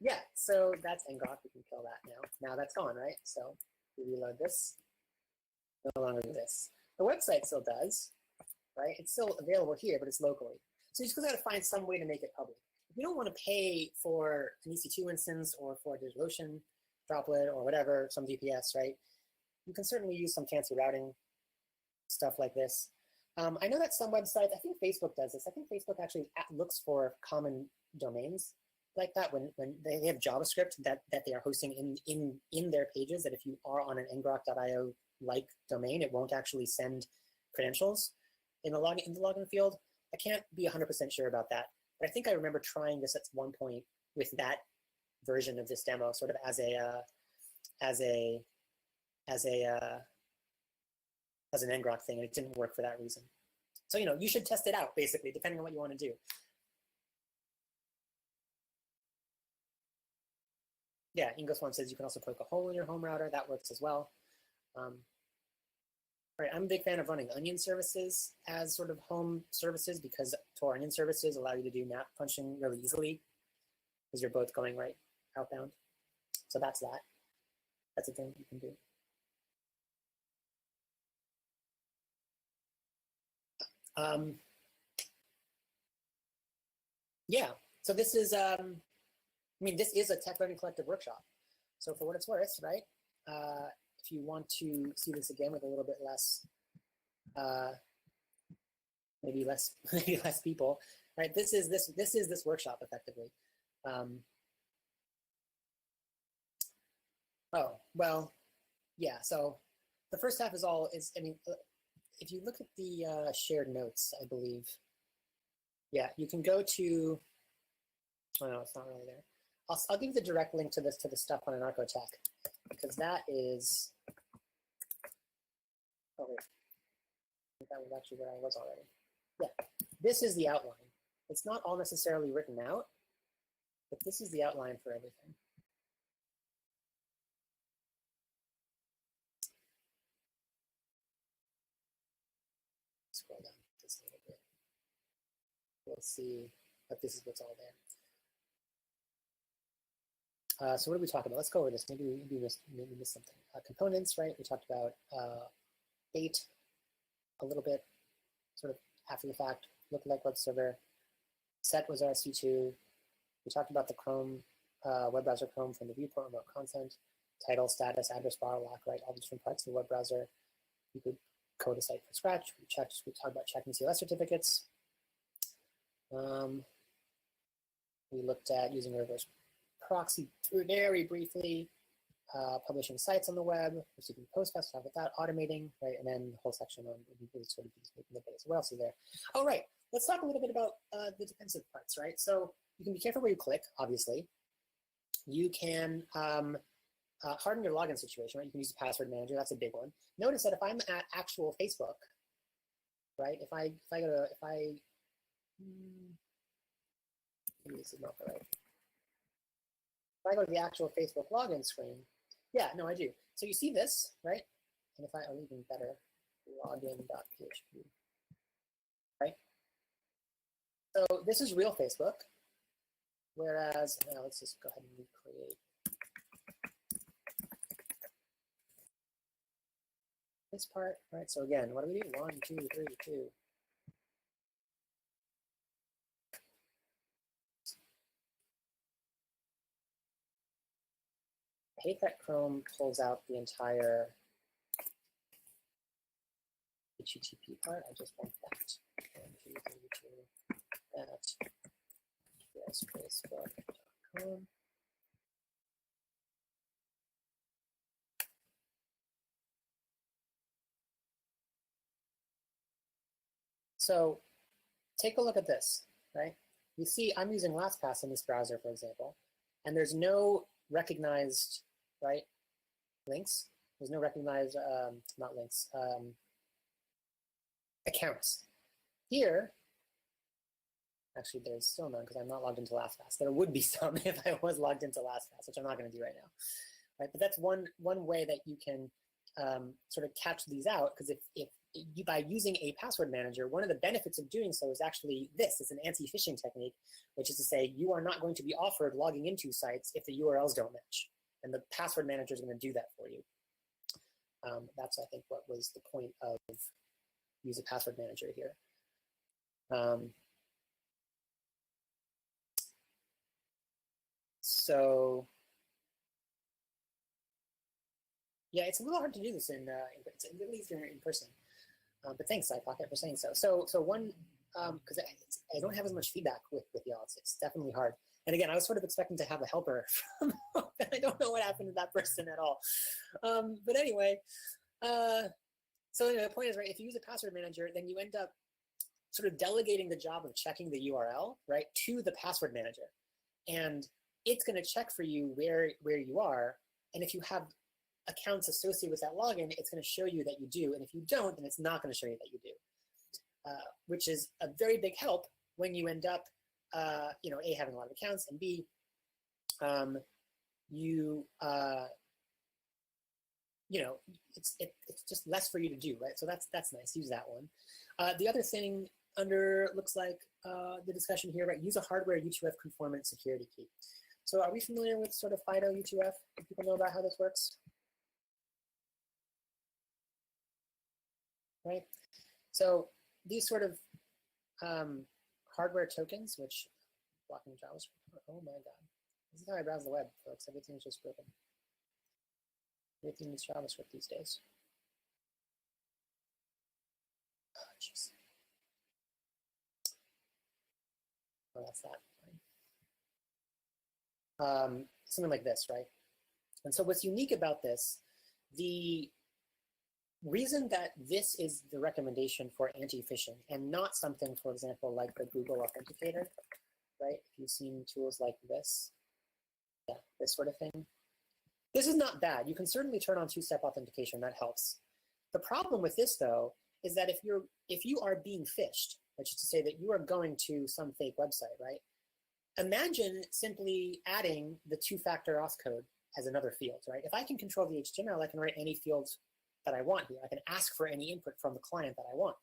Yeah, so that's ngrok. We can kill that now. Now that's gone, right? So we reload this. No longer this. The website still does, right? It's still available here, but it's locally. So you just got to find some way to make it public. If you don't want to pay for an EC2 instance or for DigitalOcean, droplet or whatever, some VPS, right? You can certainly use some fancy routing stuff like this. I know that some websites, I think Facebook does this. I think Facebook actually looks for common domains like that when they have JavaScript that they are hosting in their pages, that if you are on an ngrok.io like domain, it won't actually send credentials in the login field. I can't be 100% sure about that, but I think I remember trying this at one point with that version of this demo, sort of as an ngrok thing, and it didn't work for that reason. So, you know, you should test it out, basically, depending on what you want to do. Yeah, Ingoswan says you can also poke a hole in your home router. That works as well. Right, I'm a big fan of running onion services as sort of home services, because Tor onion services allow you to do map punching really easily because you're both going right outbound. So that's that. That's a thing you can do. Yeah, so this is, I mean, this is a Tech Learning Collective workshop. So for what it's worth, right? If you want to see this again with a little bit less, maybe less people, right? This is this workshop effectively. Oh, well, yeah. So the first half is I mean, if you look at the shared notes, I believe, yeah, you can go to, oh no, it's not really there. I'll give the direct link to this, to the stuff on Anarchotech, because that is, oh wait, I think that was actually where I was already. Yeah, this is the outline. It's not all necessarily written out, but this is the outline for everything. Scroll down just a little bit. We'll see, but this is what's all there. So what did we talk about? Let's go over this. Maybe we missed something. Components, right? We talked about bait a little bit, sort of after the fact. Look like web server. Set was RSC2. We talked about the Chrome, web browser Chrome from the viewport remote content, title, status, address bar, lock, right? All the different parts of the web browser. You could code a site from scratch. We talked about checking CLS certificates. We looked at using reverse proxy very briefly, publishing sites on the web, receiving postcasts, talk about that, automating, right? And then the whole section on sort of making the base. What else is there? Oh, right. Let's talk a little bit about the defensive parts, right? So you can be careful where you click, obviously. You can harden your login situation, right? You can use a password manager. That's a big one. Notice that if I'm at actual Facebook, right? If I this is not right. If I go to the actual Facebook login screen, yeah, no, I do. So you see this, right? And if oh, even better, login.php, right? So this is real Facebook, whereas, now let's just go ahead and recreate this part, right? So again, what do we do? 1, 2, 3, 2. I hate that Chrome pulls out the entire HTTP part. I just want that. 1, 2, 3, 2 at facebook.com. So take a look at this, right? You see I'm using LastPass in this browser, for example, and there's no recognized, right, links. There's no recognized, not links, accounts. Here, actually there's still none because I'm not logged into LastPass. There would be some if I was logged into LastPass, which I'm not going to do right now, right? But that's one way that you can sort of catch these out, because if you, by using a password manager, one of the benefits of doing so is actually this. It's an anti-phishing technique, which is to say you are not going to be offered logging into sites if the URLs don't match. And the password manager is going to do that for you. That's, I think, what was the point of use a password manager here. So Yeah, it's a little hard to do this it's a little easier in person. But thanks, iPocket, for saying so. So one, because I don't have as much feedback with y'all. It's definitely hard. And again, I was sort of expecting to have a helper from home, and I don't know what happened to that person at all. But anyway, so anyway, the point is, right, if you use a password manager, then you end up sort of delegating the job of checking the URL, right, to the password manager. And it's going to check for you where you are. And if you have accounts associated with that login, it's going to show you that you do. And if you don't, then it's not going to show you that you do, which is a very big help when you end up, you know, A, having a lot of accounts, and B, you know, it's just less for you to do, right? So that's nice. Use that one. The other thing under looks like the discussion here, right? Use a hardware U2F conformant security key. So are we familiar with sort of FIDO U2F? Do people know about how this works? Right. So these sort of hardware tokens, which blocking JavaScript. Oh my God, this is how I browse the web, folks. Everything's just broken. Everything is JavaScript these days. Oh, jeez. Oh, that's that. Something like this, right? And so what's unique about this, the reason that this is the recommendation for anti-phishing and not something, for example, like the Google Authenticator, right? If you've seen tools like this, yeah, this sort of thing. This is not bad. You can certainly turn on two-step authentication. That helps. The problem with this, though, is that if you are being phished, which is to say that you are going to some fake website, right? Imagine simply adding the two-factor auth code as another field, right? If I can control the HTML, I can write any fields that I want here. I can ask for any input from the client that I want.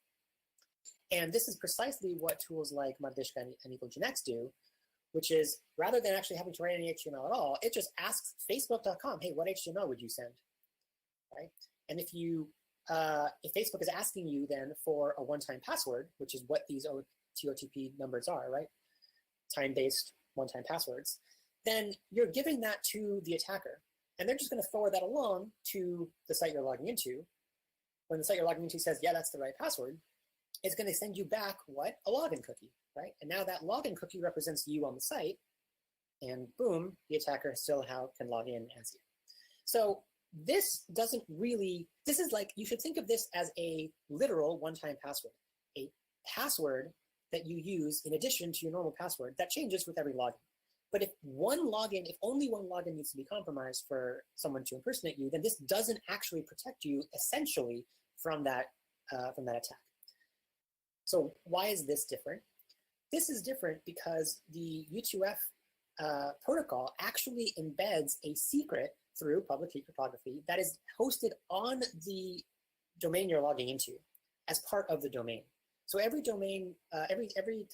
And this is precisely what tools like Mardishka and EagleGenX do, which is rather than actually having to write any HTML at all, it just asks facebook.com, hey, what HTML would you send, right? And if Facebook is asking you then for a one-time password, which is what these TOTP numbers are, right? Time-based one-time passwords, then you're giving that to the attacker. And they're just going to forward that along to the site you're logging into. When the site you're logging into says, yeah, that's the right password, it's going to send you back what? A login cookie, right? And now that login cookie represents you on the site, and boom, the attacker still can log in as you. So this doesn't really, this is like, you should think of this as a literal one-time password, a password that you use in addition to your normal password that changes with every login. But if only one login needs to be compromised for someone to impersonate you, then this doesn't actually protect you essentially from that attack. So why is this different? This is different because the U2F protocol actually embeds a secret through public key cryptography that is hosted on the domain you're logging into as part of the domain. So every domain, every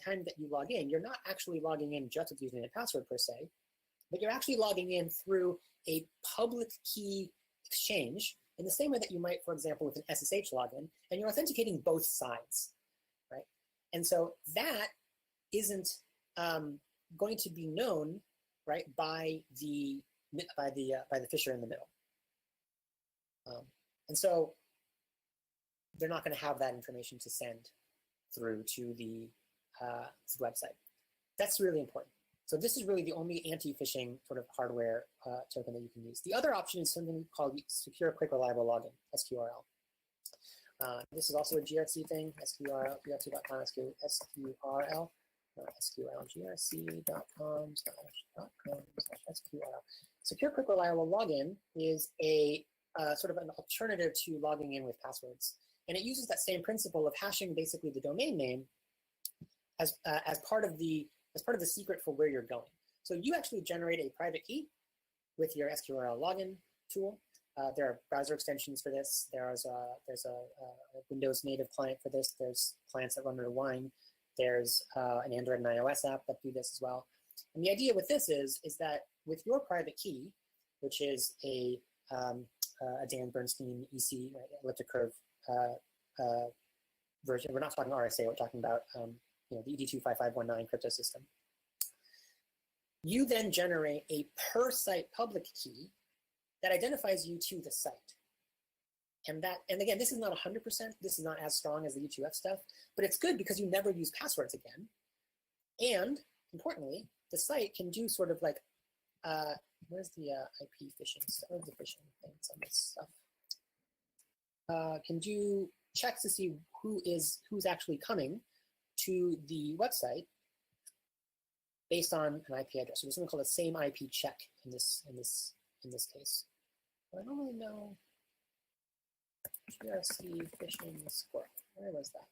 time that you log in, you're not actually logging in just with using a password per se, but you're actually logging in through a public key exchange in the same way that you might, for example, with an SSH login, and you're authenticating both sides, right? And so that isn't going to be known, right, by the phisher in the middle, and so they're not going to have that information to send through to the website. That's really important. So this is really the only anti-phishing sort of hardware token that you can use. The other option is something called Secure Quick Reliable Login, SQRL. This is also a GRC thing, SQRL, grc.com, SQRL, sqrlgrc.com/.com/SQRL. Secure Quick Reliable Login is a sort of an alternative to logging in with passwords. And it uses that same principle of hashing basically the domain name as part of the secret for where you're going. So you actually generate a private key with your SQRL login tool. There are browser extensions for this. There's a Windows native client for this. There's clients that run under Wine. There's an Android and iOS app that do this as well. And the idea with this is that with your private key, which is a Dan Bernstein EC, right, elliptic curve version. We're not talking RSA. We're talking about the ED25519 crypto system. You then generate a per site public key that identifies you to the site. And again, this is not 100%. This is not as strong as the U2F stuff, but it's good because you never use passwords again. And importantly, the site can do sort of like, where's the IP phishing? Where's the phishing things on this stuff? Can do checks to see who's actually coming to the website based on an IP address. So there's something called a same IP check in this case. But I don't really know. GRC phishing score. Where was that?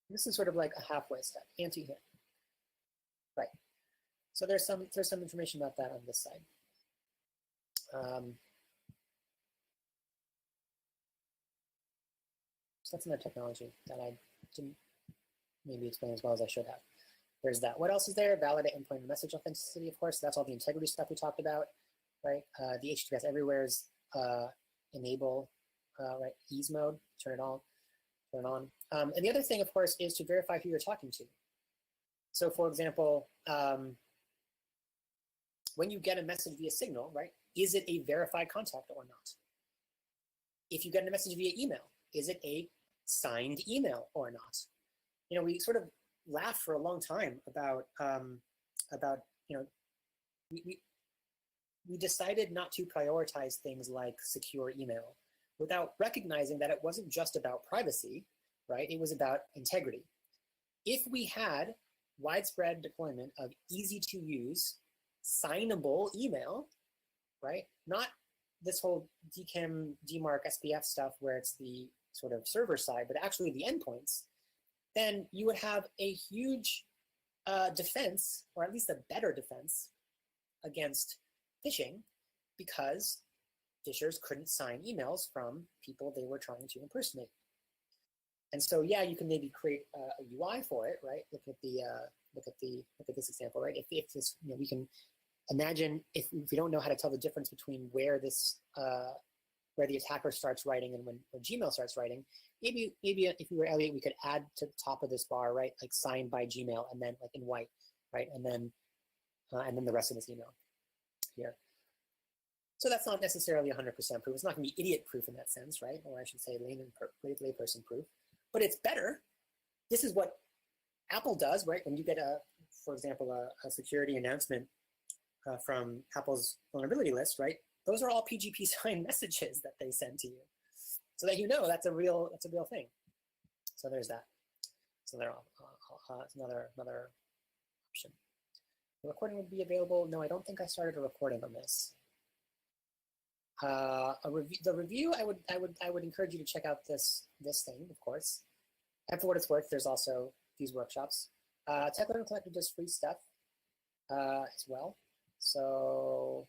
This is sort of like a halfway step, anti-hit. Right. So there's some information about that on this side. So that's another technology that I didn't maybe explain as well as I should have. There's that. What else is there? Validate endpoint and message authenticity, of course. That's all the integrity stuff we talked about, right? The HTTPS everywhere's enable, right? Ease mode, turn it on. And the other thing, of course, is to verify who you're talking to. So, for example, when you get a message via Signal, right? Is it a verified contact or not? If you get a message via email, is it a signed email or not? You know, we sort of laughed for a long time about you know, we decided not to prioritize things like secure email without recognizing that it wasn't just about privacy, right? It was about integrity. If we had widespread deployment of easy to use, signable email, right? Not this whole DKIM, DMARC, SPF stuff where it's the sort of server side, but actually the endpoints, then you would have a huge defense, or at least a better defense against phishing, because phishers couldn't sign emails from people they were trying to impersonate. And so, yeah, you can maybe create a UI for it, right? Look at this example, right? If this, you know, we can imagine if we don't know how to tell the difference between where this where the attacker starts writing and when Gmail starts writing, maybe if we were Elliot, we could add to the top of this bar, right, like signed by Gmail, and then like in white, right, and then the rest of this email here. So that's not necessarily 100% proof. It's not going to be idiot proof in that sense, right? Or I should say layperson proof. But it's better. This is what Apple does, right? When you get for example, a security announcement from Apple's vulnerability list, right? Those are all PGP signed messages that they send to you, so that you know that's a real thing. So there's that. So there, another option. The recording would be available. No, I don't think I started a recording on this. The review, I would encourage you to check out this thing, of course. And for what it's worth, there's also these workshops. Tech Learning Collective does free stuff as well. So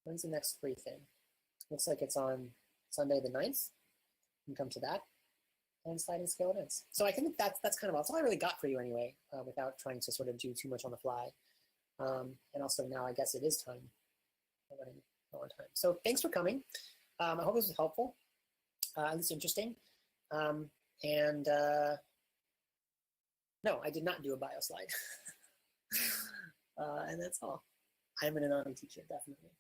when's the next free thing? Looks like it's on Sunday the 9th. You can come to that and sliding scale events. So I think that's kind of all I really got for you anyway, without trying to sort of do too much on the fly. And also now I guess it is time. We're running low on time. So thanks for coming. I hope this was helpful, at least interesting. No, I did not do a bio slide. And that's all. I'm an anonymous teacher, definitely.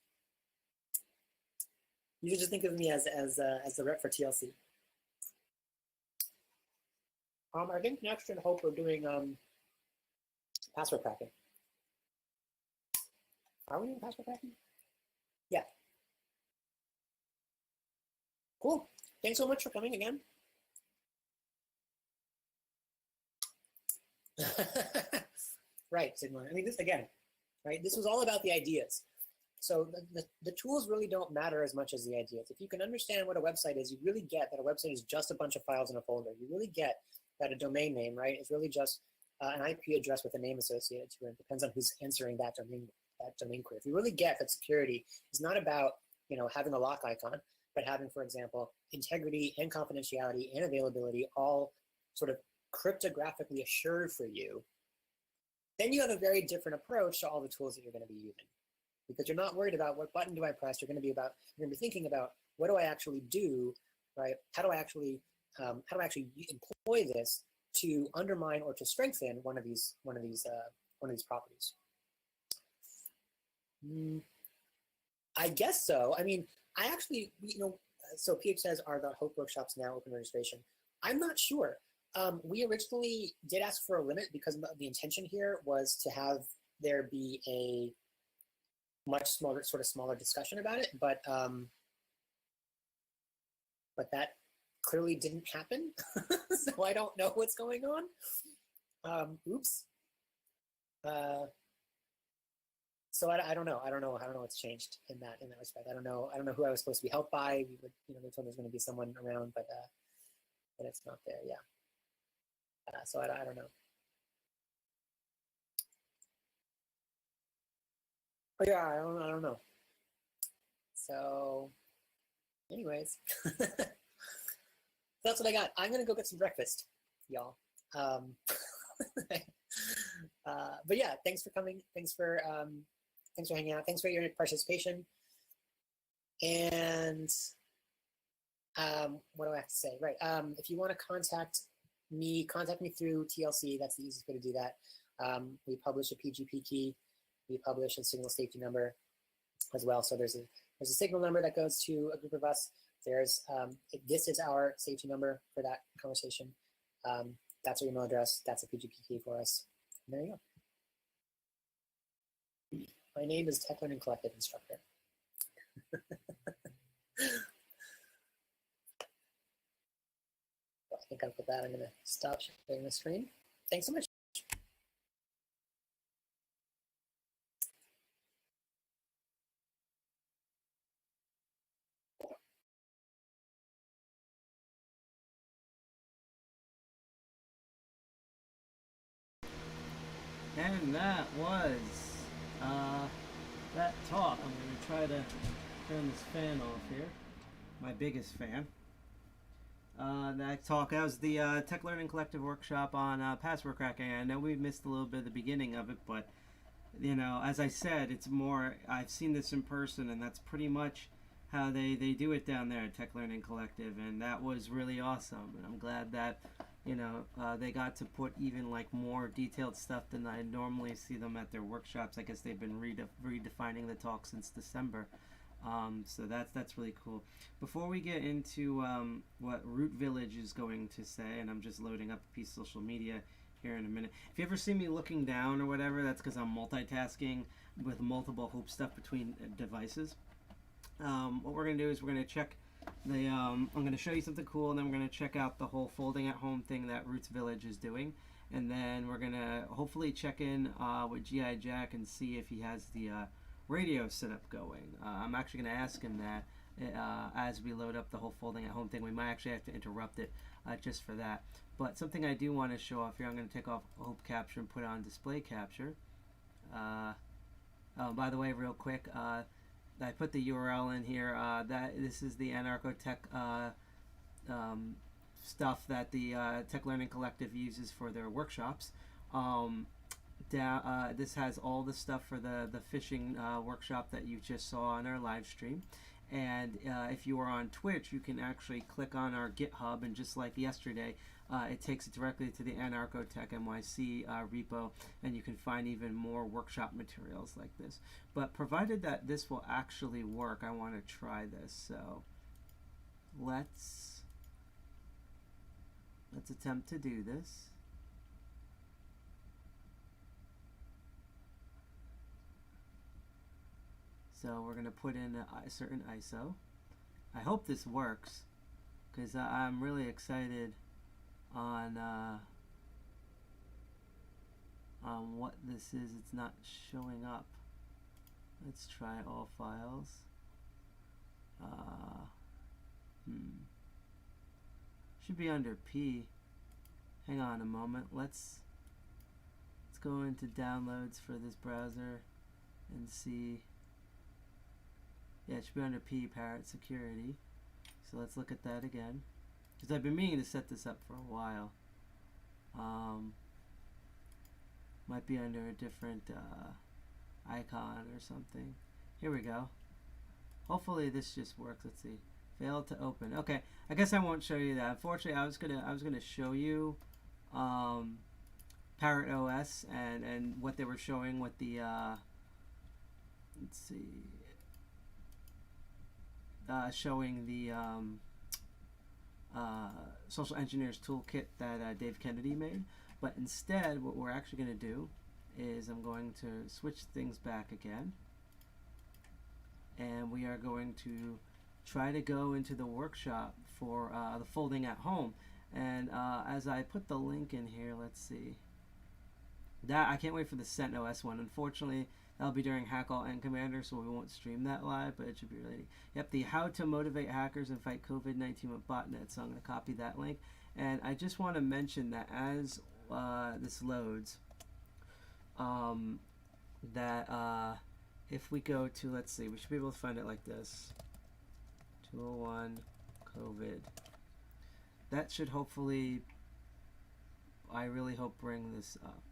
You should just think of me as the rep for TLC. I think next in hope we're doing password cracking. Are we doing password cracking? Yeah. Cool. Thanks so much for coming again. Right, Sigma. I mean, this again, right? This was all about the ideas. So the tools really don't matter as much as the ideas. If you can understand what a website is, you really get that a website is just a bunch of files in a folder. You really get that a domain name, right, is really just an IP address with a name associated to it. It depends on who's answering that domain query. If you really get that security is not about, you know, having a lock icon, but having, for example, integrity and confidentiality and availability all sort of cryptographically assured for you, then you have a very different approach to all the tools that you're going to be using. Because you're not worried about what button do I press. You're going to be thinking about what do I actually do, right? How do I actually employ this to undermine or to strengthen one of these properties? I guess so. I mean, I actually, so PH says, are the Hope workshops now open registration? I'm not sure. We originally did ask for a limit because the intention here was to have there be a much smaller discussion about it, but that clearly didn't happen. So I don't know what's going on. Oops. So I don't know. I don't know what's changed in that respect. I don't know who I was supposed to be helped by. We would, they told me there's going to be someone around, but it's not there. Yeah. So I don't know. But yeah, I don't know. So, anyways, that's what I got. I'm gonna go get some breakfast, y'all. But yeah, thanks for coming. Thanks for hanging out. Thanks for your participation. And what do I have to say? Right. If you want to contact me through TLC. That's the easiest way to do that. We publish a PGP key. We publish a signal safety number as well. So there's a signal number that goes to a group of us. There's this is our safety number for that conversation. That's our email address. That's a PGP key for us. And there you go. My name is Tech Learning Collective Instructor. I think with that, I'm going to stop sharing the screen. Thanks so much. And that was that talk. I'm going to try to turn this fan off here. My biggest fan. That was the Tech Learning Collective workshop on password cracking. I know we missed a little bit of the beginning of it, but as I said, it's more, I've seen this in person, and that's pretty much how they do it down there at Tech Learning Collective, and that was really awesome. And I'm glad that they got to put even like more detailed stuff than I normally see them at their workshops. I guess they've been redefining the talk since December. So that's really cool. Before we get into what Root Village is going to say, and I'm just loading up a piece of social media here in a minute. If you ever see me looking down or whatever, that's because I'm multitasking with multiple Hope stuff between devices. What we're going to do is we're going to check the, I'm going to show you something cool, and then we're going to check out the whole folding at home thing that Roots Village is doing. And then we're going to hopefully check in with G.I. Jack and see if he has the radio setup going. I'm actually going to ask him that as we load up the whole folding at home thing. We might actually have to interrupt it just for that. But something I do want to show off here, I'm going to take off Hope Capture and put on Display Capture. By the way, real quick, I put the URL in here. This is the Anarcho-Tech stuff that the Tech Learning Collective uses for their workshops. This has all the stuff for the phishing workshop that you just saw on our live stream. And if you are on Twitch, you can actually click on our GitHub, and just like yesterday, it takes it directly to the Anarcho-Tech NYC repo, and you can find even more workshop materials like this. But provided that this will actually work, I want to try this. So let's attempt to do this. So we're going to put in a certain ISO. I hope this works, because I'm really excited on what this is. It's not showing up. Let's try all files. Should be under P. Hang on a moment. Let's go into downloads for this browser and see. Yeah, it should be under P, Parrot Security. So let's look at that again, because I've been meaning to set this up for a while. Might be under a different icon or something. Here we go. Hopefully this just works. Let's see. Failed to open. Okay, I guess I won't show you that. Unfortunately, I was gonna show you Parrot OS and what they were showing with the let's see. showing the social engineers toolkit that Dave Kennedy made. But instead, what we're actually going to do is I'm going to switch things back again. And we are going to try to go into the workshop for the folding at home. And as I put the link in here, let's see. That I can't wait for the CentOS one. Unfortunately, that'll be during Hackall and Commander, so we won't stream that live, but it should be related. Yep, the How to Motivate Hackers and Fight COVID-19 with Botnet. So I'm going to copy that link. And I just want to mention that as this loads, if we go to, let's see, we should be able to find it like this. 201 COVID. That should hopefully, I really hope, bring this up.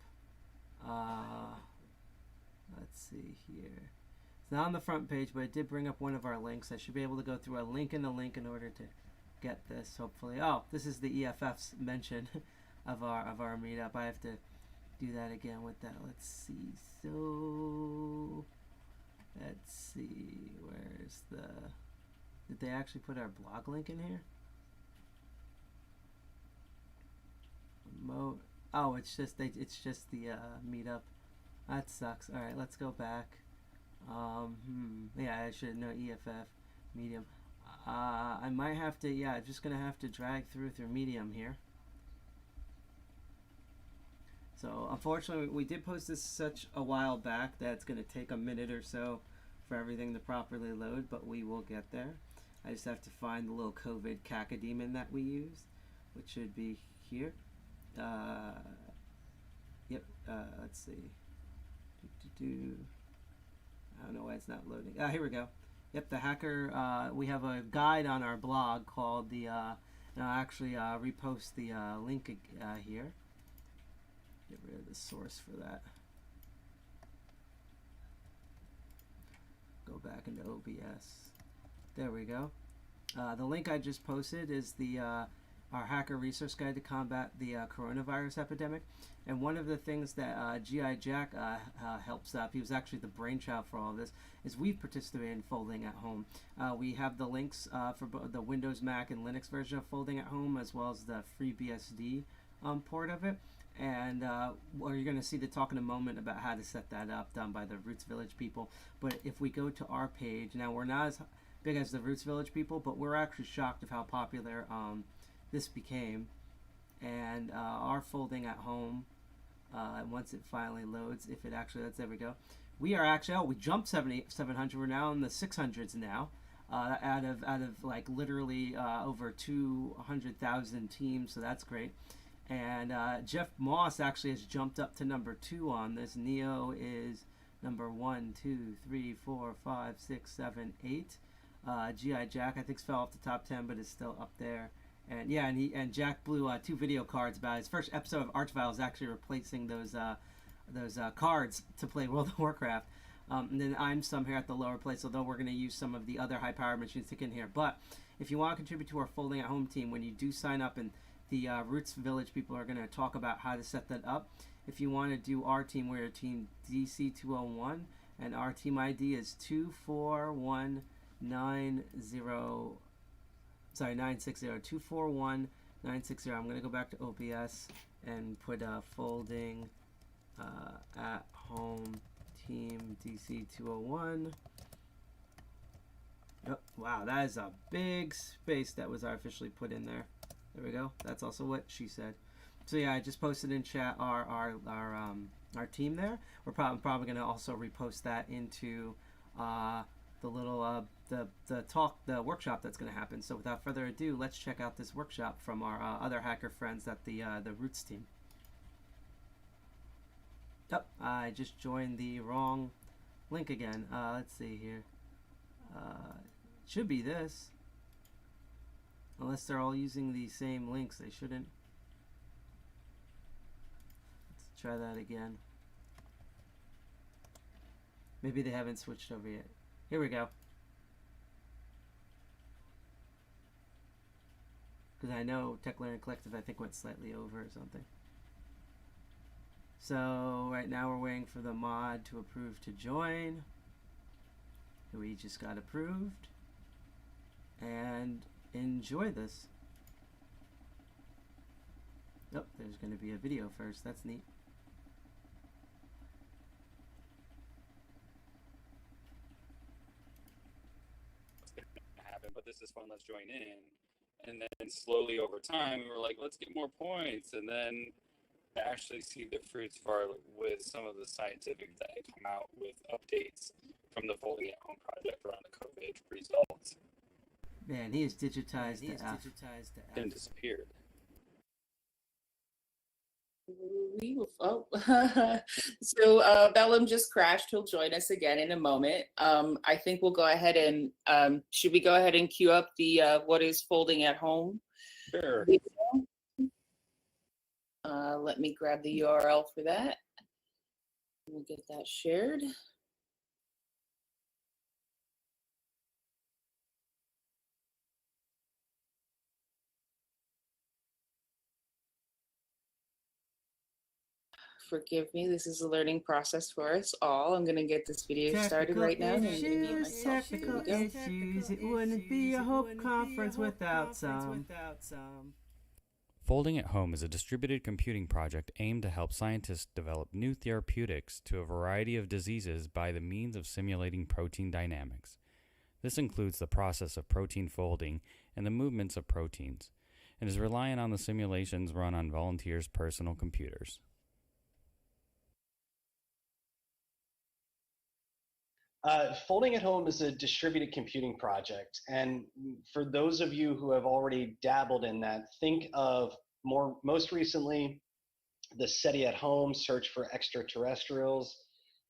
Let's see here. It's not on the front page, but it did bring up one of our links. I should be able to go through a link in order to get this, hopefully. Oh, this is the EFF's mention of our meetup. I have to do that again with that. Let's see. So, let's see. Where's the... Did they actually put our blog link in here? Oh, it's just the meetup. That sucks. All right, let's go back. Yeah, I should know EFF Medium. I might have to. Yeah, I'm just gonna have to drag through Medium here. So unfortunately, we did post this such a while back that it's gonna take a minute or so for everything to properly load, but we will get there. I just have to find the little COVID cacodemon that we used, which should be here. Yep. Let's see. I don't know why it's not loading. Here we go. Yep, the hacker. We have a guide on our blog called the. And I'll actually repost the link here. Get rid of the source for that. Go back into OBS. There we go. The link I just posted is the our hacker resource guide to combat the coronavirus epidemic. And one of the things that G.I. Jack helps up, he was actually the brainchild for all of this, is we've participated in Folding at Home. We have the links for the Windows, Mac, and Linux version of Folding at Home, as well as the FreeBSD port of it. And well, you're going to see the talk in a moment about how to set that up, done by the Roots Village people. But if we go to our page, now we're not as big as the Roots Village people, but we're actually shocked of how popular this became. And our Folding at Home, once it finally loads, if it actually lets, there we go. We are actually, we jumped 700, we're now in the 600s now, out of like literally over 200,000 teams, so that's great. And Jeff Moss actually has jumped up to number 2 on this. Neo is number 1, 2, 3, 4, 5, 6, 7, 8. G.I. Jack, I think, fell off the top 10, but is still up there. And yeah, and Jack blew 2 video cards about his first episode of Archvile is actually replacing those cards to play World of Warcraft. And then I'm some here at the lower place, although we're going to use some of the other high-powered machines to get in here. But if you want to contribute to our Folding at Home team, when you do sign up, and the Roots Village people are going to talk about how to set that up. If you want to do our team, we're team DC201, and our team ID is 24190. Sorry, 960. 241-960. I'm going to go back to OBS and put Folding at Home Team DC201. Oh, wow, that is a big space that was artificially put in there. There we go. That's also what she said. So yeah, I just posted in chat our team there. We're probably going to also repost that into the little the workshop that's going to happen. So without further ado, let's check out this workshop from our other hacker friends at the Roots team. Oh, I just joined the wrong link again. Let's see here. It should be this. Unless they're all using the same links, they shouldn't. Let's try that again. Maybe they haven't switched over yet. Here we go. Because I know Tech Learning Collective, I think, went slightly over or something. So right now we're waiting for the mod to approve to join. We just got approved. enjoy this. Oh, there's going to be a video first. That's neat. Happen, but this is fun, let's join in. And then slowly over time, we were like, let's get more points. And then actually see the fruits with some of the scientific that come out with updates from the Folding at Home project around the COVID results. Man, he is digitized to F. And disappeared. So Bellum just crashed. He'll join us again in a moment. I think we'll go ahead and should we go ahead and queue up the what is folding at home? Sure. Let me grab the URL for that. We'll get that shared. Forgive me, this is a learning process for us all. I'm going to get this video started right now. Technical issues, it wouldn't be a Hope conference without some. Folding at Home is a distributed computing project aimed to help scientists develop new therapeutics to a variety of diseases by the means of simulating protein dynamics. This includes the process of protein folding and the movements of proteins, and is reliant on the simulations run on volunteers' personal computers. Folding at Home is a distributed computing project, and for those of you who have already dabbled in that, think of most recently the SETI at Home search for extraterrestrials,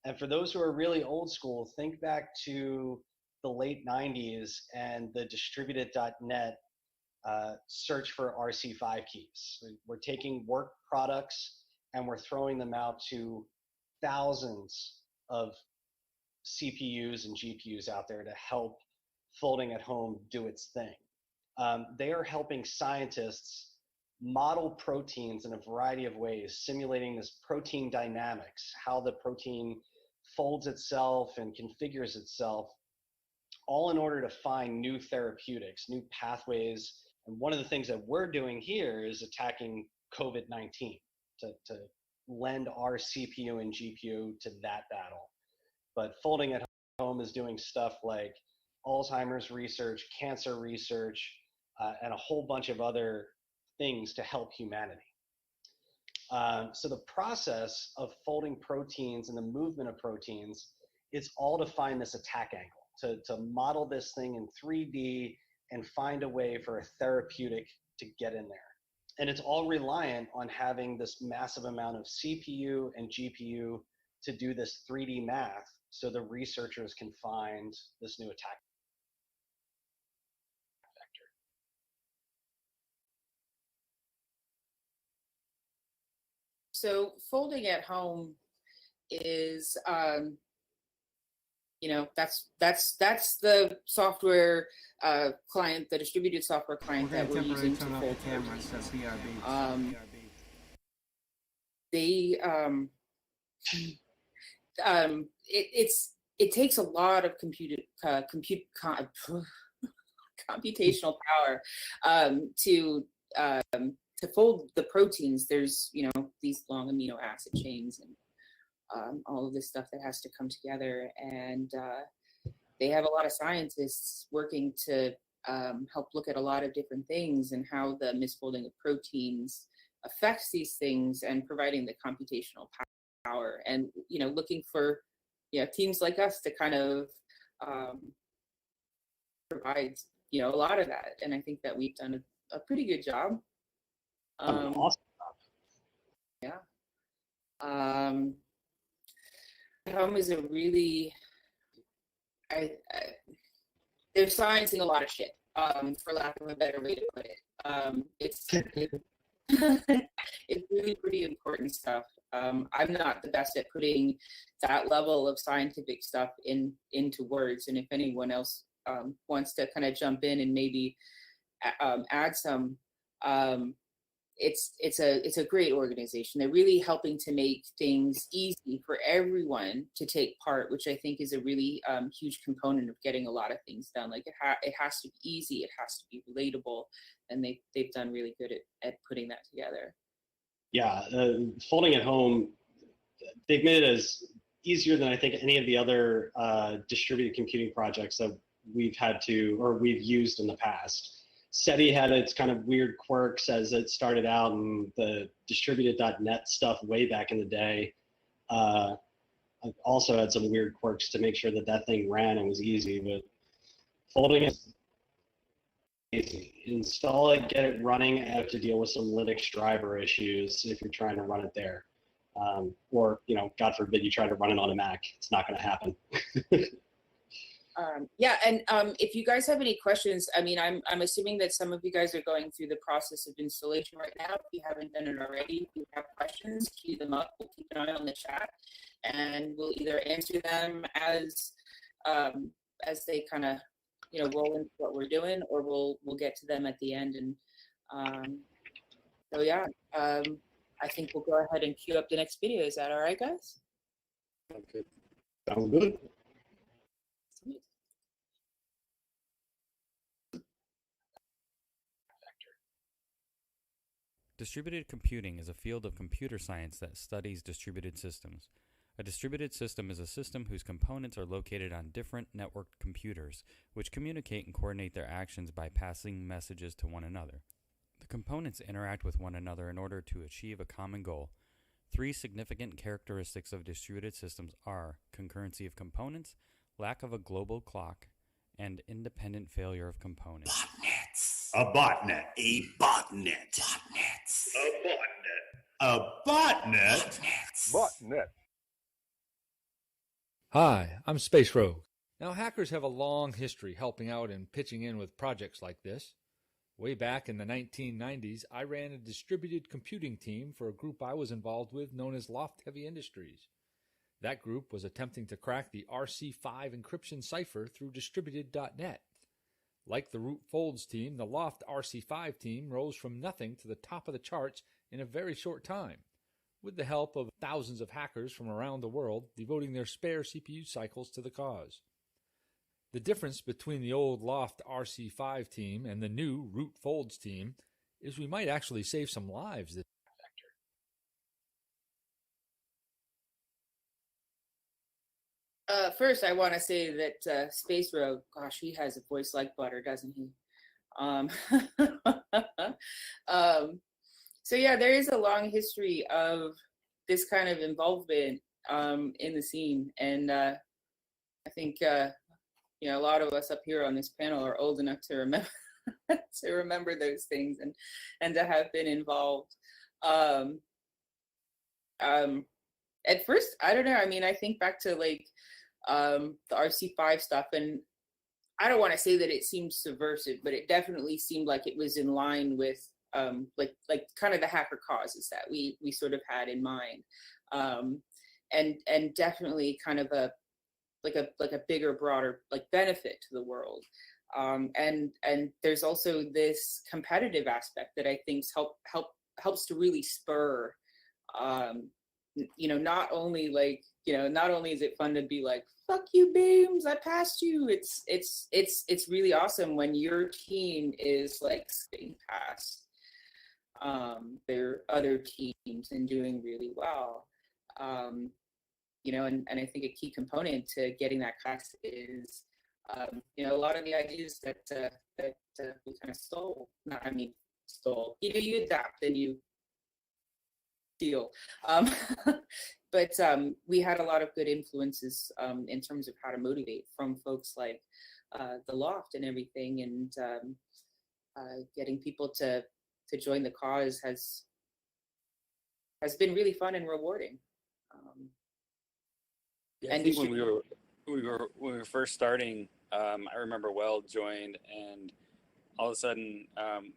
and for those who are really old school, think back to the late 90s and the distributed.net search for RC5 keys. We're taking work products and we're throwing them out to thousands of CPUs and GPUs out there to help Folding at Home do its thing. They are helping scientists model proteins in a variety of ways, simulating this protein dynamics, how the protein folds itself and configures itself, all in order to find new therapeutics, new pathways. And one of the things that we're doing here is attacking COVID-19 to lend our CPU and GPU to that battle. But Folding at Home is doing stuff like Alzheimer's research, cancer research, and a whole bunch of other things to help humanity. So the process of folding proteins and the movement of proteins is all to find this attack angle, to model this thing in 3D and find a way for a therapeutic to get in there. And it's all reliant on having this massive amount of CPU and GPU to do this 3D math so the researchers can find this new attack vector. So Folding at Home is, that's the software client, the distributed software client that we're using to fold cameras. So BRB. It takes a lot of computational power to fold the proteins. There's these long amino acid chains and all of this stuff that has to come together, and they have a lot of scientists working to help look at a lot of different things and how the misfolding of proteins affects these things, and providing the computational power, and looking for teams like us to kind of provide a lot of that. And I think that we've done a pretty good job. Awesome. Yeah. Home is a really they're sciencing a lot of shit, for lack of a better way to put it. It's really pretty important stuff. I'm not the best at putting that level of scientific stuff into words, and if anyone else wants to kind of jump in and maybe add some, it's a great organization. They're really helping to make things easy for everyone to take part, which I think is a really huge component of getting a lot of things done. Like it has to be easy, it has to be relatable, and they've done really good at putting that together. Yeah, Folding at Home, they've made it as easier than I think any of the other distributed computing projects that we've used in the past. SETI had its kind of weird quirks as it started out, and the distributed.net stuff way back in the day also had some weird quirks to make sure that thing ran and was easy. But Folding is easy. Install it, get it running, and have to deal with some Linux driver issues if you're trying to run it there. Or, God forbid you try to run it on a Mac. It's not going to happen. Yeah, and if you guys have any questions, I mean, I'm assuming that some of you guys are going through the process of installation right now. If you haven't done it already, if you have questions, queue them up. We'll keep an eye on the chat, and we'll either answer them as they kind of roll into what we're doing, or we'll get to them at the end. And so yeah, I think we'll go ahead and queue up the next video. Is that all right, guys? Okay. Sounds good. Distributed computing is a field of computer science that studies distributed systems. A distributed system is a system whose components are located on different networked computers, which communicate and coordinate their actions by passing messages to one another. The components interact with one another in order to achieve a common goal. 3 significant characteristics of distributed systems are concurrency of components, lack of a global clock, and independent failure of components. Botnets. A botnet. A botnet. Botnets. A botnet. A botnet. Botnets. Botnet. Hi, I'm Space Rogue. Now, hackers have a long history helping out and pitching in with projects like this. Way back in the 1990s, I ran a distributed computing team for a group I was involved with known as Loft Heavy Industries. That group was attempting to crack the RC5 encryption cipher through distributed.net. Like the Root Folds team, the Loft RC5 team rose from nothing to the top of the charts in a very short time, with the help of thousands of hackers from around the world devoting their spare CPU cycles to the cause. The difference between the old Loft RC5 team and the new Root Folds team is we might actually save some lives this First, I want to say that Space Rogue, gosh, he has a voice like butter, doesn't he? So yeah, there is a long history of this kind of involvement in the scene, and I think a lot of us up here on this panel are old enough to remember to remember those things and to have been involved. At first, I don't know. I mean, I think back to like the RC5 stuff, and I don't want to say that it seemed subversive, but it definitely seemed like it was in line with like kind of the hacker causes that we sort of had in mind, and definitely kind of a bigger, broader like benefit to the world. And there's also this competitive aspect that I think helps to really spur, not only is it fun to be like, fuck you beams, I passed you. It's really awesome when your team is like getting past their other teams and doing really well. And I think a key component to getting that class is, a lot of the ideas that we kind of stole. You adapt and you steal. But we had a lot of good influences in terms of how to motivate from folks like the Loft and everything, and getting people to join the cause has been really fun and rewarding. Yeah, I think when we were first starting, I remember joined, and all of a sudden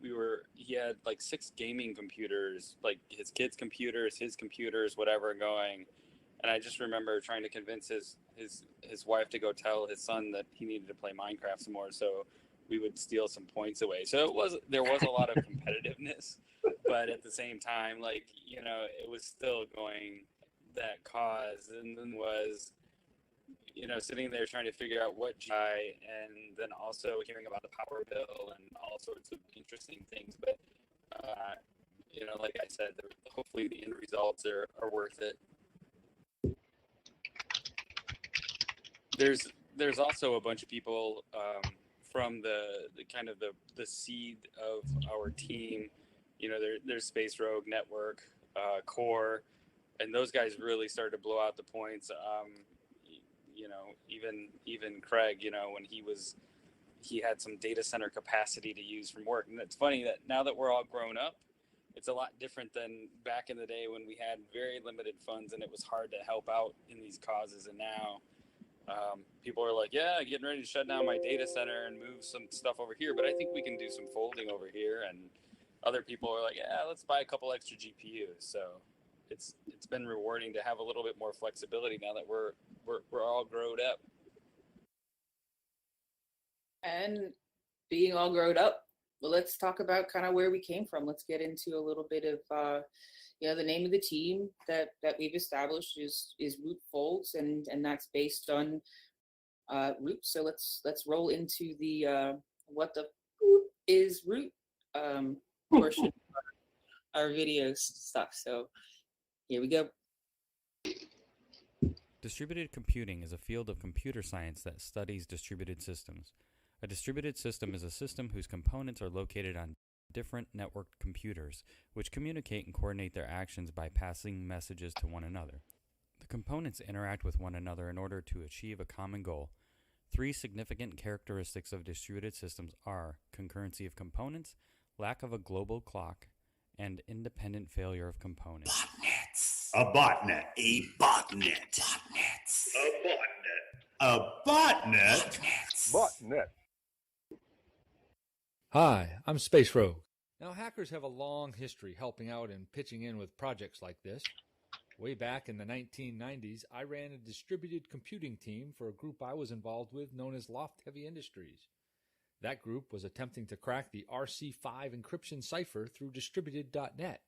he had like 6 gaming computers, like his kids' computers, his computers, whatever going. And I just remember trying to convince his wife to go tell his son that he needed to play Minecraft some more, so we would steal some points away. So there was a lot of competitiveness but at the same time, like, you know, it was still going that cause, and then was, you know, sitting there trying to figure out what GI, and then also hearing about the power bill and all sorts of interesting things. But, you know, like I said, hopefully the end results are worth it. There's also a bunch of people from the kind of the seed of our team. You know, there's Space Rogue, Network, Core, and those guys really started to blow out the points. You know, even Craig, you know, when he had some data center capacity to use from work. And it's funny that now that we're all grown up, it's a lot different than back in the day when we had very limited funds and it was hard to help out in these causes. And now people are like, yeah, getting ready to shut down my data center and move some stuff over here, but I think we can do some folding over here. And other people are like, yeah, let's buy a couple extra GPUs. So it's been rewarding to have a little bit more flexibility now that we're all grown up. And being all grown up, well, let's talk about kind of where we came from. Let's get into a little bit of, you know, the name of the team that we've established is Root Folds, and that's based on Root. So let's roll into the what the is Root portion of our video stuff. So here we go. Distributed computing is a field of computer science that studies distributed systems. A distributed system is a system whose components are located on different networked computers, which communicate and coordinate their actions by passing messages to one another. The components interact with one another in order to achieve a common goal. 3 significant characteristics of distributed systems are concurrency of components, lack of a global clock, and independent failure of components. Botnets. A botnet. A botnet. Botnets. A botnet. A botnet. Botnet. Hi, I'm Space Rogue. Now, hackers have a long history helping out and pitching in with projects like this. Way back in the 1990s, I ran a distributed computing team for a group I was involved with known as Loft Heavy Industries. That group was attempting to crack the RC5 encryption cipher through distributed.net.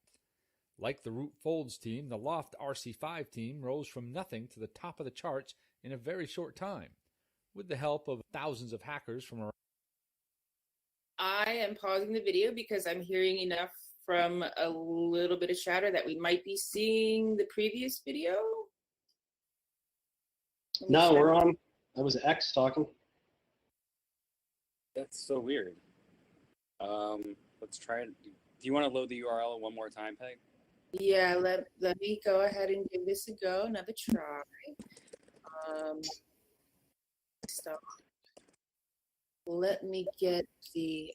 Like the Root Folds team, the Loft RC5 team rose from nothing to the top of the charts in a very short time, with the help of thousands of hackers from around. I am pausing the video because I'm hearing enough from a little bit of chatter that we might be seeing the previous video. No, we're on. That was X talking. That's so weird. Let's try it. Do you want to load the URL one more time, Peg? Yeah, let me go ahead and give this a go, another try. Stop. Let me get the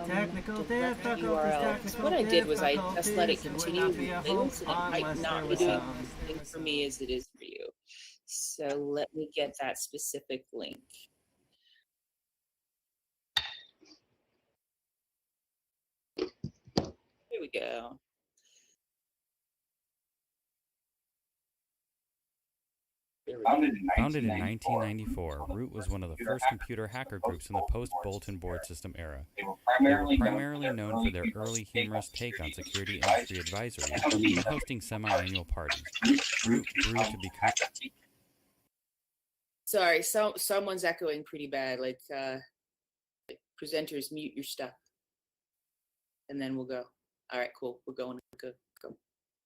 Technical difficulties, URL. So what I did was I just let it continue and it might not be doing the same for me as it is for you. So let me get that specific link. Here we go. Founded in 1994, Root was one of the first computer hacker groups in the post-bulletin board system era. They were primarily known for their early humorous take on security industry advisory and hosting semi-annual parties. Root grew to become... Sorry, someone's echoing pretty bad. Like presenters, mute your stuff, and then we'll go. All right, cool. We're going. Go.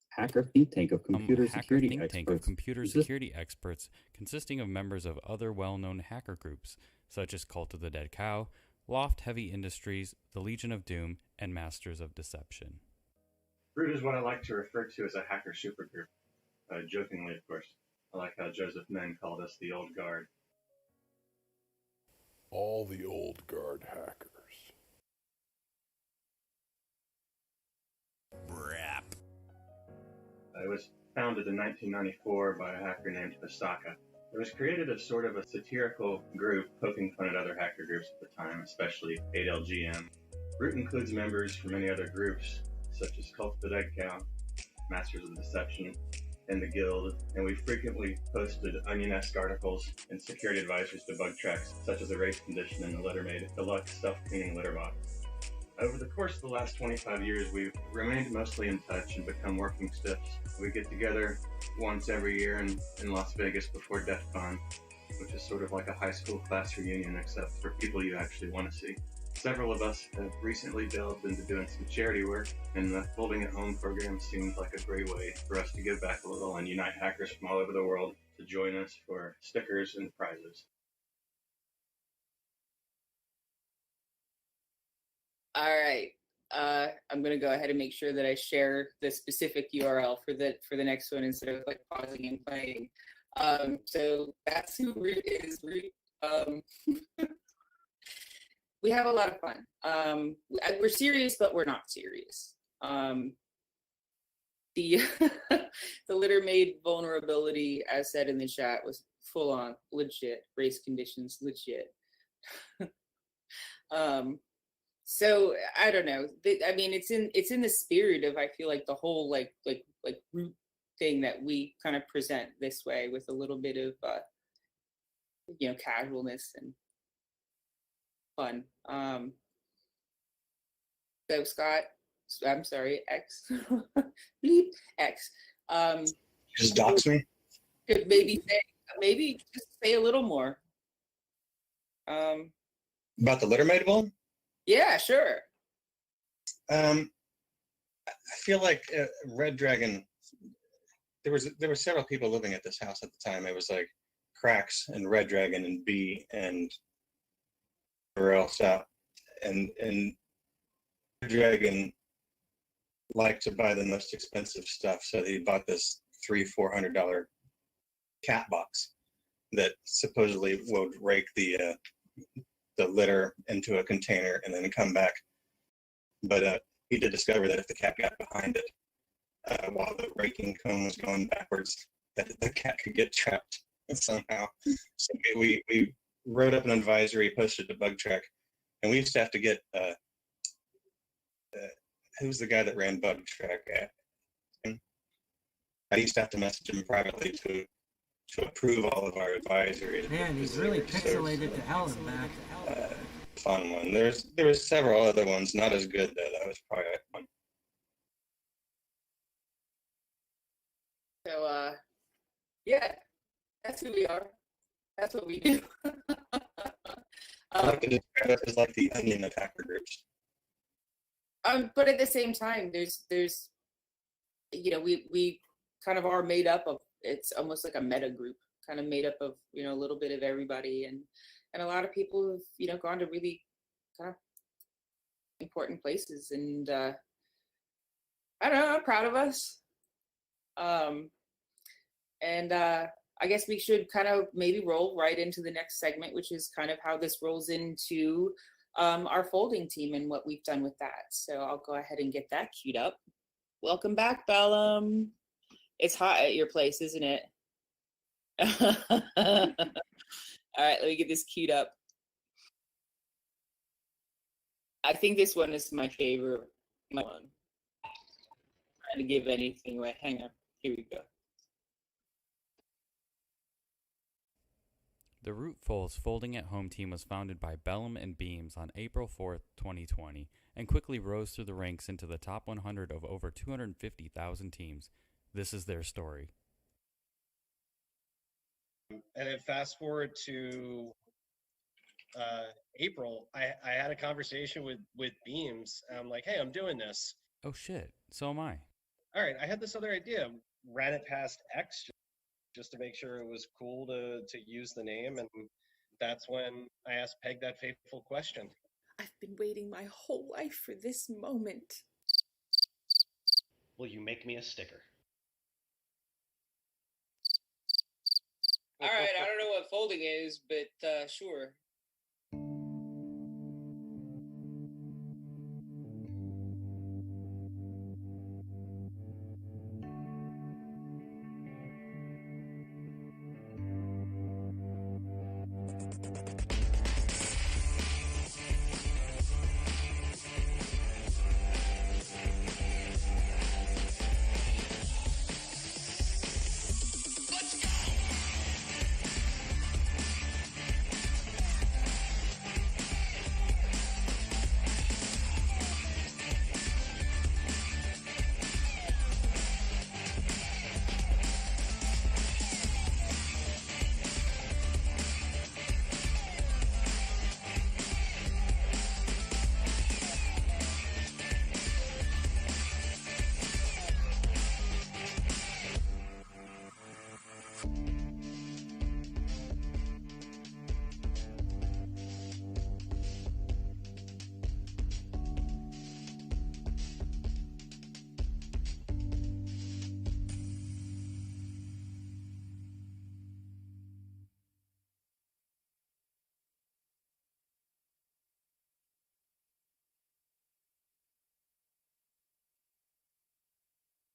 Hacker think tank of computer security think experts. tank of computer security experts consisting of members of other well-known hacker groups, such as Cult of the Dead Cow, Loft Heavy Industries, the Legion of Doom, and Masters of Deception. Root is what I like to refer to as a hacker supergroup. Jokingly, of course. I like how Joseph Menn called us the old guard. All the old guard hackers. Brap. It was founded in 1994 by a hacker named Osaka. It was created as sort of a satirical group poking fun at other hacker groups at the time, especially 8LGM. Root includes members from many other groups, such as Cult of the Dead Cow, Masters of Deception, and the Guild, and we frequently posted onion-esque articles and security advisories to bug tracks, such as a race condition in the Littermade Deluxe Self-Cleaning Litter Box. Over the course of the last 25 years, we've remained mostly in touch and become working stiffs. We get together once every year in Las Vegas before DEFCON, which is sort of like a high school class reunion, except for people you actually want to see. Several of us have recently delved into doing some charity work, and the Folding at Home program seemed like a great way for us to give back a little and unite hackers from all over the world to join us for stickers and prizes. All right. I'm gonna go ahead and make sure that I share the specific URL for the next one instead of like pausing and playing. So that's who Root is. Root. We have a lot of fun. We're serious, but we're not serious. The the litter made vulnerability, as said in the chat, was full on legit. Race conditions legit. So I don't know. I mean, it's in the spirit of, I feel like, the whole like Root thing that we kind of present this way with a little bit of casualness and fun. So Scott, I'm sorry, X, bleep X. Just dox me. Could maybe just say a little more. About the litter made one? Yeah, sure. I feel like Red Dragon. There were several people living at this house at the time. It was like Cracks and Red Dragon and B and whoever else out. And Red Dragon liked to buy the most expensive stuff, so he bought this $300-400 cat box that supposedly would rake the litter into a container and then come back. But he did discover that if the cat got behind it while the raking cone was going backwards, that the cat could get trapped somehow. So we wrote up an advisory, posted to Bug Track, and we used to have to get who's the guy that ran Bug Track at? I used to have to message him privately to approve all of our advisories. Man, he's really pixelated to hell and back. Fun one. There was several other ones, not as good though. That was probably one. So yeah, that's who we are. That's what we do. I like to describe it as like the onion of hacker groups. But at the same time, there's we kind of are made up of, it's almost like a meta group, kind of made up of a little bit of everybody, and a lot of people have gone to really kind of important places, and I don't know, I'm proud of us. And I guess we should kind of maybe roll right into the next segment, which is kind of how this rolls into our folding team and what we've done with that. So I'll go ahead and get that queued up. Welcome back, Bellum. It's hot at your place, isn't it? All right, let me get this queued up. I think this one is my favorite one. I'm trying to give anything away. Hang on. Here we go. The Root Folds Folding at Home team was founded by Bellum and Beams on April 4th, 2020, and quickly rose through the ranks into the top 100 of over 250,000 teams. This is their story. And then fast forward to April, I had a conversation with Beams. I'm like, hey, I'm doing this. Oh shit, so am I. All right, I had this other idea. Ran it past X just to make sure it was cool to use the name, and that's when I asked Peg that fateful question. I've been waiting my whole life for this moment. Will you make me a sticker? All right, I don't know what folding is, but sure.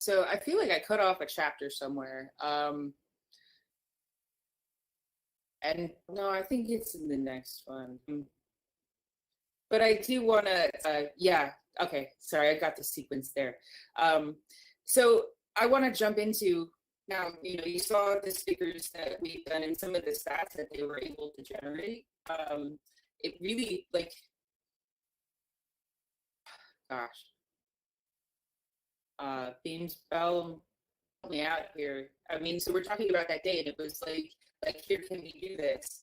So I feel like I cut off a chapter somewhere. And no, I think it's in the next one. But I do want to, yeah, okay, sorry, I got the sequence there. So I want to jump into, now, you saw the stickers that we've done and some of the stats that they were able to generate. It really, like, gosh. Beams Bell help me out here. I mean, so we're talking about that day and it was like here, can we do this?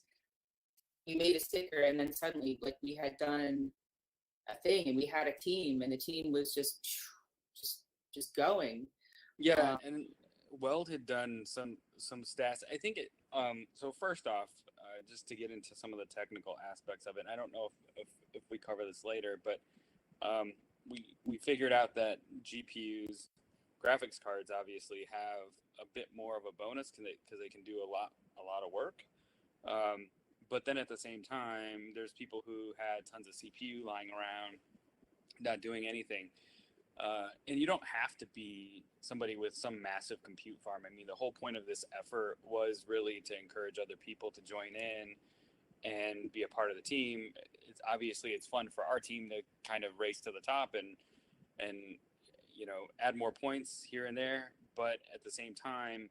You made a sticker and then suddenly like we had done a thing and we had a team and the team was just going. Yeah, and Weld had done some stats. I think it. So first off, just to get into some of the technical aspects of it, I don't know if we cover this later, but we figured out that GPUs, graphics cards, obviously have a bit more of a bonus because they can do a lot of work. But then at the same time, there's people who had tons of CPU lying around, not doing anything. And you don't have to be somebody with some massive compute farm. I mean, the whole point of this effort was really to encourage other people to join in and be a part of the team. It's obviously it's fun for our team to kind of race to the top and add more points here and there. But at the same time,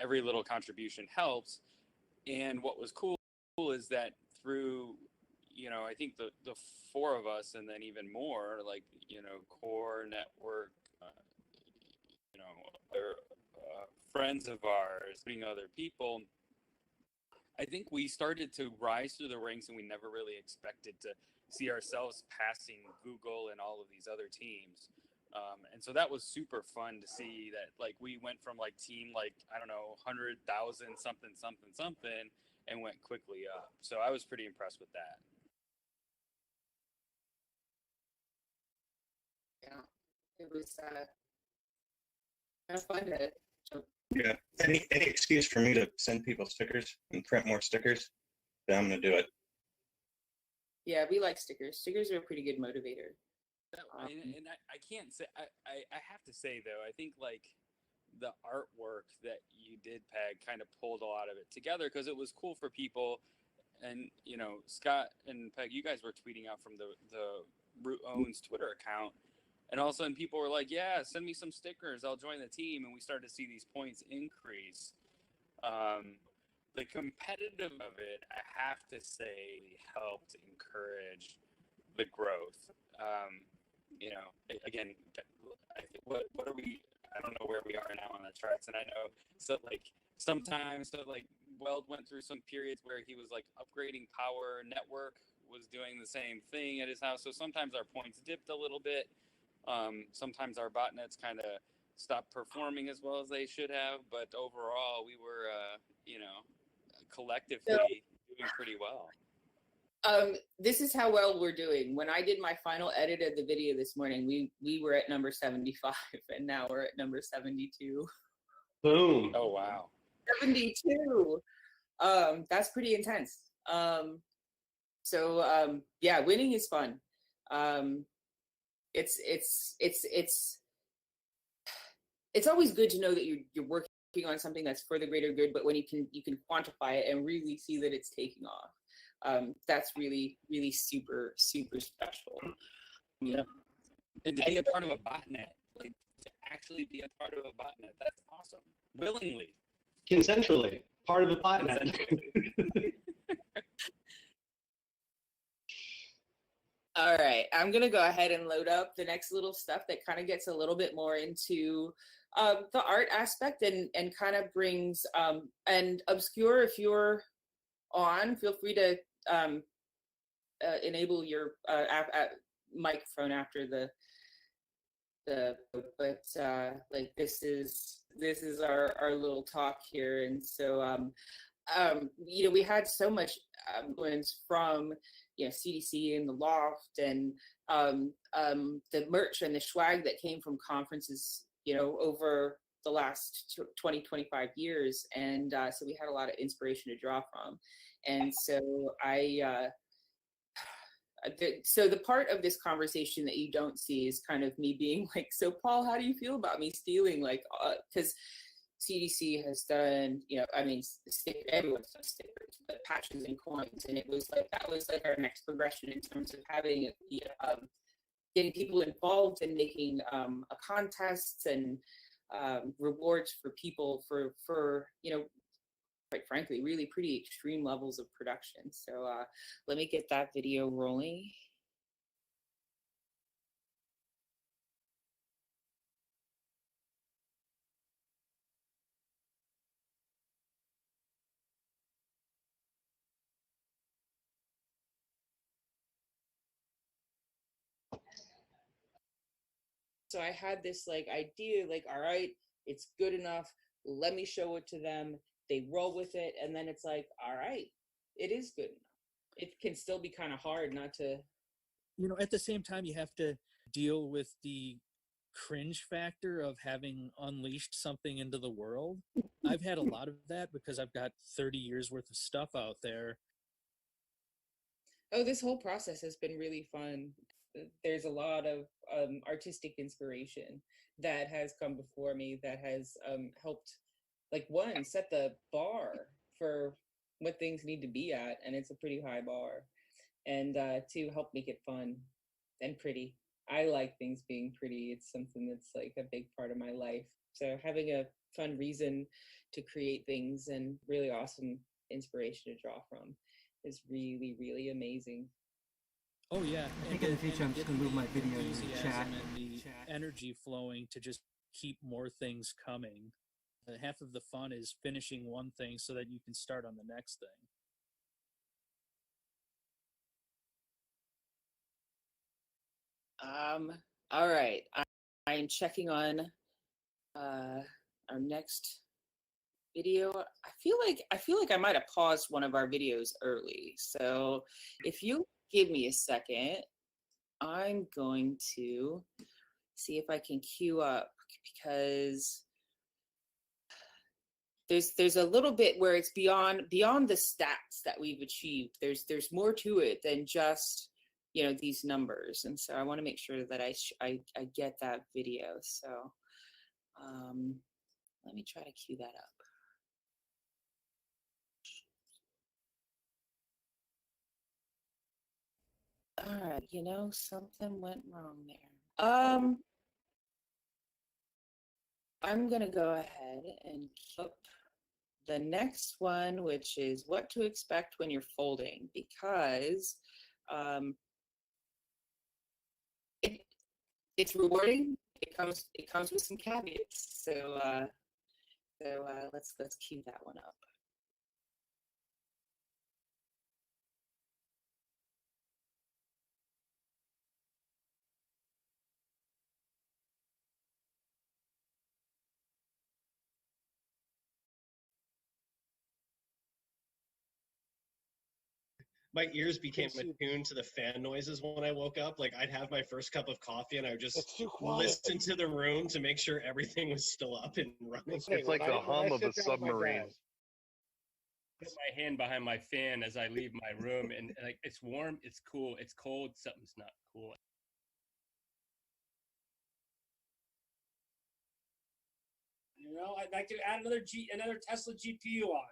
every little contribution helps. And what was cool is that through I think the four of us and then even more like, core network, other friends of ours, putting other people, I think we started to rise through the ranks and we never really expected to see ourselves passing Google and all of these other teams. And so that was super fun to see that like we went from like team, like, I don't know, 100,000 something and went quickly up. So I was pretty impressed with that. Yeah, it was kind of fun to jump. Yeah. Any excuse for me to send people stickers and print more stickers, then I'm gonna do it. Yeah, we like stickers. Stickers are a pretty good motivator. And I can't say, I have to say though, I think like the artwork that you did, Peg, kind of pulled a lot of it together because it was cool for people. And, Scott and Peg, you guys were tweeting out from the Root Owns Twitter account. And all of a sudden people were like, yeah, send me some stickers. I'll join the team. And we started to see these points increase. The competitive of it, I have to say, helped encourage the growth. Again, I think what are we, I don't know where we are now on the charts. And I know, sometimes Weld went through some periods where he was like upgrading power. Network was doing the same thing at his house. So sometimes our points dipped a little bit. Sometimes our botnets kind of stopped performing as well as they should have, but overall we were, collectively doing pretty well. This is how well we're doing. When I did my final edit of the video this morning, we were at number 75 and now we're at number 72. Boom. Oh, wow. 72. That's pretty intense. Yeah, winning is fun. It's always good to know that you're working on something that's for the greater good, but when you can quantify it and really see that it's taking off, that's really, really super, super special. Yeah. And to be a part of a botnet, like to actually be a part of a botnet, that's awesome. Willingly. Consensually, part of a botnet. All right, I'm gonna go ahead and load up the next little stuff that kind of gets a little bit more into the art aspect and kind of brings and Obscure, if you're on, feel free to enable your microphone after like this is our little talk here. And so we had so much influence from CDC and the Loft and the merch and the swag that came from conferences over the last 20-25 years. And so we had a lot of inspiration to draw from. And so So the part of this conversation that you don't see is kind of me being like, so Paul, how do you feel about me stealing? Like, because CDC has done, I mean, everyone's done stickers, but patches and coins, and it was like that was like our next progression in terms of having getting people involved in making contests and rewards for people for quite frankly, really pretty extreme levels of production. So let me get that video rolling. So I had this like idea, like, all right, it's good enough. Let me show it to them. They roll with it. And then it's like, all right, it is good enough. It can still be kind of hard not to. At the same time, you have to deal with the cringe factor of having unleashed something into the world. I've had a lot of that because I've got 30 years worth of stuff out there. Oh, this whole process has been really fun. There's a lot of artistic inspiration that has come before me that has helped, like, one, set the bar for what things need to be at, and it's a pretty high bar, and to help make it fun and pretty. I like things being pretty. It's something that's like a big part of my life. So having a fun reason to create things and really awesome inspiration to draw from is really, really amazing. Oh yeah, I think in the future I'm just gonna move my video to the chat. And the energy flowing to just keep more things coming. Half of the fun is finishing one thing so that you can start on the next thing. All right, I'm checking on our next video. I feel like I might have paused one of our videos early. So if you give me a second, I'm going to see if I can queue up, because there's a little bit where it's beyond the stats that we've achieved. There's more to it than just these numbers, and so I want to make sure that I get that video. So let me try to queue that up. All right, something went wrong there. I'm gonna go ahead and queue up the next one, which is what to expect when you're folding, because it's rewarding. It comes with some caveats. So let's queue that one up. My ears became attuned to the fan noises when I woke up. Like, I'd have my first cup of coffee and I would just listen to the room to make sure everything was still up and running. It's like the hum of a submarine. Put my hand behind my fan as I leave my room, and like, it's warm, it's cool, it's cold, something's not cool. I'd like to add another Tesla GPU on.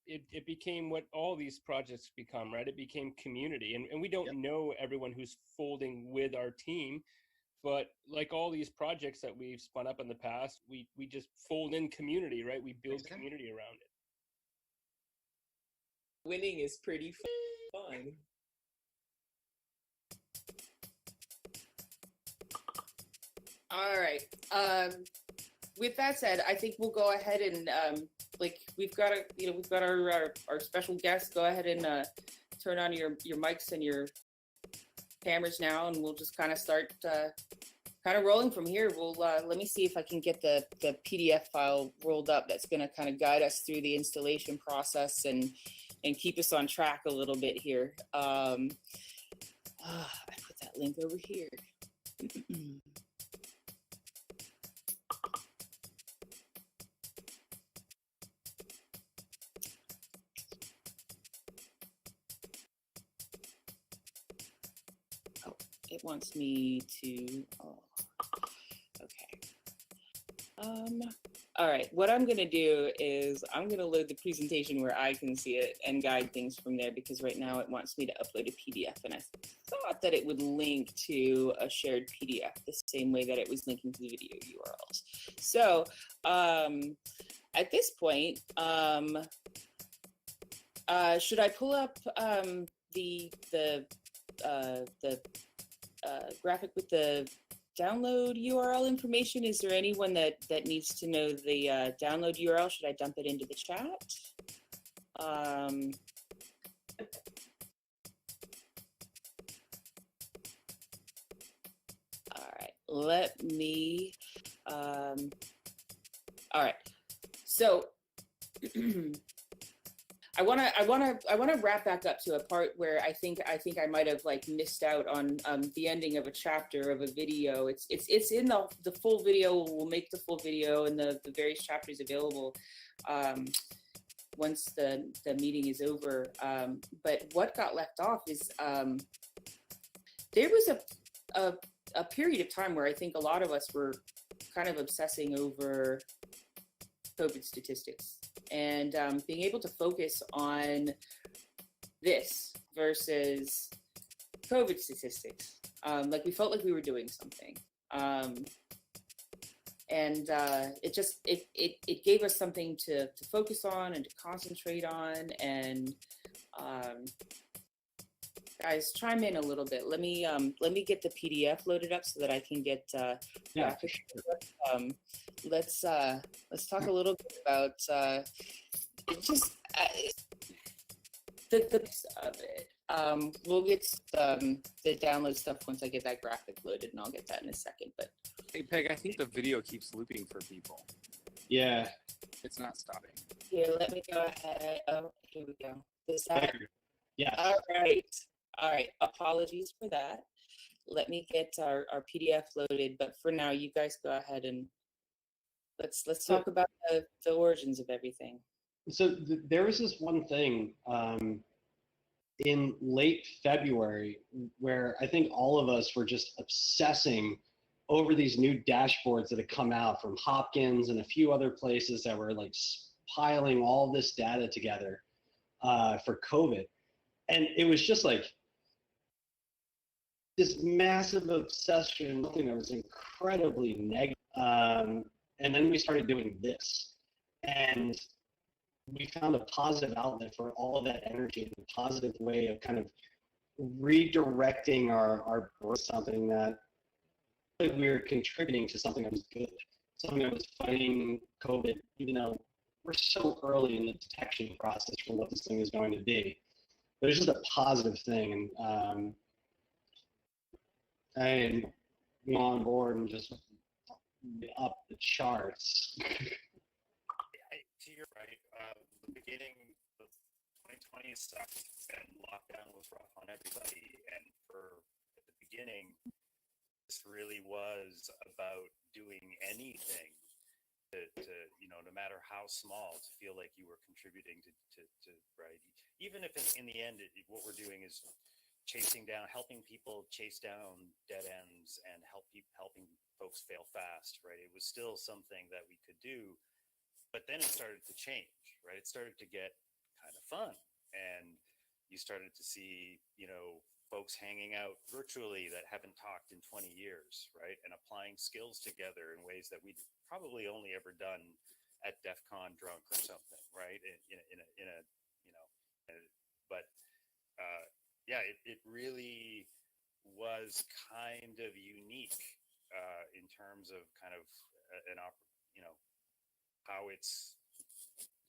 It became what all these projects become, right? It became community, and we don't know everyone who's folding with our team, but like all these projects that we've spun up in the past, we just fold in community, right? We build community around it. Winning is pretty fun. All right. With that said, I think we'll go ahead and we've got our special guests. Go ahead and turn on your mics and your cameras now, and we'll just kind of start kind of rolling from here. We'll let me see if I can get the PDF file rolled up. That's going to kind of guide us through the installation process and keep us on track a little bit here. I put that link over here. it wants me to, oh, okay. All right, what I'm gonna do is I'm gonna load the presentation where I can see it and guide things from there, because right now it wants me to upload a PDF, and I thought that it would link to a shared PDF the same way that it was linking to the video URLs. So at this point, should I pull up the graphic with the download URL information? Is there anyone that needs to know the download URL? Should I dump it into the chat? All right, let me. All right, so. I want to wrap back up to a part where I think I might have like missed out on the ending of a chapter of a video. It's in the full video. We'll make the full video and the various chapters available once the meeting is over. But what got left off is there was a period of time where I think a lot of us were kind of obsessing over COVID statistics. And being able to focus on this versus COVID statistics, like we felt like we were doing something, and it gave us something to focus on and to concentrate on. And guys, chime in a little bit. Let me get the PDF loaded up so that I can get let's talk a little bit about the of it. We'll get the download stuff once I get that graphic loaded, and I'll get that in a second. But hey, Peg, I think the video keeps looping for people. Yeah, it's not stopping. Here, let me go ahead. Oh, here we go. Is that? Yeah. All right. Apologies for that. Let me get our PDF loaded, but for now, you guys go ahead and let's talk about the origins of everything. So there was this one thing in late February where I think all of us were just obsessing over these new dashboards that had come out from Hopkins and a few other places that were like piling all this data together for COVID. And it was just like this massive obsession, something that was incredibly negative. And then we started doing this. And we found a positive outlet for all of that energy, a positive way of kind of redirecting our something that we were contributing to something that was good, something that was fighting COVID, even though we're so early in the detection process for what this thing is going to be. But it's just a positive thing, and I'm on board and just up the charts. To your right, the beginning of 2020 sucked, and lockdown was rough on everybody. And at the beginning, this really was about doing anything to no matter how small, to feel like you were contributing to right. Even if in the end, what we're doing is helping people chase down dead ends and helping folks fail fast, right? It was still something that we could do. But then it started to change, right? It started to get kind of fun. And you started to see, folks hanging out virtually that haven't talked in 20 years, right? And applying skills together in ways that we'd probably only ever done at DEFCON drunk or something, right? It really was kind of unique in terms of kind of how it's,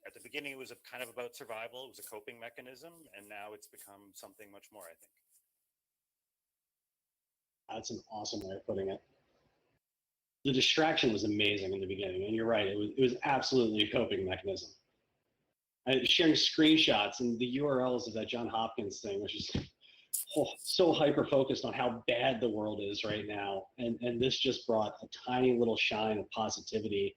at the beginning it was kind of about survival, it was a coping mechanism, and now it's become something much more, I think. That's an awesome way of putting it. The distraction was amazing in the beginning, and you're right, it was absolutely a coping mechanism. Sharing screenshots and the URLs of that John Hopkins thing, which is so hyper-focused on how bad the world is right now, and this just brought a tiny little shine of positivity.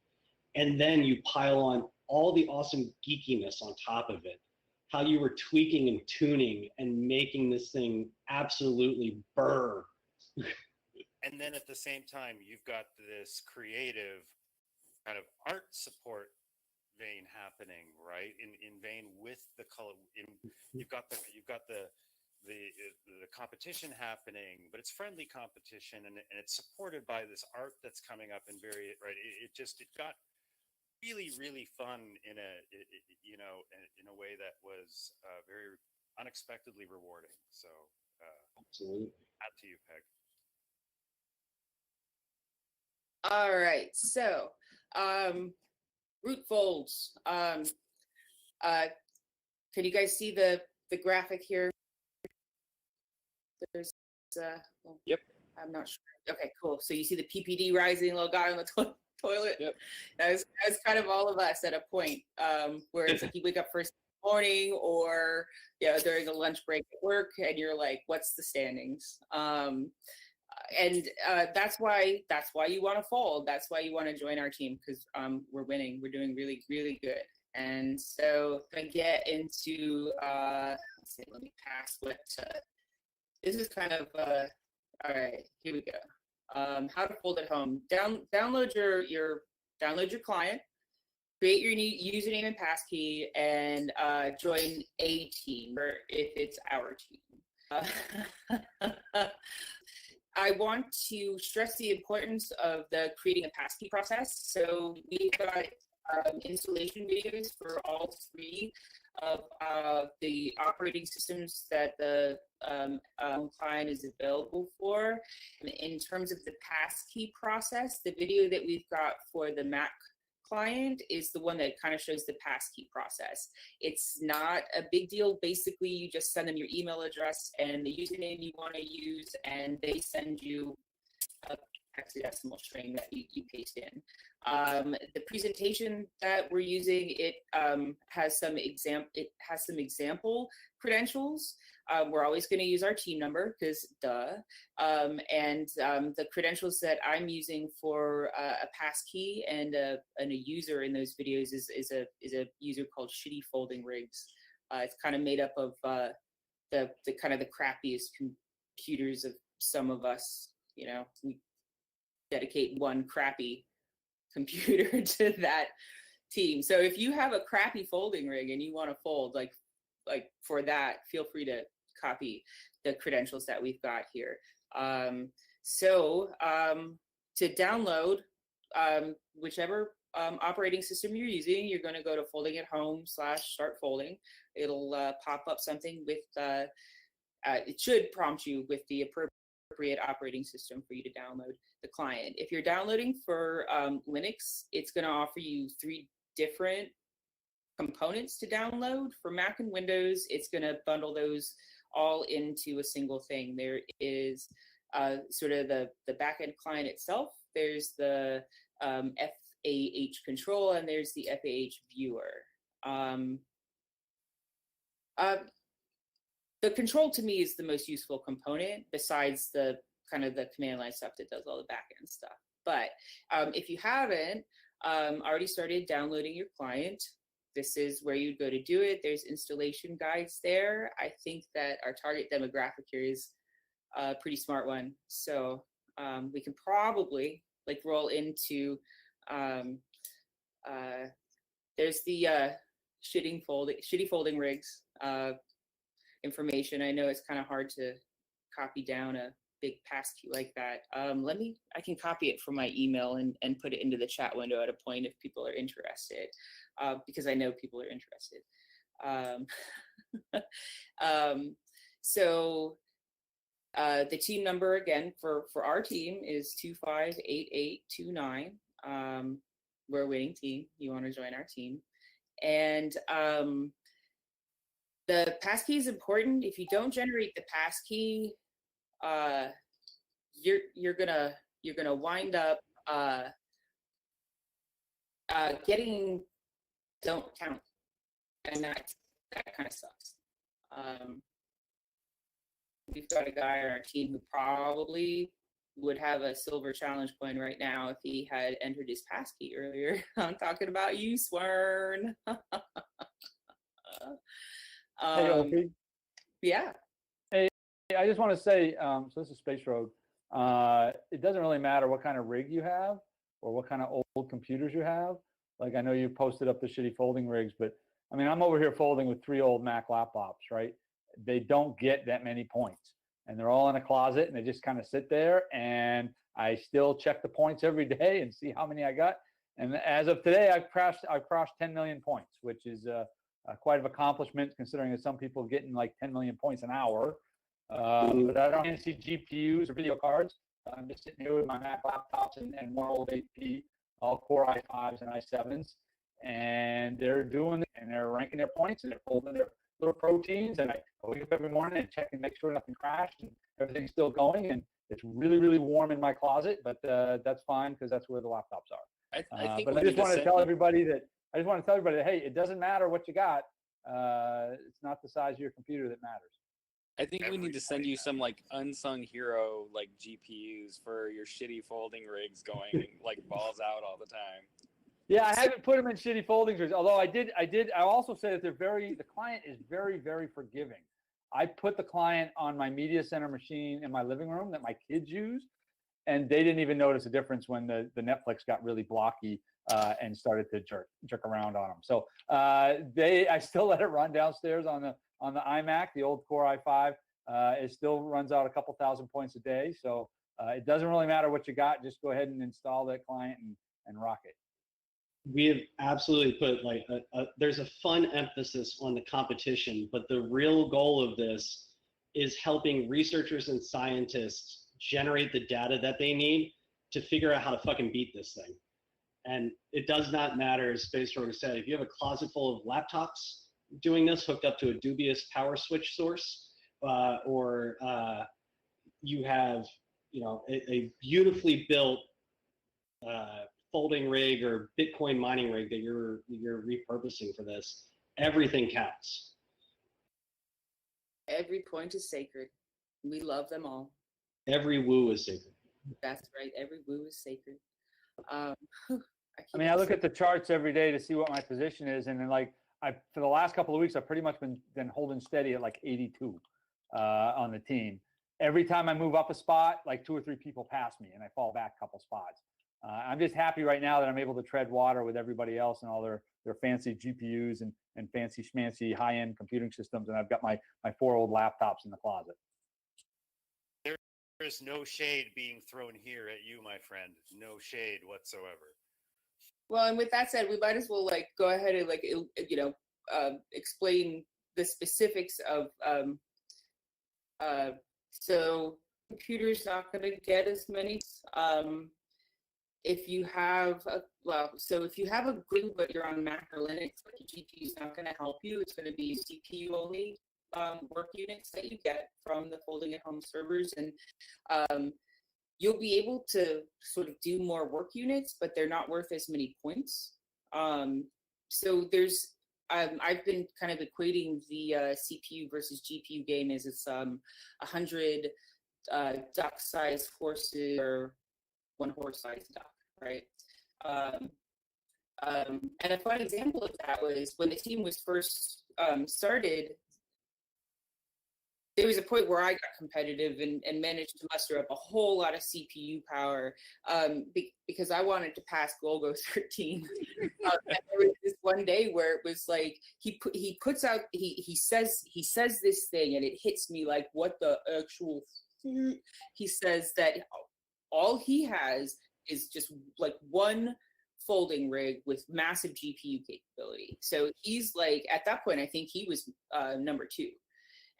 And then you pile on all the awesome geekiness on top of it, how you were tweaking and tuning and making this thing absolutely burr And then at the same time, you've got this creative kind of art support vein happening, right? In vein with the color. You've got the competition happening, but it's friendly competition, and it's supported by this art that's coming up in very right. It got really fun in a way that was very unexpectedly rewarding. So absolutely. Out to you, Peg. All right, so root folds. Can you guys see the graphic here? There's well, yep. I'm not sure. Okay, cool. So you see the PPD rising, little guy on the toilet. Yep. That's kind of all of us at a point where it's like you wake up first morning or during a lunch break at work, and you're like, "What's the standings?" And that's why you want to fold. That's why you want to join our team, because we're winning. We're doing really good. And so I'm gonna get into let's see, let me pass what this is kind of all right, here we go. How to fold at home. Download your client, create your new username and passkey, and join a team, or if it's our team. I want to stress the importance of the creating a passkey process. So we've got installation videos for all three of the operating systems that the client is available for. In terms of the passkey process, the video that we've got for the Mac client is the one that kind of shows the passkey process. It's not a big deal. Basically, you just send them your email address and the username you want to use, and they send you a hexadecimal string that you paste in. The presentation that we're using, it has some example credentials. We're always going to use our team number because duh. And the credentials that I'm using for a passkey and a user in those videos is a user called Shitty Folding Rigs. It's kind of made up of the kind of the crappiest computers of some of us. We dedicate one crappy computer to that team. So if you have a crappy folding rig and you want to fold, like for that, feel free to copy the credentials that we've got here. To download whichever operating system you're using, you're going to go to foldingathome/start folding. It'll pop up something with it should prompt you with the appropriate operating system for you to download the client. If you're downloading for Linux, it's going to offer you 3 different components to download. For Mac and Windows, it's going to bundle those all into a single thing. There is sort of the backend client itself. There's the FAH control, and there's the FAH viewer. The control to me is the most useful component, besides the kind of the command line stuff that does all the backend stuff. But if you haven't already started downloading your client, this is where you'd go to do it. There's installation guides there. I think that our target demographic here is a pretty smart one. So we can probably roll into, there's the shitty folding rigs information. I know it's kind of hard to copy down a big passkey like that. I can copy it from my email and put it into the chat window at a point if people are interested, because I know people are interested. The team number again for our team is 258829. We're a winning team. You want to join our team. And the passkey is important. If you don't generate the passkey, you're gonna wind up getting don't count, and that kind of sucks. We've got a guy on our team who probably would have a silver challenge coin right now if he had entered his passkey earlier. I'm talking about you, Swern. Hey, OP. Yeah. Hey, I just want to say, so this is Space Rogue. it doesn't really matter what kind of rig you have or what kind of old computers you have. Like I know you posted up the shitty folding rigs, but I mean, I'm over here folding with 3 old Mac laptops, right? They don't get that many points, and they're all in a closet, and they just kind of sit there. And I still check the points every day and see how many I got. And as of today, I've crossed 10 million points, which is quite an accomplishment considering that some people getting like 10 million points an hour. But I don't see GPUs or video cards. I'm just sitting here with my Mac laptops and more old HP, all Core i5s and i7s, and they're doing it, and they're ranking their points, and they're folding their little proteins, and I wake up every morning and check and make sure nothing crashed and everything's still going, and it's really, really warm in my closet, but that's fine because that's where the laptops are. But I just want to tell everybody that hey, it doesn't matter what you got. It's not the size of your computer that matters. I think we need to send you some like unsung hero like GPUs for your shitty folding rigs going like balls out all the time. Yeah, I haven't put them in shitty folding rigs. Although I also said that the client is very, very forgiving. I put the client on my media center machine in my living room that my kids use, and they didn't even notice a difference when the Netflix got really blocky and started to jerk around on them. So I still let it run downstairs on the iMac, the old Core i5. It still runs out a couple thousand points a day. So it doesn't really matter what you got. Just go ahead and install that client and rock it. We have absolutely put like there's a fun emphasis on the competition, but the real goal of this is helping researchers and scientists generate the data that they need to figure out how to fucking beat this thing. And it does not matter, as Space Rogue said, if you have a closet full of laptops doing this hooked up to a dubious power switch source, or you have, a beautifully built folding rig or Bitcoin mining rig that you're repurposing for this, everything counts. Every point is sacred. We love them all. Every woo is sacred. That's right. Every woo is sacred. I look at the charts every day to see what my position is, and then for the last couple of weeks, I've pretty much been holding steady at like 82 on the team. Every time I move up a spot, like 2 or 3 people pass me, and I fall back a couple spots. I'm just happy right now that I'm able to tread water with everybody else and all their fancy GPUs and fancy schmancy high-end computing systems, and I've got my 4 old laptops in the closet. There is no shade being thrown here at you, my friend. No shade whatsoever. Well, and with that said, we might as well go ahead and explain the specifics of so computers not going to get as many. If you have if you have a glue but you're on Mac or Linux, the GPU is not going to help you. It's going to be CPU only work units that you get from the Folding at Home servers, and you'll be able to sort of do more work units, but they're not worth as many points. So there's I've been kind of equating the CPU versus GPU game as it's 100 duck-sized horses or 1 horse-sized duck, right? And a fun example of that was when the team was first started. There was a point where I got competitive and managed to muster up a whole lot of CPU power because I wanted to pass Golgo 13. And there was this one day where it was like he says this thing and it hits me like, what the actual? He says that all he has is just like 1 folding rig with massive GPU capability. So he's like, at that point, I think he was number 2.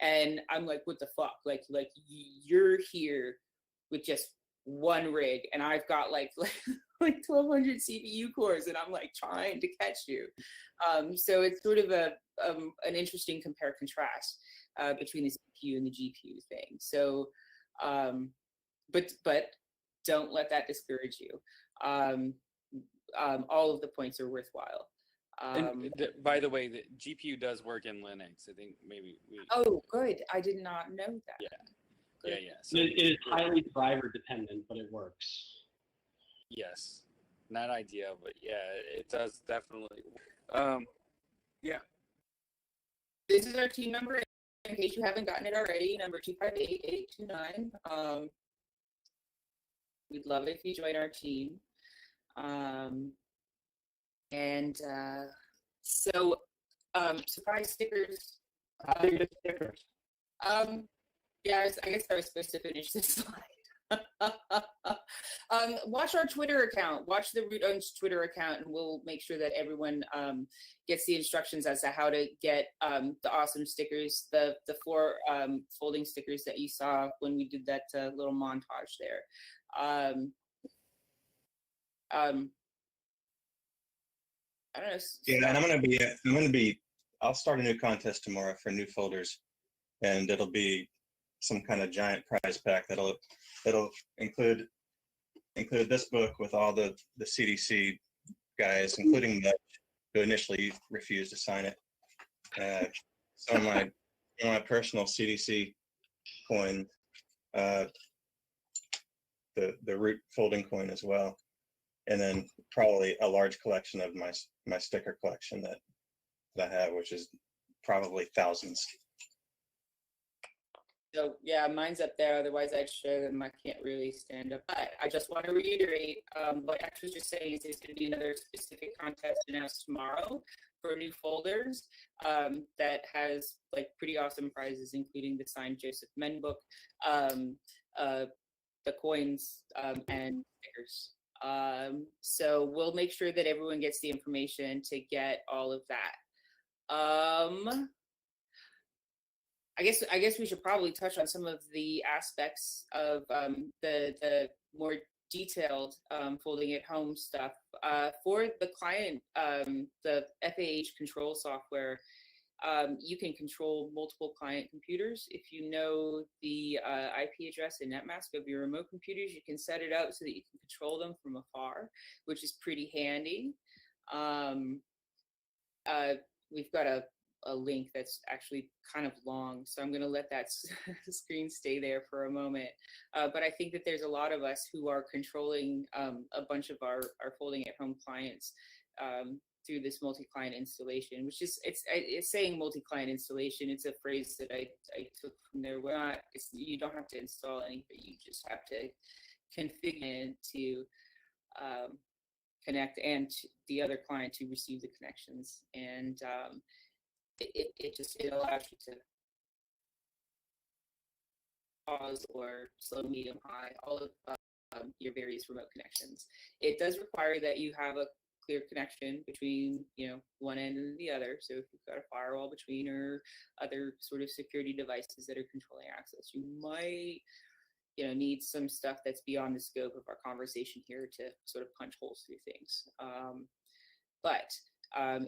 And I'm like, what the fuck? Like you're here with just 1 rig, and I've got like 1,200 CPU cores, and I'm like trying to catch you. So it's sort of an interesting compare contrast between the CPU and the GPU thing. So, but don't let that discourage you. All of the points are worthwhile. By the way, the GPU does work in Linux. I think maybe we. Oh, good. I did not know that. Yeah. Good. Yeah. So it is highly driver dependent, but it works. Yes. Not ideal, but yeah, it does definitely. Yeah. This is our team number, in case you haven't gotten it already, number 258-829. We'd love it if you join our team. Surprise stickers. How do you get stickers? Yeah, I guess I was supposed to finish this slide. Watch our Twitter account. Watch the Root Owns Twitter account, and we'll make sure that everyone gets the instructions as to how to get the awesome stickers, the 4 folding stickers that you saw when we did that little montage there. I don't know. Yeah, and I'll start a new contest tomorrow for new folders, and it'll be some kind of giant prize pack that'll include this book with all the CDC guys, including Mitch, who initially refused to sign it. Some of my personal CDC coin, the Root folding coin as well, and then probably a large collection of my sticker collection that I have, which is probably thousands. So yeah, mine's up there. Otherwise, I'd show them. I can't really stand up. But I just want to reiterate what X was just saying is there's going to be another specific contest announced tomorrow for new folders that has like pretty awesome prizes, including the signed Joseph Men book, the coins, and stickers. So we'll make sure that everyone gets the information to get all of that. I guess we should probably touch on some of the aspects of the more detailed folding at home stuff. For the client, the FAH control software, you can control multiple client computers. If you know the IP address and netmask of your remote computers, you can set it up so that you can control them from afar, which is pretty handy. We've got a link that's actually kind of long, so I'm going to let that screen stay there for a moment. But I think that there's a lot of us who are controlling a bunch of our folding at home clients through this multi-client installation, which is it's saying multi-client installation. It's a phrase that I took from there. You don't have to install anything. You just have to configure to connect and the other client to receive the connections, and it allows you to pause or slow, medium, high, all of your various remote connections. It does require that you have a clear connection between one end and the other. So if you've got a firewall between or other sort of security devices that are controlling access, you might need some stuff that's beyond the scope of our conversation here to sort of punch holes through things. But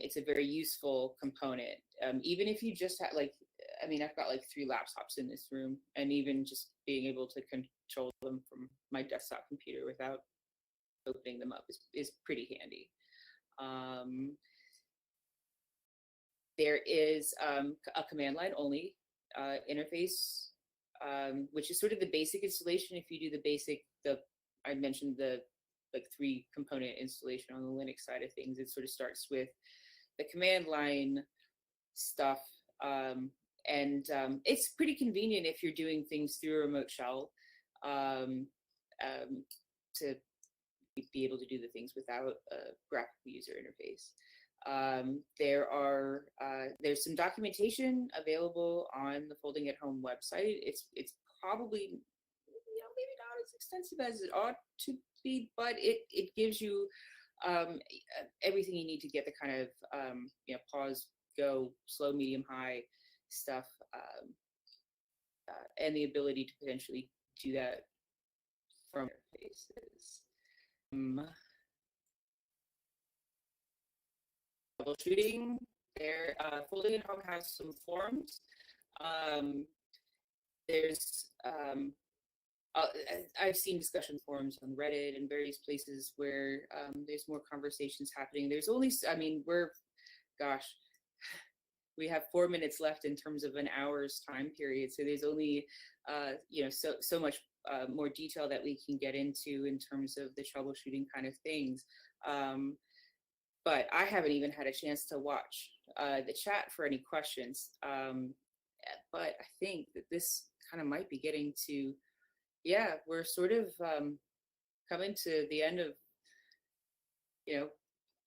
it's a very useful component. Even if you just have I've got like 3 laptops in this room, and even just being able to control them from my desktop computer without opening them up is pretty handy. There is a command line only interface, which is sort of the basic installation. If you do the basic, I mentioned the 3 component installation on the Linux side of things, it sort of starts with the command line stuff. And it's pretty convenient if you're doing things through a remote shell to be able to do the things without a graphical user interface. There's some documentation available on the Folding at Home website. It's probably maybe not as extensive as it ought to be, but it gives you everything you need to get the kind of pause, go, slow, medium, high stuff, and the ability to potentially do that from interfaces. Troubleshooting. There, Folding at Home has some forums. There's I've seen discussion forums on Reddit and various places where there's more conversations happening. There's only, we have 4 minutes left in terms of an hour's time period. So there's only, so much more detail that we can get into in terms of the troubleshooting kind of things. But I haven't even had a chance to watch the chat for any questions. But I think that this kind of might be getting to, we're sort of coming to the end of, you know,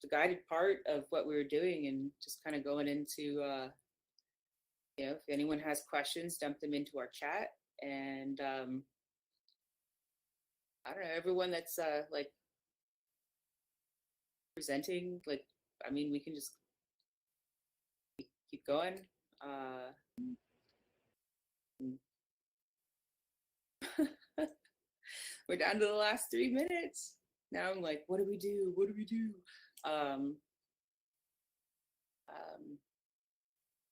the guided part of what we were doing, and just kind of going into, you know, if anyone has questions, dump them into our chat. And I don't know, everyone that's like presenting, like, I mean, we can just keep going. We're down to the last 3 minutes. Now I'm like, what do we do? What do we do?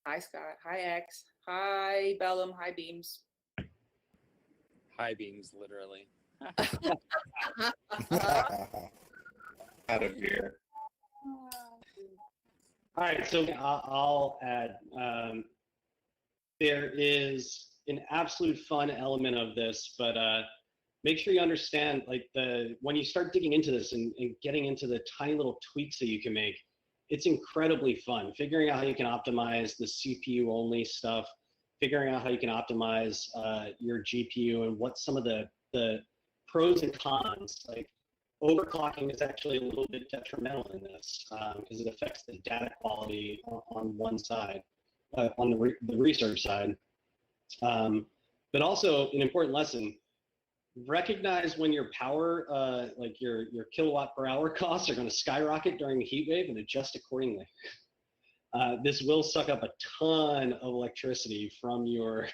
Hi, Scott. Hi, X. Hi, Bellum. Hi, Beams. High beams, literally. Out of here. All right, so I'll add. There is an absolute fun element of this, but make sure you understand, like, when you start digging into this and getting into the tiny little tweaks that you can make, it's incredibly fun. Figuring out how you can optimize the CPU only stuff, figuring out how you can optimize your GPU, and what some of the pros and cons. Like, overclocking is actually a little bit detrimental in this because it affects the data quality on one side, on the research side. But also an important lesson: recognize when your power, like your kilowatt per hour costs, are going to skyrocket during a heat wave, and adjust accordingly. This will suck up a ton of electricity from your.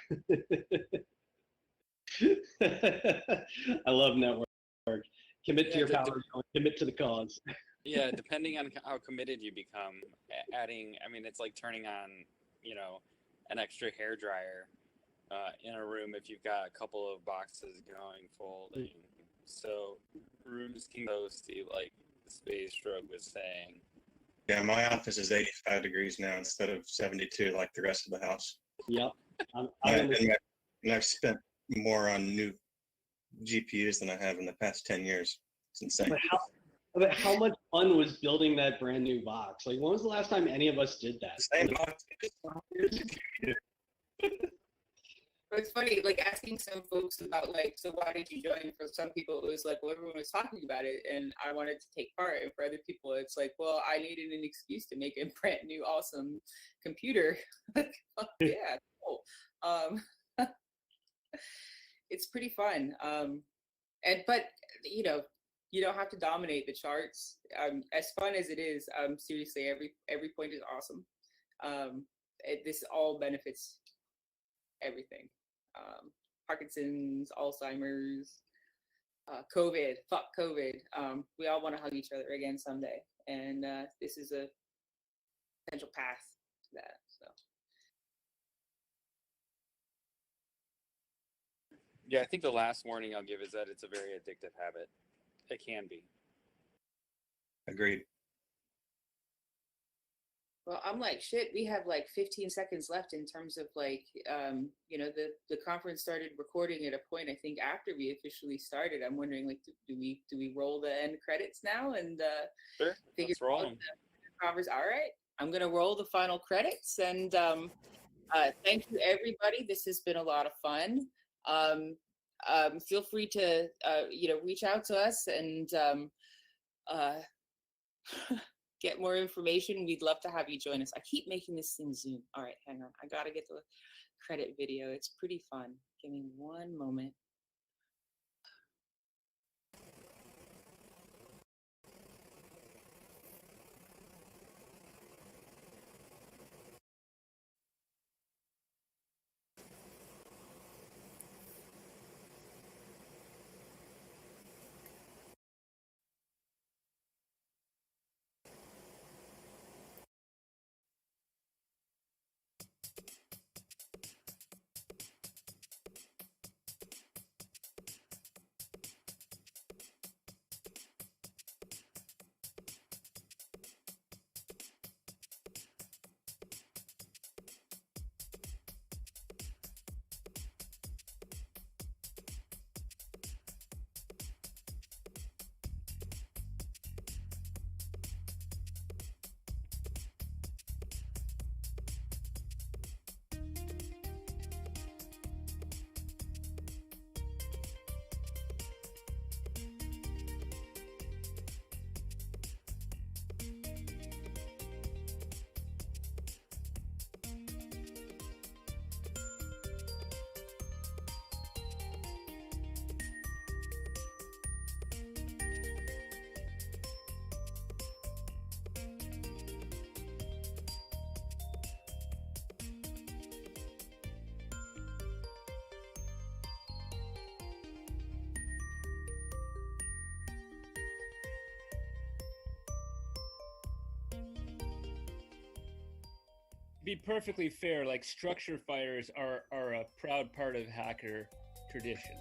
I love network. Commit to your power, commit to the cause. Yeah, depending on how committed you become, adding, I mean, it's like turning on, you know, an extra hair dryer in a room if you've got a couple of boxes going folding. So rooms can go see, like Space Stroke was saying. Yeah, my office is 85 degrees now instead of 72 like the rest of the house. Yep. And I've spent more on new GPUs than I have in the past 10 years. It's insane. But how much fun was building that brand new box? Like, when was the last time any of us did that? Same box. It's funny, like, asking some folks about, like, so why did you join? For some people, it was like, well, everyone was talking about it, and I wanted to take part. And for other people, it's like, well, I needed an excuse to make a brand new, awesome computer. Yeah, cool. It's pretty fun. But you know, you don't have to dominate the charts. As fun as it is, seriously, every point is awesome. This all benefits everything. Parkinson's, Alzheimer's, COVID, fuck COVID. We all want to hug each other again someday. And this is a potential path to that. So. Yeah, I think the last warning I'll give is that it's a very addictive habit. It can be. Agreed. Well, I'm like, shit, we have like 15 seconds left in terms of, like, you know, the conference started recording at a point, I think, after we officially started. I'm wondering, like, do we roll the end credits now and sure, figure let's roll out them. the conference? All right, I'm going to roll the final credits. And thank you, everybody. This has been a lot of fun. Feel free to, you know, reach out to us and get more information. We'd love to have you join us. I keep making this thing zoom. All right, hang on. I got to get the credit video. It's pretty fun. Give me one moment. be perfectly fair, like structure fires are a proud part of hacker tradition.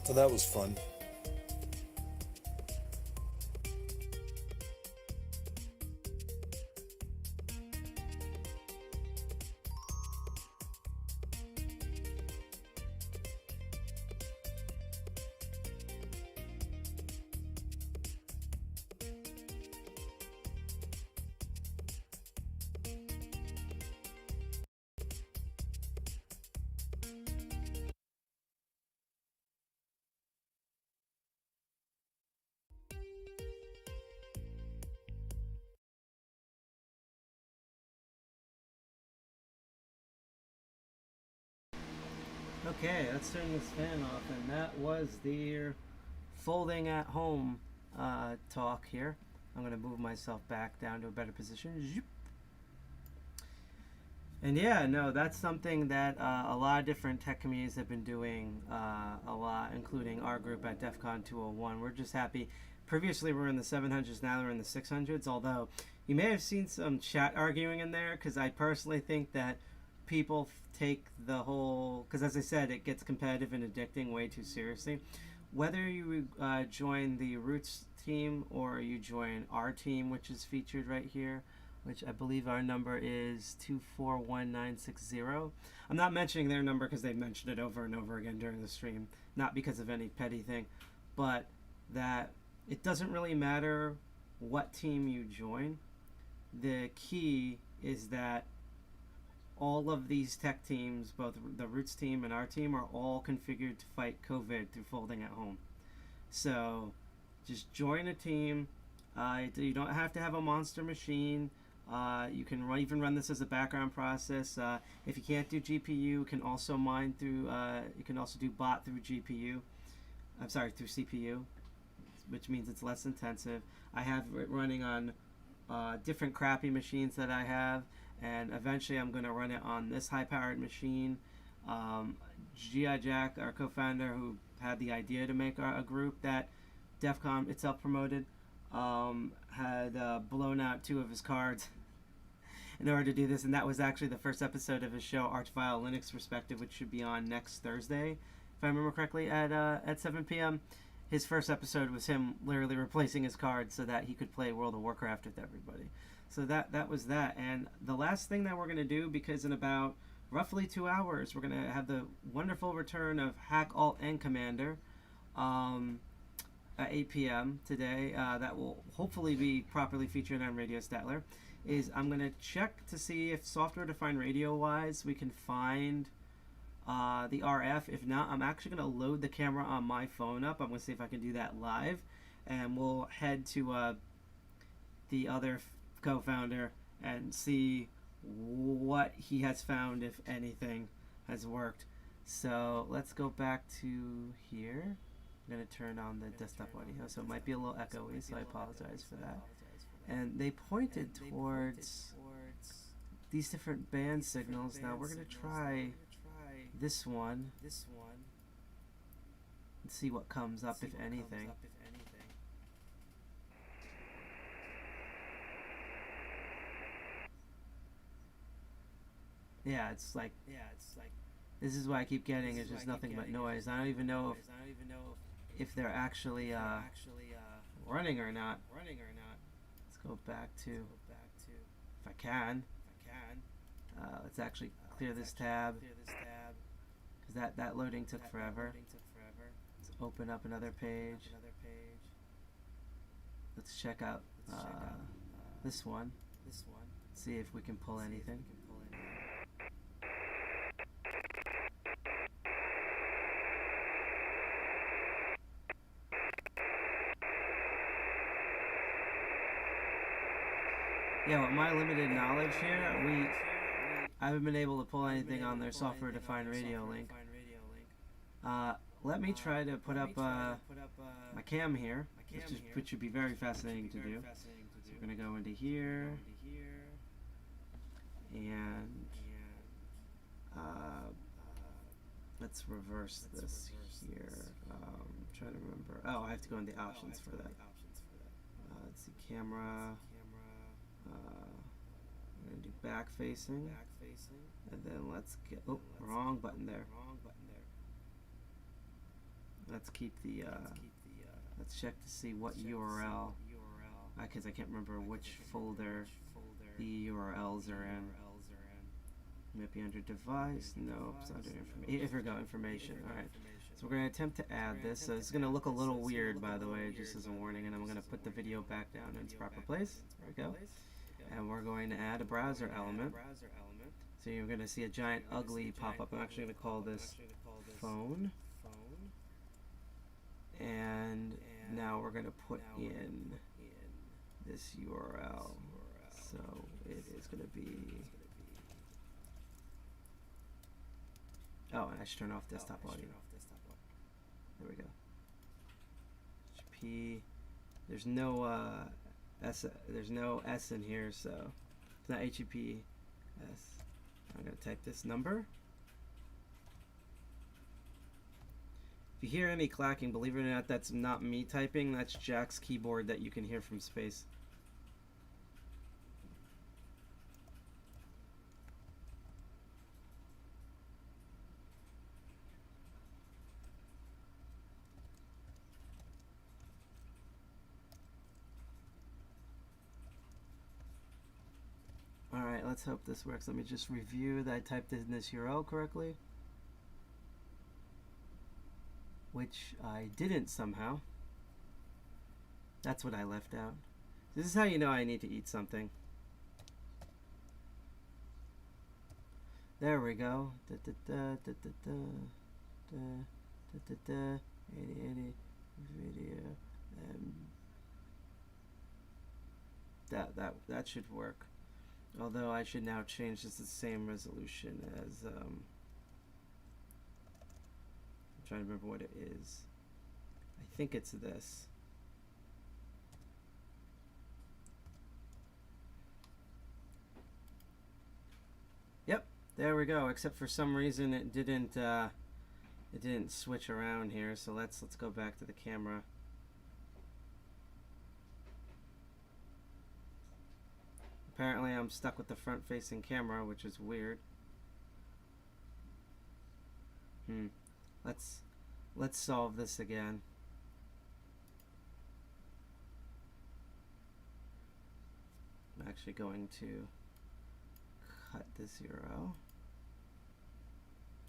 So that was fun. Okay, let's turn this fan off, and that was the folding at home talk here. I'm going to move myself back down to a better position. Zoop. And yeah, no, that's something that a lot of different tech communities have been doing a lot, including our group at DEFCON 201. We're just happy. Previously, we were in the 700s, now we're in the 600s, although you may have seen some chat arguing in there, because I personally think that people take the whole, because as I said, it gets competitive and addicting way too seriously. Whether you join the Roots team or you join our team, which is featured right here, which I believe our number is 241960. I'm not mentioning their number because they've mentioned it over and over again during the stream, not because of any petty thing, but that it doesn't really matter what team you join. The key is that all of these tech teams, both the Roots team and our team, are all configured to fight COVID through folding at home. So just join a team. You don't have to have a monster machine. You can even run this as a background process. If you can't do GPU, you can also mine through. You can also do bot through GPU. I'm sorry, through CPU, which means it's less intensive. I have it running on different crappy machines that I have, and eventually I'm going to run it on this high-powered machine. G.I. Jack, our co-founder, who had the idea to make a group that DEFCON itself promoted, had blown out 2 of his cards in order to do this, and that was actually the first episode of his show, Archvile Linux Perspective, which should be on next Thursday, if I remember correctly, at 7 p.m. His first episode was him literally replacing his cards so that he could play World of Warcraft with everybody. So that was that. And the last thing that we're going to do, because in about roughly 2 hours, we're going to have the wonderful return of Hack Alt and Commander at 8 p.m. today. That will hopefully be properly featured on Radio Statler. I'm going to check to see if software-defined radio-wise we can find the RF. If not, I'm actually going to load the camera on my phone up. I'm going to see if I can do that live. And we'll head to the other co-founder and see what he has found, if anything has worked. So let's go back to here. I'm going to turn on the desktop audio, so it might be a little echoey, so I apologize for that. And they pointed towards these different band signals. Now we're going to try this one and see what comes up, if anything. Yeah, it's like this is what I keep getting. It's just nothing but noise. I don't even know if they're actually running or not. Let's go back to, if I can. Let's actually clear this tab, because that loading took forever. Let's open up another page. Let's check out this one. See if we can pull anything. Yeah, with my limited knowledge here, I haven't been able to pull anything on their software-defined radio link. Let me try to put up my cam here, which would be very fascinating to do. So we're going to go into here, and let's reverse this here. Trying to remember. Oh, I have to go into the options for that. Let's see, camera. We're gonna do back facing, and then let's get. Oh, wrong button there. Let's keep the. Let's check to see what URL. Because I can't remember which folder the URLs are in. Maybe under device. No, it's under information. Here we go, information. All right. So we're going to attempt to add this. So it's going to look a little weird, by the way, just as a warning. And I'm going to put the video back down in its proper place. There we go. And we're going to add a browser element. So you're going to see a giant ugly pop up. I'm actually going to call this phone. And now we're going to put in this URL. So it is going to be. Oh, and I should turn off desktop audio. There we go. HP. There's no S. There's no S in here, so it's not HTTP S. I'm gonna type this number. If you hear any clacking, believe it or not, that's not me typing. That's Jack's keyboard that you can hear from space. Alright, let's hope this works. Let me just review that I typed in this URL correctly. Which I didn't somehow. That's what I left out. This is how you know I need to eat something. There we go. Video. That should work. Although I should now change this to the same resolution as I'm trying to remember what it is. I think it's this. Yep, there we go. Except for some reason it didn't switch around here. So let's go back to the camera. Apparently I'm stuck with the front-facing camera, which is weird. Let's solve this again. I'm actually going to cut this URL.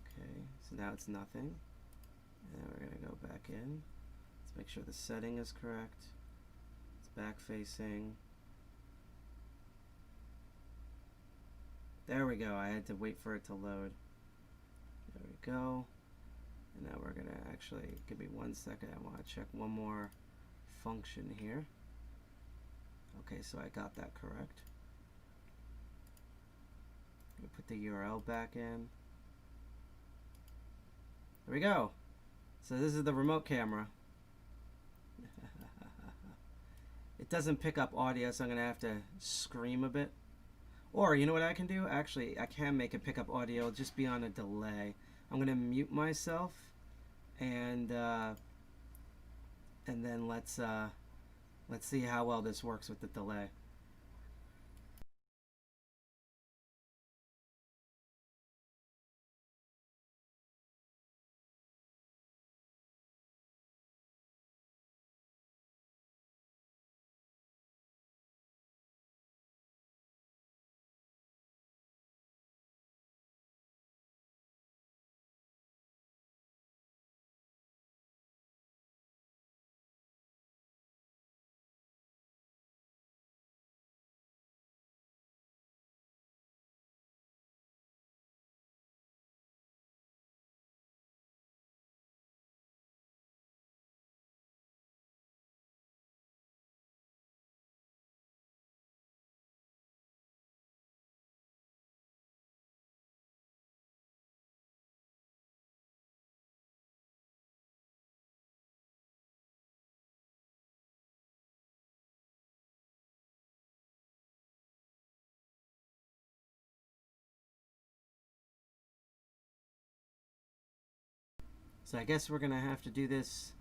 Okay, so now it's nothing. And we're going to go back in. Let's make sure the setting is correct. It's back-facing. There we go. I had to wait for it to load. There we go. And now we're going to actually, give me 1 second. I want to check one more function here. Okay, so I got that correct. Put the URL back in. There we go. So this is the remote camera. It doesn't pick up audio, so I'm going to have to scream a bit. Or, you know what I can do? Actually, I can make it pick up audio. It'll just be on a delay. I'm going to mute myself, and then let's see how well this works with the delay. So I guess we're gonna have to do this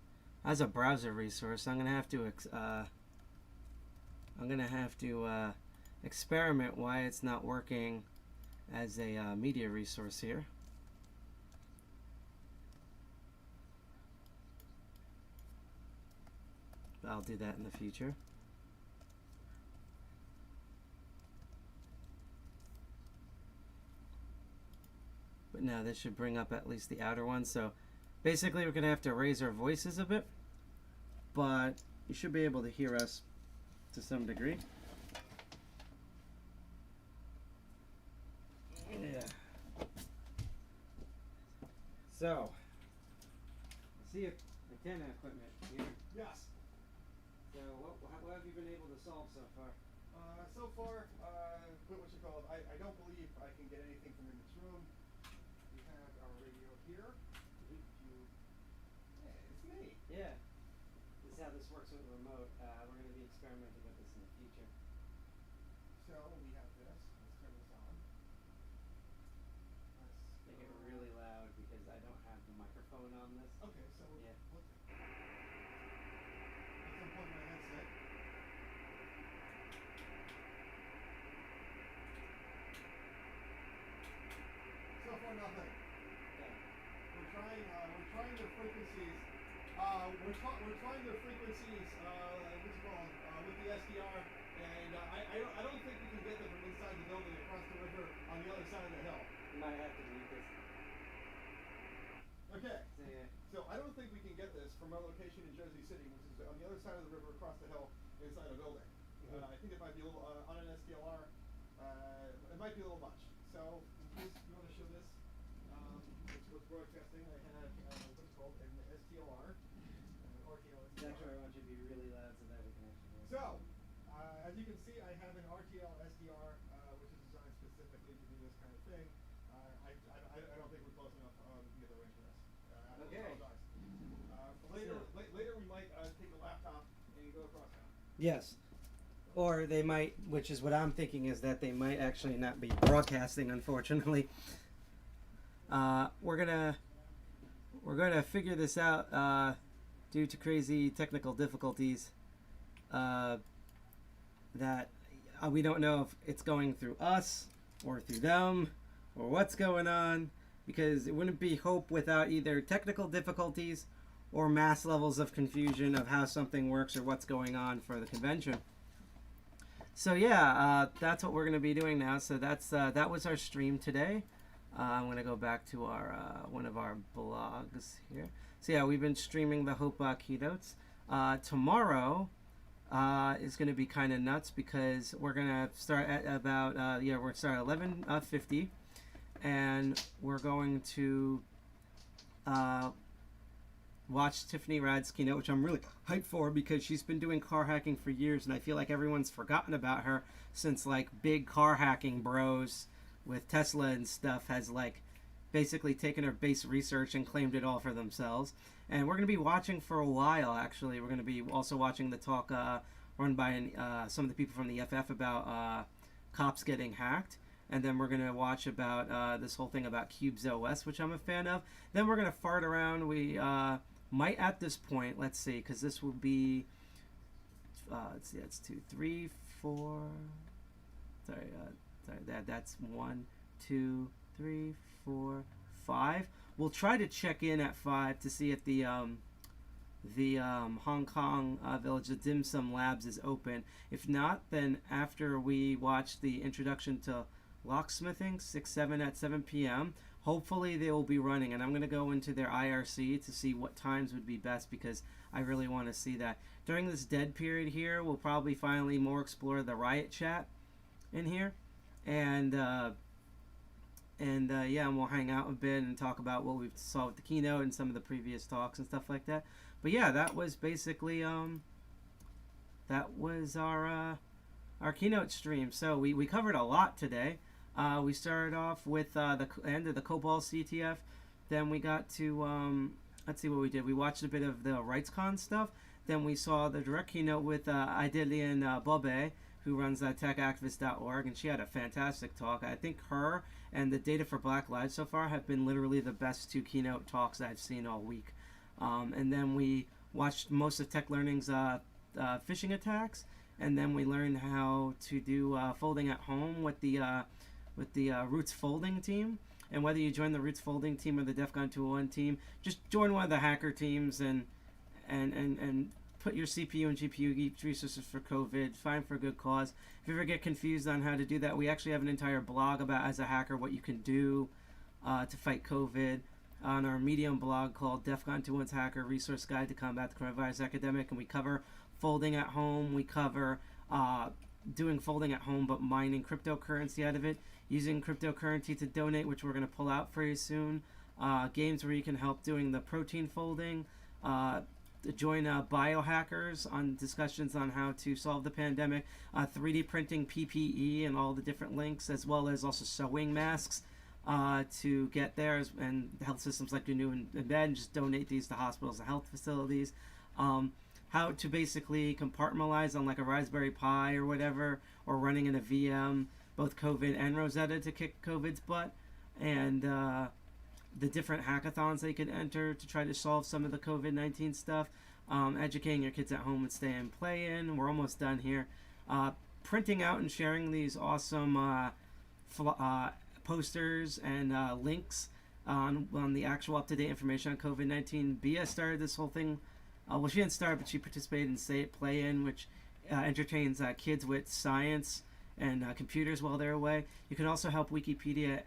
as a browser resource. I'm gonna have to experiment why it's not working as a media resource here. I'll do that in the future. But now this should bring up at least the outer one. So basically we're gonna have to raise our voices a bit, but you should be able to hear us to some degree. Yeah. So, see if antenna equipment here. Yes. So, what have you been able to solve so far? So far, what you call it? I don't believe I can get anything from in this room. We have our radio here. Yeah, it's me. Yeah. This is how this works with the remote. We're going to be experimenting with this in the future. So we have this. Let's turn this on. Make it really loud because I don't have the microphone on this. Okay, so yeah. Let's unplug my headset. So far, nothing. Okay. We're trying their frequencies. We're trying their frequencies. What's it called? With the SDR, and I don't think we can get them from inside the building across the river on the other side of the hill. You might have to delete this. Okay. So, yeah. So I don't think we can get this from our location in Jersey City, which is on the other side of the river across the hill inside a building. I think it might be a little on an SDLR. It might be a little much. So in case you want to show this, which was broadcasting, I had what's it called an STLR, RTL. Actually, I want you to be really loud so that we can actually hear. So as you can see, I have an RTL SDR, which is designed specifically to do this kind of thing. I don't think we're close enough to get the range of this. Okay. Later we might take a laptop and go across town. Yes. Or they might, which is what I'm thinking, is that they might actually not be broadcasting, unfortunately. We're gonna figure this out due to crazy technical difficulties that we don't know if it's going through us or through them or what's going on, because it wouldn't be Hope without either technical difficulties or mass levels of confusion of how something works or what's going on for the convention. So yeah, that's what we're going to be doing now. So that was our stream today. I'm going to go back to our one of our blogs here. So yeah, we've been streaming the Hope keynotes. Tomorrow is going to be kind of nuts because we're going to start at about we're going to start at 11:50, and we're going to watch Tiffany Rad's keynote, which I'm really hyped for because she's been doing car hacking for years, and I feel like everyone's forgotten about her since like big car hacking bros with Tesla and stuff has like basically taken her base research and claimed it all for themselves. And we're going to be watching for a while, actually. We're going to be also watching the talk run by some of the people from the FF about cops getting hacked. And then we're going to watch about this whole thing about Cubes OS, which I'm a fan of. Then we're going to fart around. We might at this point, let's see, because this will be, let's see, that's 2, 3, 4, that's 1, 2, 3, 4, 5. We'll try to check in at 5 to see if the Hong Kong village, the Dim Sum Labs, is open. If not, then after we watch the introduction to locksmithing, 6-7 at 7 p.m., hopefully they will be running, and I'm going to go into their IRC to see what times would be best because I really want to see that. During this dead period here, we'll probably finally more explore the Riot chat in here, and we'll hang out a bit and talk about what we saw with the keynote and some of the previous talks and stuff like that. But yeah, that was basically that was our keynote stream. So we covered a lot today. We started off with the end of the COBOL CTF. Then we got to, let's see what we did. We watched a bit of the RightsCon stuff. Then we saw the direct keynote with Idalin Bobé, who runs techactivist.org, and she had a fantastic talk. I think her and the Data for Black Lives so far have been literally the best 2 keynote talks I've seen all week. And then we watched most of Tech Learning's phishing attacks, and then we learned how to do folding at home with the Roots Folding team. And whether you join the Roots Folding team or the DEFCON 201 team, just join one of the hacker teams and put your CPU and GPU resources for COVID. Find for a good cause. If you ever get confused on how to do that, we actually have an entire blog about, as a hacker, what you can do to fight COVID on our Medium blog called DEFCON 201's Hacker Resource Guide to Combat the Coronavirus Epidemic, and we cover folding at home. We cover doing folding at home but mining cryptocurrency out of it, using cryptocurrency to donate, which we're going to pull out for you soon, games where you can help doing the protein folding, join biohackers on discussions on how to solve the pandemic, 3D printing PPE and all the different links, as well as also sewing masks to get there, and health systems like New and Bed, and just donate these to hospitals and health facilities. How to basically compartmentalize on like a Raspberry Pi or whatever, or running in a VM, both COVID and Rosetta to kick COVID's butt, and the different hackathons they could enter to try to solve some of the COVID-19 stuff, educating your kids at home and stay and play in. We're almost done here. Printing out and sharing these awesome posters and links on the actual up-to-date information on COVID-19. Bia started this whole thing. Well, she didn't start, but she participated in Say It, Play In, which entertains kids with science and computers while they're away. You can also help Wikipedia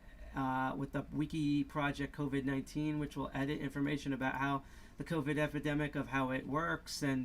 with the Wiki Project COVID-19, which will edit information about how the COVID epidemic, of how it works, and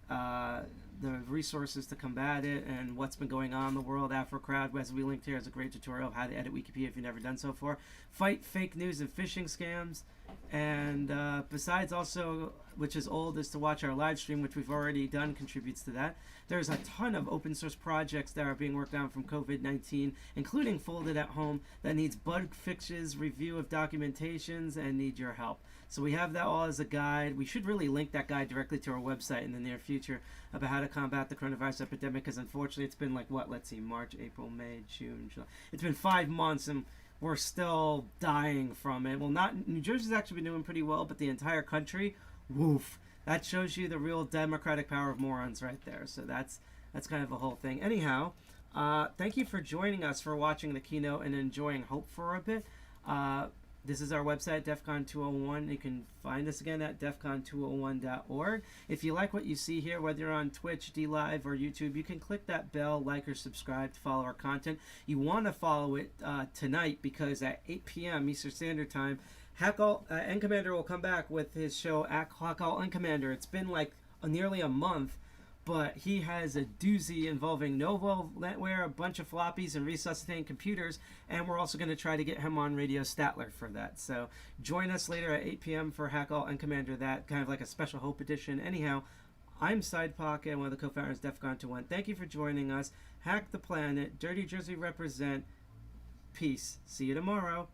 the resources to combat it, and what's been going on in the world. AfroCrowd, as we linked here, has a great tutorial of how to edit Wikipedia if you've never done so before. Fight fake news and phishing scams. And besides also, which is old, is to watch our live stream, which we've already done, contributes to that. There's a ton of open source projects that are being worked on from COVID-19, including Folded at Home, that needs bug fixes, review of documentations, and need your help. So we have that all as a guide. We should really link that guide directly to our website in the near future about how to combat the coronavirus epidemic, because unfortunately it's been like, what, let's see, March, April, May, June, July. It's been 5 months, and we're still dying from it. Well, New Jersey's actually been doing pretty well, but the entire country, woof. That shows you the real democratic power of morons right there. So that's kind of a whole thing. Anyhow, thank you for joining us, for watching the keynote and enjoying Hope for a bit. This is our website, DEFCON 201. You can find us again at defcon201.org. If you like what you see here, whether you're on Twitch, DLive, or YouTube, you can click that bell, like, or subscribe to follow our content. You want to follow it tonight, because at 8 p.m. Eastern Standard Time, N Commander will come back with his show, Hackall N Commander. It's been like nearly a month, but he has a doozy involving Novo NetWare, a bunch of floppies, and resuscitating computers, and we're also going to try to get him on Radio Statler for that. So join us later at 8 p.m. for Hackall N Commander, that kind of like a special Hope edition. Anyhow, I'm Side Pocket, one of the co-founders of DEFCON 201. Thank you for joining us. Hack the planet. Dirty Jersey represent. Peace. See you tomorrow.